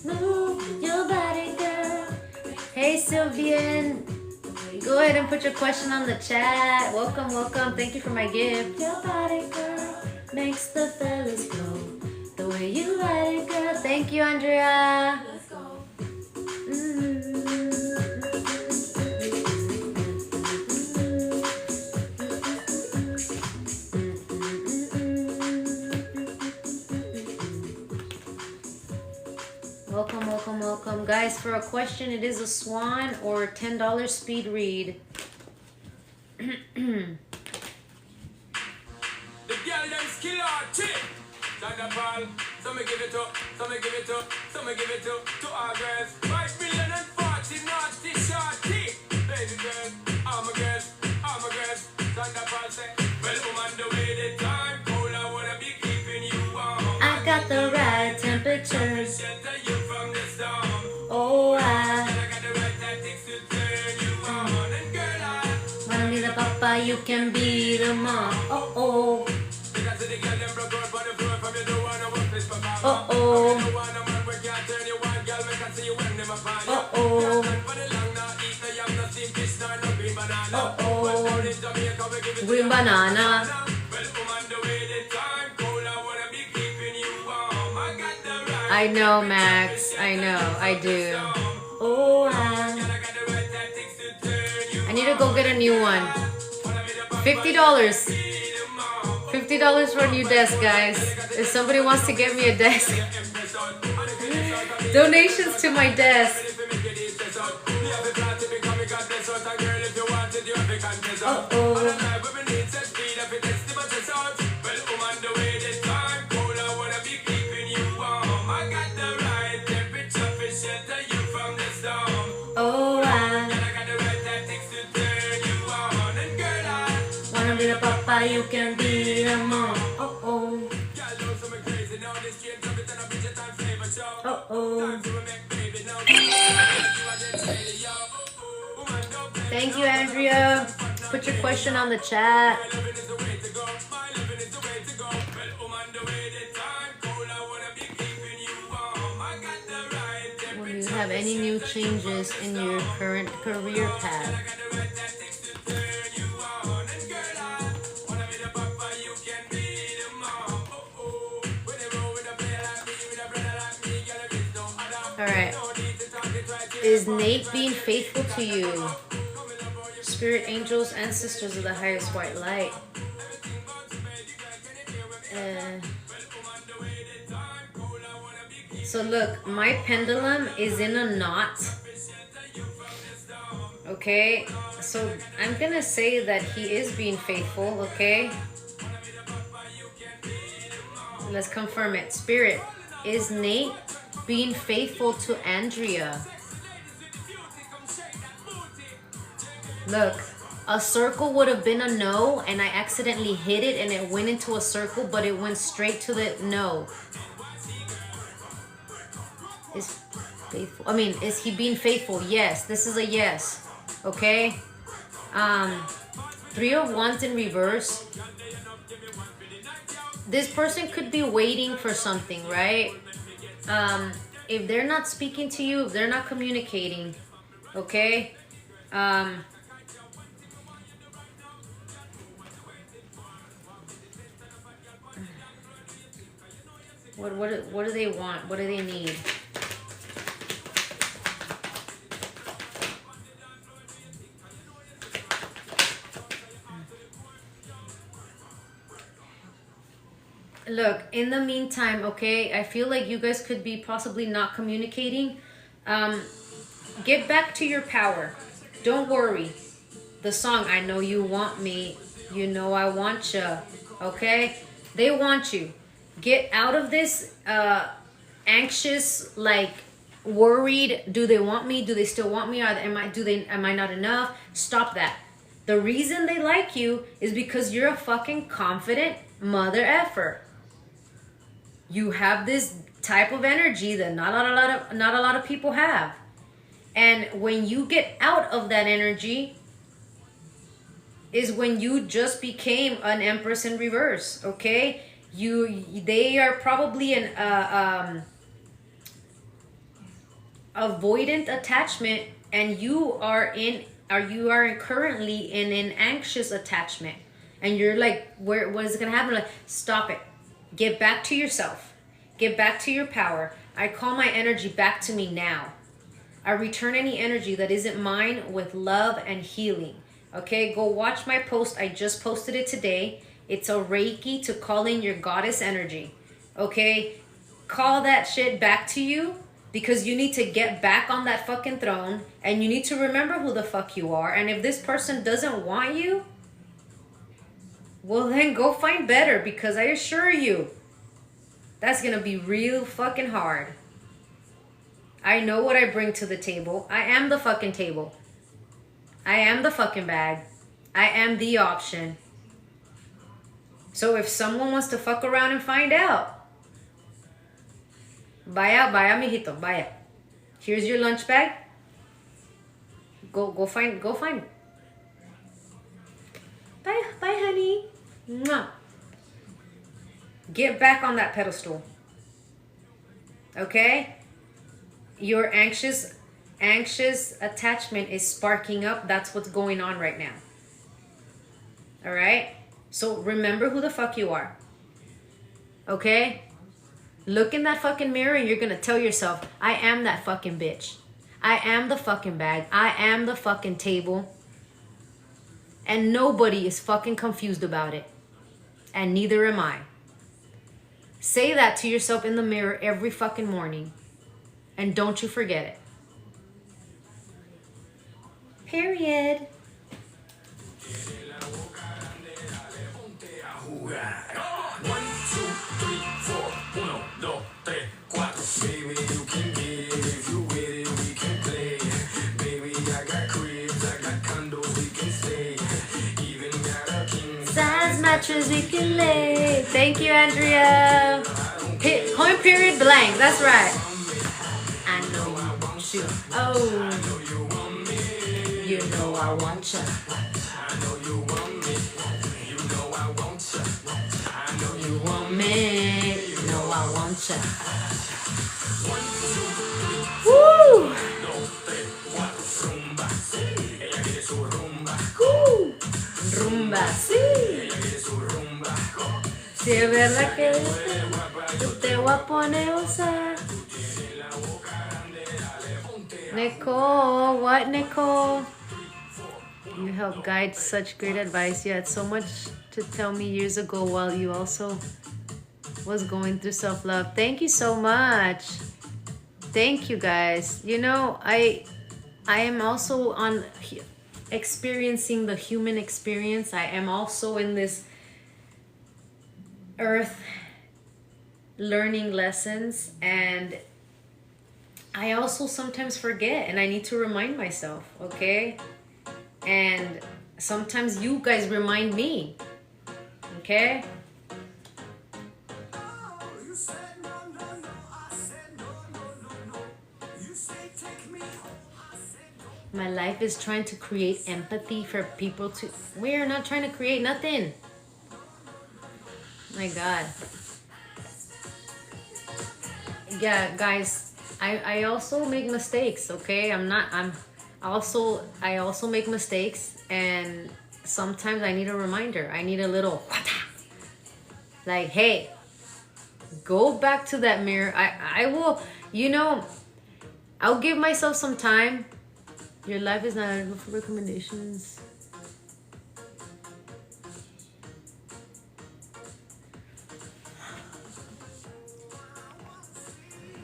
Move your body, girl. Hey, Sylvian. Go ahead and put your question on the chat. Welcome, welcome. Thank you for my gift. Your body, girl, makes the fellas go the way you ride it, girl. Thank you, Andrea. Let's go. Welcome, welcome, welcome. Guys, for a question, it is a swan or $10 speed read. The girl them skill or chip. Thunderball, some me give it up, some me give it up, some me give it up to our girls. 5 million and 40 naughty shorty. Baby girls, all my girls, all my girls. Thunderball say, well, woman, the way the time cold, I wanna be keeping you warm. I got the right temperature. Shelter you from the storm. Oh, I got the right tactics to turn you on. And girl, I wanna be the papa, you can be the mom. Oh, oh. because of the girl them broke out on the floor from you don't wanna work this papa. Oh, oh. You don't wanna man where can't turn you on, girl, me can see you when them upon you. Oh, oh. Can't for the long, not eat no yam, no steamed fish, nor no green banana. Oh, oh. Well, down in Jamaica, we give it to Green you. banana. Well, woman, the way the time cold, I wanna be keeping you warm. I got the right I know, Max. I know. I do. Oh, I need to go get a new one. $50. $50 for a new desk, guys. If somebody wants to get me a desk. Donations to my desk. Uh-oh. Oh, I wanna be the papa, you can be the mom. Oh, oh. Oh, oh. Thank you, Andrea. Put your question on the chat. Will you have any new changes in your current career path? Alright. Is Nate being faithful to you? Spirit angels and sisters of the highest white light. So look, my pendulum is in a knot. Okay, so I'm gonna say that he is being faithful, okay? Let's confirm it. Spirit, is Nate being faithful to Andrea? Look, a circle would have been a no, and I accidentally hit it and it went into a circle, but it went straight to the no. Is faithful? I mean, is he being faithful? Yes, this is a yes. Okay. 3 of Wands in reverse. This person could be waiting for something, right? If they're not speaking to you, if they're not communicating, okay? What do they want? What do they need? Look, in the meantime, okay, I feel like you guys could be possibly not communicating. Get back to your power. Don't worry. The song, I know you want me, you know I want ya, okay? They want you. Get out of this anxious, like worried. Do they want me? Do they still want me? Am I not enough? Stop that. The reason they like you is because you're a fucking confident mother effer. You have this type of energy that not a lot of people have. And when you get out of that energy is when you just became an Empress in reverse, okay? They are probably an avoidant attachment, and you are currently in an anxious attachment, and you're like, what is gonna happen? Like, stop it. Get back to yourself. Get back to your power. I call my energy back to me now. I return any energy that isn't mine with love and healing. Okay, go watch my post. I just posted it today. It's a Reiki to call in your goddess energy. Okay, call that shit back to you, because you need to get back on that fucking throne, and you need to remember who the fuck you are. And if this person doesn't want you, well then go find better, because I assure you, that's gonna be real fucking hard. I know what I bring to the table. I am the fucking table. I am the fucking bag. I am the option. So if someone wants to fuck around and find out, vaya, mijito, vaya. Here's your lunch bag. Go find. Bye, honey. Mwah. Get back on that pedestal. Okay? Your anxious attachment is sparking up. That's what's going on right now. All right? So remember who the fuck you are. Okay? Look in that fucking mirror and you're gonna tell yourself, I am that fucking bitch. I am the fucking bag. I am the fucking table. And nobody is fucking confused about it. And neither am I. Say that to yourself in the mirror every fucking morning. And don't you forget it. Period. Size mattress we can lay. Thank you, Andrea. Point period blank. That's right. I know you want you. Oh, you know I want you. I know you want me. You know I want you. I know you want me. You know I want you. Woo! Rumba, sí. Si es verdad que te voy a poner a usar. Nicole, what, Nicole? You help guide such great advice. You had so much to tell me years ago while you also was going through self-love. Thank you so much. Thank you guys. You know, I am also on experiencing the human experience. I am also in this earth learning lessons, and I also sometimes forget, and I need to remind myself, okay? And sometimes you guys remind me, okay? My life is trying to create empathy for people to... We are not trying to create nothing. My God. Yeah, guys, I also make mistakes, okay? I also make mistakes, and sometimes I need a reminder. I need a little... Like, hey, go back to that mirror. I will, you know, I'll give myself some time. Your life is not eligible for recommendations.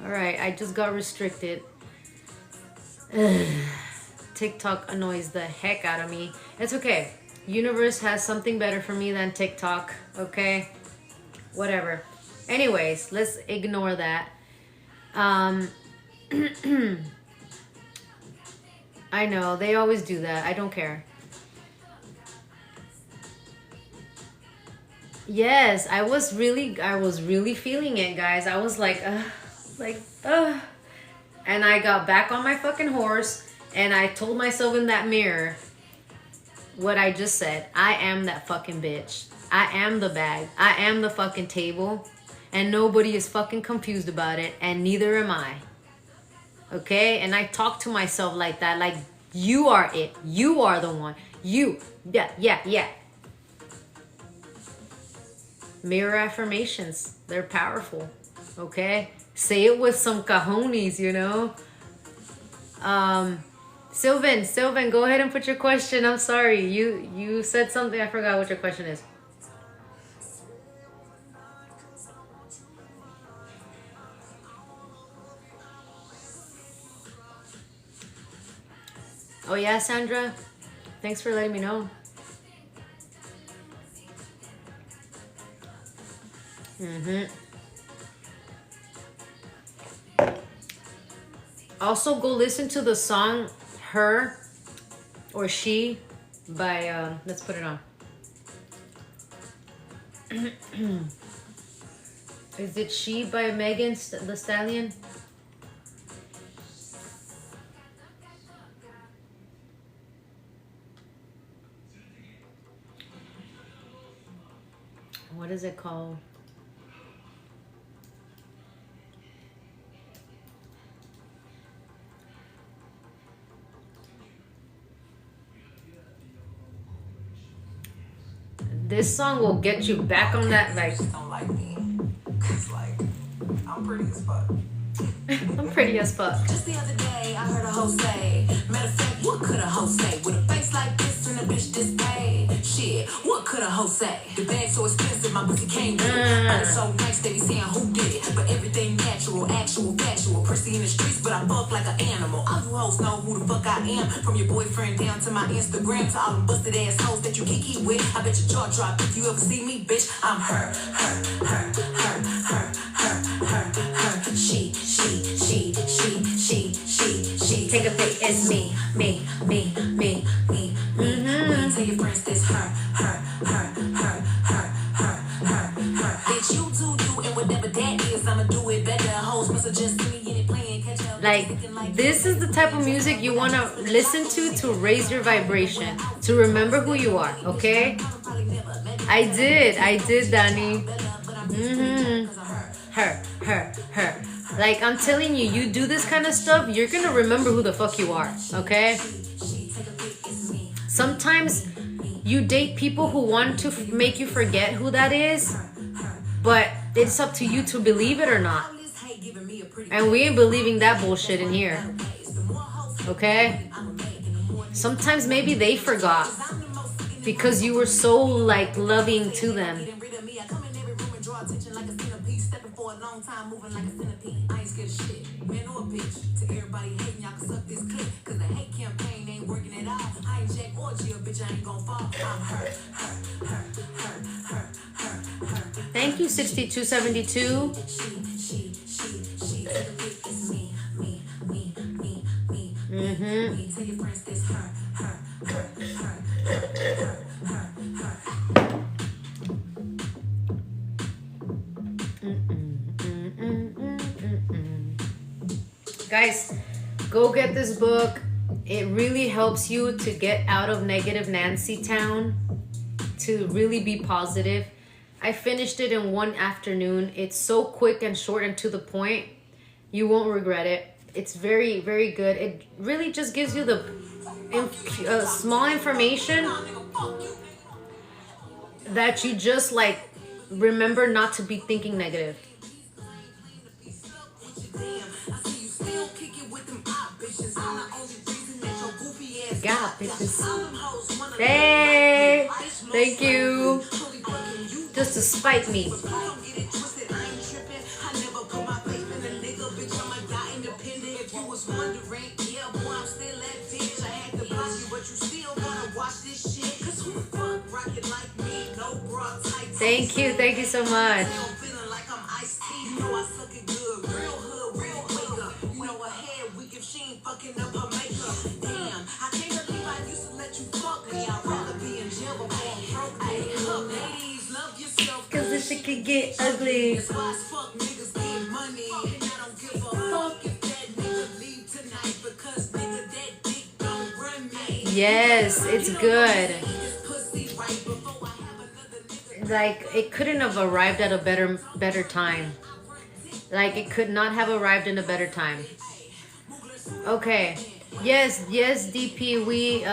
All right, I just got restricted. TikTok annoys the heck out of me. It's okay. Universe has something better for me than TikTok, okay? Whatever. Anyways, let's ignore that. I know, they always do that. I don't care. Yes, I was really feeling it, guys. I was like, and I got back on my fucking horse, and I told myself in that mirror what I just said. I am that fucking bitch. I am the bag. I am the fucking table, and nobody is fucking confused about it, and neither am I. Okay? And I talk to myself like that, like, you are it. You are the one. You. Yeah. Mirror affirmations. They're powerful. Okay? Say it with some cojones, you know? Sylvan, go ahead and put your question. I'm sorry. You said something. I forgot what your question is. Oh yeah, Sandra. Thanks for letting me know. Also, go listen to the song Her or She by, let's put it on. Is it She by Megan Thee Stallion? What is it called? This song will get you back on that, like... Don't like me. Cause, like, I'm pretty as fuck. I'm pretty as fuck. Just the other day, I heard a hoe say, matter of fact, what could a hoe say? With a face like this and a bitch this paid. Shit, what could a hoe say? The bag so expensive, my pussy can't get it. But it's so nice, they be saying who did it. But everything natural, actual, factual. Prissy in the streets, but I fuck like an animal. All you hoes know who the fuck I am. From your boyfriend down to my Instagram, to all them busted ass hoes that you kiki with. I bet your jaw drop if you ever see me, bitch. I'm her. She. Take a pic, it's me. Tell your friends this her. Bitch, you do you, and whatever that is, I'ma do it better. Hoes must have just seen me in it playing catch up. Like, this is the type of music you want to listen to raise your vibration, to remember who you are, okay? I did, Danny. Her. Like, I'm telling you, you do this kind of stuff, you're gonna remember who the fuck you are, okay? Sometimes you date people who want to make you forget who that is, but it's up to you to believe it or not. And we ain't believing that bullshit in here, okay? Sometimes maybe they forgot because you were so, like, loving to them. long time moving like a centipede. I ain't scared of shit, man or a bitch. To everybody hating, y'all can suck this clip. Cause the hate campaign ain't working at all. I ain't Jack or Jill, bitch, I ain't gon' fall. I'm her. Thank you, 6272. Tell your friends this her. Guys, go get this book. It really helps you to get out of negative Nancy town, to really be positive. I finished it in one afternoon. It's so quick and short and to the point. You won't regret it. It's very, very good. It really just gives you the small information that you just like remember not to be thinking negative. Yeah, bitches. Hey, thank you. Just to spite me. Thank you so much. Cause this shit could get ugly. Yes, it's good. Like, it couldn't have arrived at a better time. Like, it could not have arrived in a better time. Okay. Yes, DP. We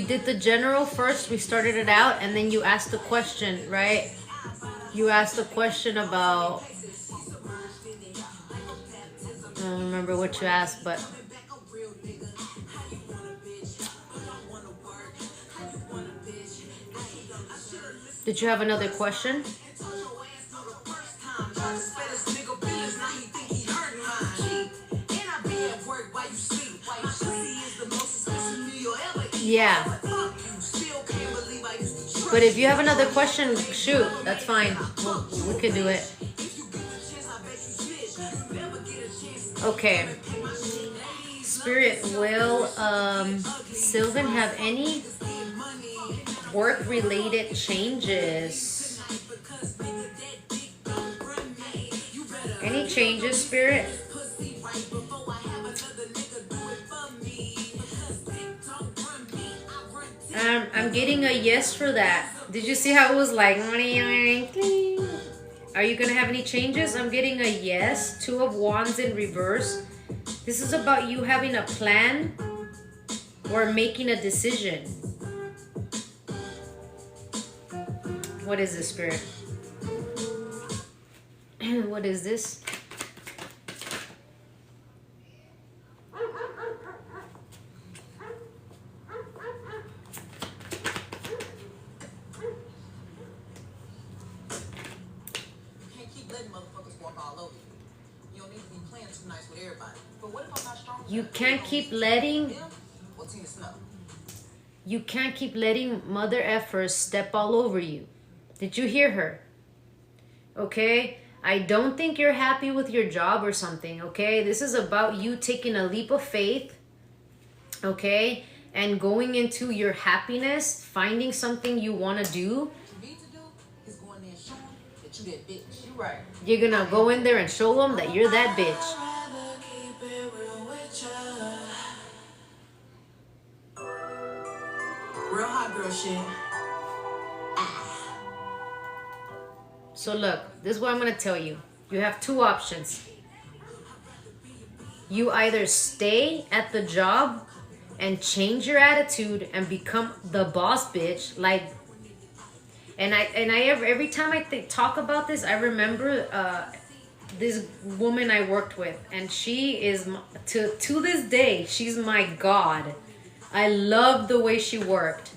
did the general first. We started it out, and then you asked the question, right? You asked a question about. I don't remember what you asked, but. Did you have another question? Yeah. But if you have another question, shoot, that's fine. We could do it. Okay. Spirit, will Sylvan have any work-related changes? Any changes, Spirit? I'm getting a yes for that. Did you see how it was like? Are you gonna have any changes? I'm getting a yes. 2 of Wands in reverse. This is about you having a plan or making a decision. What is this, Spirit? What is this? You can't keep letting Mother Effers step all over you. Did you hear her? Okay? I don't think you're happy with your job or something, okay? This is about you taking a leap of faith, okay? And going into your happiness, finding something you want to do. You're gonna go in there and show them that you're that bitch. Real hot girl shit. So look, this is what I'm going to tell you. You have 2 options. You either stay at the job and change your attitude and become the boss bitch. Like, and I every time I talk about this, I remember this woman I worked with. And she is, to this day, she's my god. I love the way she worked.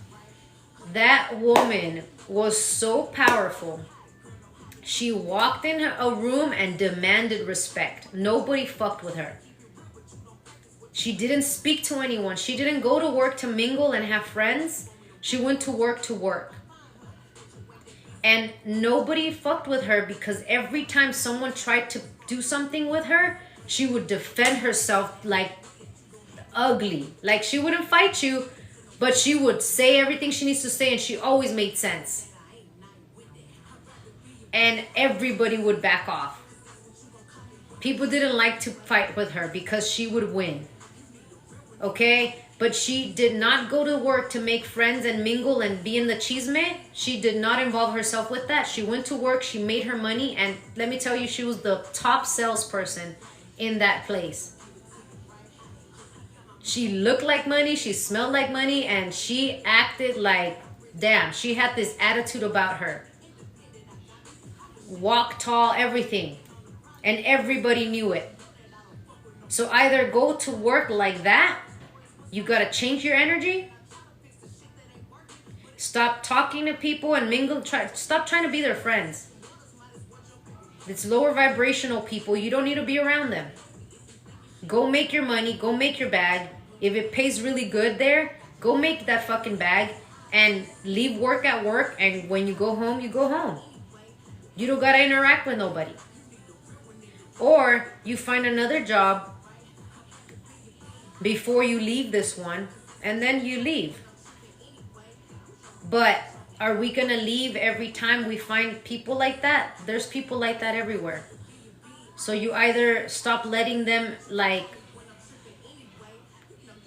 That woman was so powerful. She walked in a room and demanded respect. Nobody fucked with her. She didn't speak to anyone. She didn't go to work to mingle and have friends. She went to work to work. And nobody fucked with her because every time someone tried to do something with her, she would defend herself like ugly. Like she wouldn't fight you, but she would say everything she needs to say, and she always made sense. And everybody would back off. People didn't like to fight with her because she would win. Okay? But she did not go to work to make friends and mingle and be in the chisme. She did not involve herself with that. She went to work, she made her money, and let me tell you, she was the top salesperson in that place. She looked like money, she smelled like money, and she acted like, damn, she had this attitude about her. Walk tall, everything. And everybody knew it. So either go to work like that, you gotta change your energy. Stop talking to people and mingle. Stop trying to be their friends. It's lower vibrational people. You don't need to be around them. Go make your money. Go make your bag. If it pays really good there, go make that fucking bag and leave work at work. And when you go home, you go home. You don't gotta interact with nobody. Or you find another job before you leave this one, and then you leave. But are we gonna leave every time we find people like that? There's people like that everywhere. So you either stop letting them like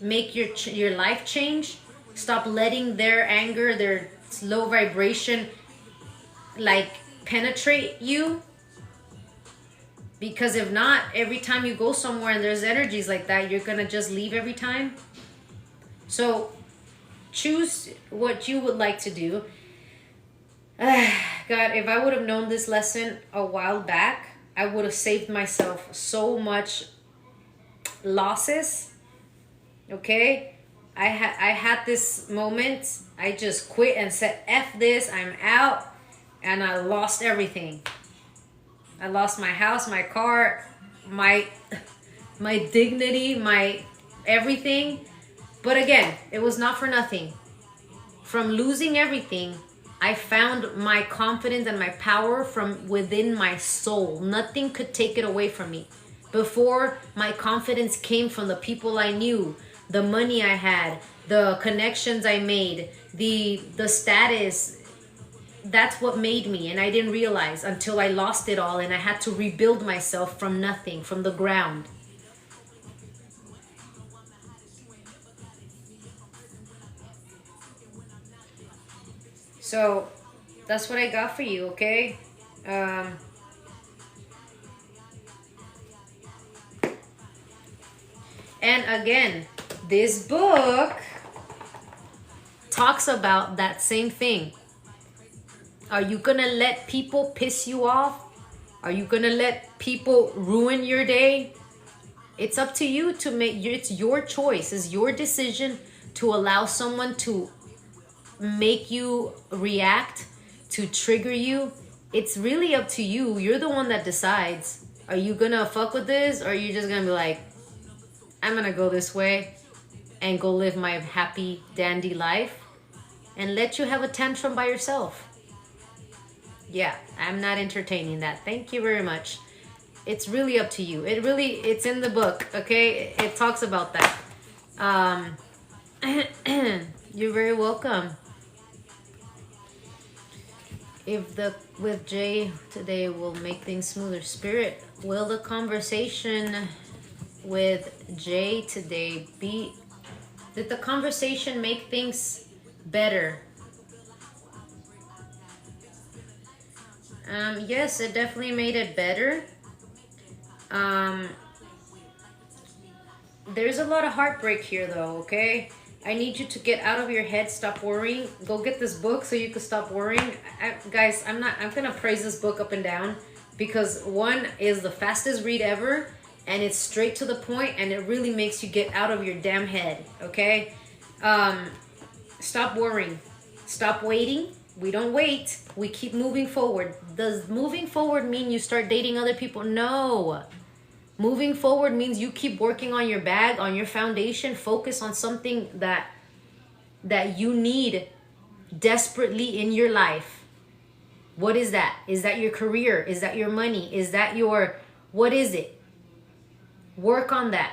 make your life change, stop letting their anger, their low vibration like penetrate you. Because if not, every time you go somewhere and there's energies like that, you're gonna just leave every time. So choose what you would like to do. God, if I would have known this lesson a while back, I would have saved myself so much losses. Okay? I had this moment. I just quit and said, F this, I'm out. And I lost everything. I lost my house, my car, my dignity, my everything. But again, it was not for nothing. From losing everything, I found my confidence and my power from within my soul. Nothing could take it away from me. Before, my confidence came from the people I knew, the money I had, the connections I made, the status. That's what made me, and I didn't realize until I lost it all and I had to rebuild myself from nothing, from the ground. So that's what I got for you, okay? And again, this book talks about that same thing. Are you gonna let people piss you off? Are you gonna let people ruin your day? It's up to you to make. It's your choice. It's your decision to allow someone to make you react, to trigger you. It's really up to you. You're the one that decides. Are you gonna fuck with this, or are you just gonna be like, I'm gonna go this way and go live my happy dandy life and let you have a tantrum by yourself? Yeah, I'm not entertaining that. Thank you very much. It's really up to you. It's in the book, okay? It talks about that. You're very welcome. With Jay today will make things smoother. Spirit, will the conversation with Jay today did the conversation make things better? Yes, it definitely made it better. There's a lot of heartbreak here though, okay? I need you to get out of your head, stop worrying. Go get this book so you can stop worrying. Guys, I'm gonna praise this book up and down because one is the fastest read ever and it's straight to the point and it really makes you get out of your damn head, okay? Stop worrying. Stop waiting. We don't wait. We keep moving forward. Does moving forward mean you start dating other people? No. Moving forward means you keep working on your bag, on your foundation. Focus on something that you need desperately in your life. What is that? Is that your career? Is that your money? Is that your... What is it? Work on that.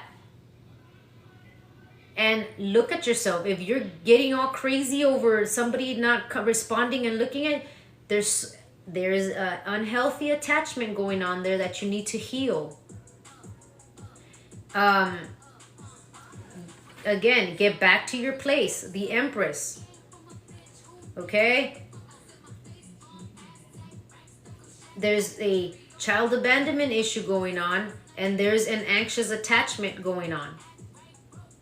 And look at yourself. If you're getting all crazy over somebody not responding and looking at, there's an unhealthy attachment going on there that you need to heal. Again, get back to your place, the Empress. Okay? There's a child abandonment issue going on, and there's an anxious attachment going on.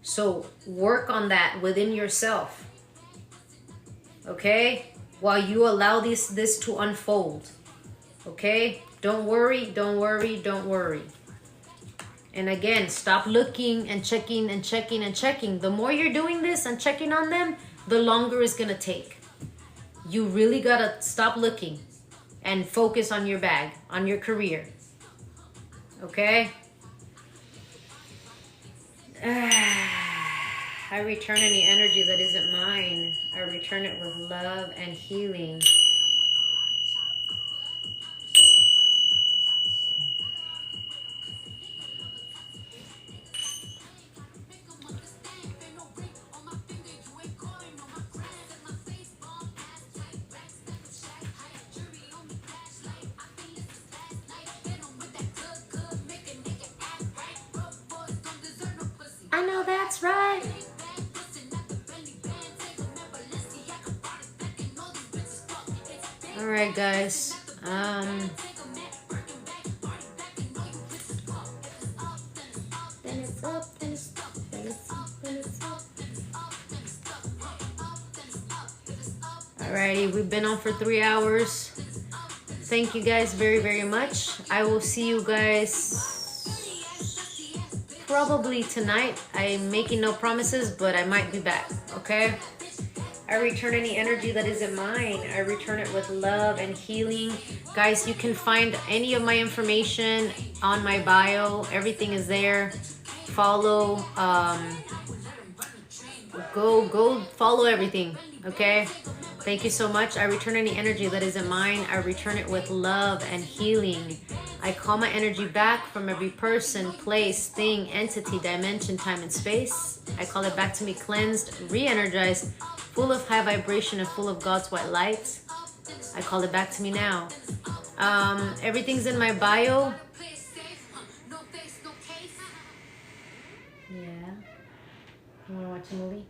So work on that within yourself. Okay? While you allow this to unfold. Okay? Don't worry, don't worry, don't worry. And again, stop looking and checking and checking and checking. The more you're doing this and checking on them, the longer it's going to take. You really got to stop looking and focus on your bag, on your career. Okay? I return any energy that isn't mine. I return it with love and healing. I know that's right. All right, guys. Alrighty, we've been on for 3 hours. Thank you guys very, very much. I will see you guys probably tonight. I'm making no promises, but I might be back, okay? I return any energy that isn't mine. I return it with love and healing. Guys, you can find any of my information on my bio. Everything is there. Follow, go follow everything, okay? Thank you so much. I return any energy that isn't mine. I return it with love and healing. I call my energy back from every person, place, thing, entity, dimension, time, and space. I call it back to me cleansed, re-energized, full of high vibration and full of God's white light. I call it back to me now. Everything's in my bio. Yeah. You want to watch a movie?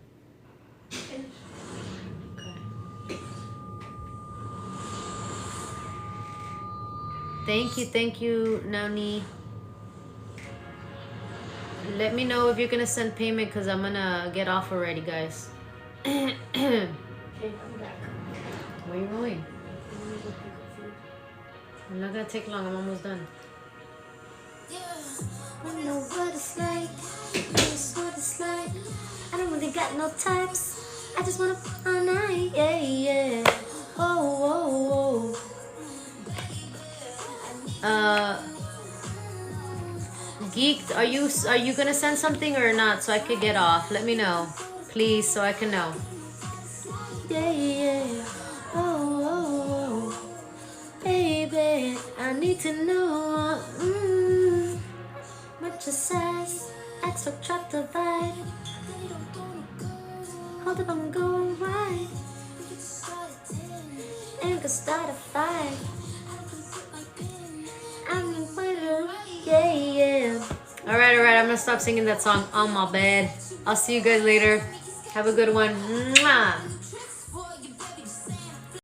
Okay. Thank you, Nani. Let me know if you're gonna send payment because I'm gonna get off already, guys. Okay, I'm back. Where are you going? I'm not gonna take long. I'm almost done. Yeah, I know what it's like. That's what it's like. I don't really got no types. I just wanna all night. Yeah, yeah. Oh, oh, oh. Geeked, are you gonna send something or not so I could get off? Let me know, please, so I can know. Yeah, yeah. Oh, oh, oh. Baby, I need to know. What's your size? Ask for drop the vibe. Hold up, I'm going right. And could start a fight. I'm with yeah, yeah. Alright, I'm gonna stop singing that song on my bed. I'll see you guys later. Have a good one. Mwah.